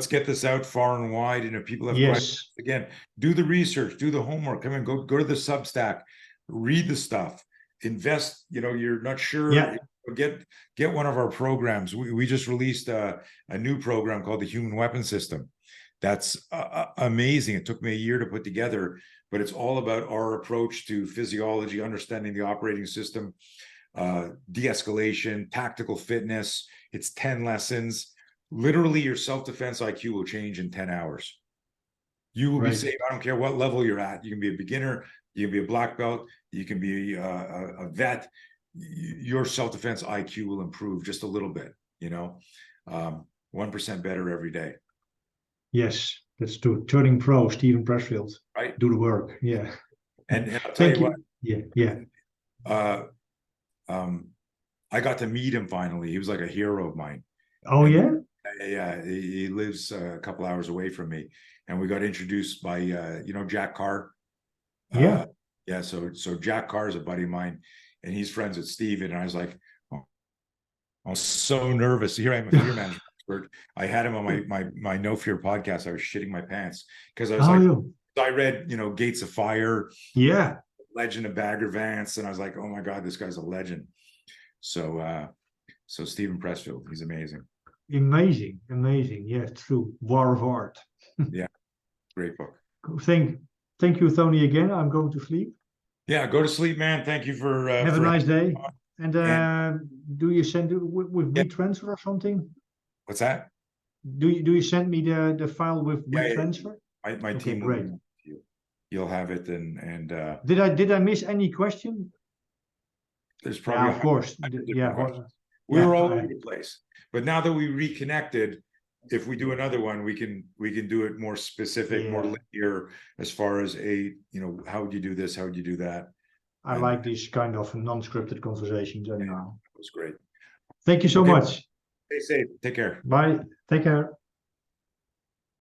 get this out far and wide. And if people have questions, again, do the research, do the homework. Come and go to the Substack, read the stuff, invest. You're not sure. Yeah. Get one of our programs. We just released a new program called the Human Weapon System. That's amazing. It took me a year to put together, but it's all about our approach to physiology, understanding the operating system, de-escalation, tactical fitness. It's 10 lessons. Literally, your self-defense IQ will change in 10 hours. You will be safe. I don't care what level you're at. You can be a beginner, you can be a black belt, you can be a vet. Your self-defense IQ will improve just a little bit, 1% better every day. Yes, that's true. Turning pro, Steven Pressfield. Right. Do the work. Yeah. And I'll tell you what. Yeah. I got to meet him finally. He was like a hero of mine. Oh, yeah? Yeah. He lives a couple hours away from me. And we got introduced by, Jack Carr. Yeah. Yeah. So Jack Carr is a buddy of mine, and he's friends with Steven. And I was like, I was so nervous. Here I am, a fear management expert. I had him on my No Fear podcast. I was shitting my pants because I was I read, Gates of Fire. Yeah. Legend of Bagger Vance. And I was like, oh my God, this guy's a legend. So Steven Pressfield, he's amazing. Amazing. Yeah, true. War of Art. Yeah. Great book. Thank you, Tony, again. I'm going to sleep. Yeah, go to sleep, man. Thank you for have a nice day. And do you send it with WeTransfer or something? What's that? Do you send me the file with WeTransfer? My team will. Great. You'll have it. And did I miss any question? There's probably of course. We were all over the place, but now that we reconnected, if we do another one, we can do it more specific, more linear, as far as how would you do this, how would you do that. I like these kind of non-scripted conversations anyhow. It was great. Thank you so much. Stay safe. Take care. Bye. Take care.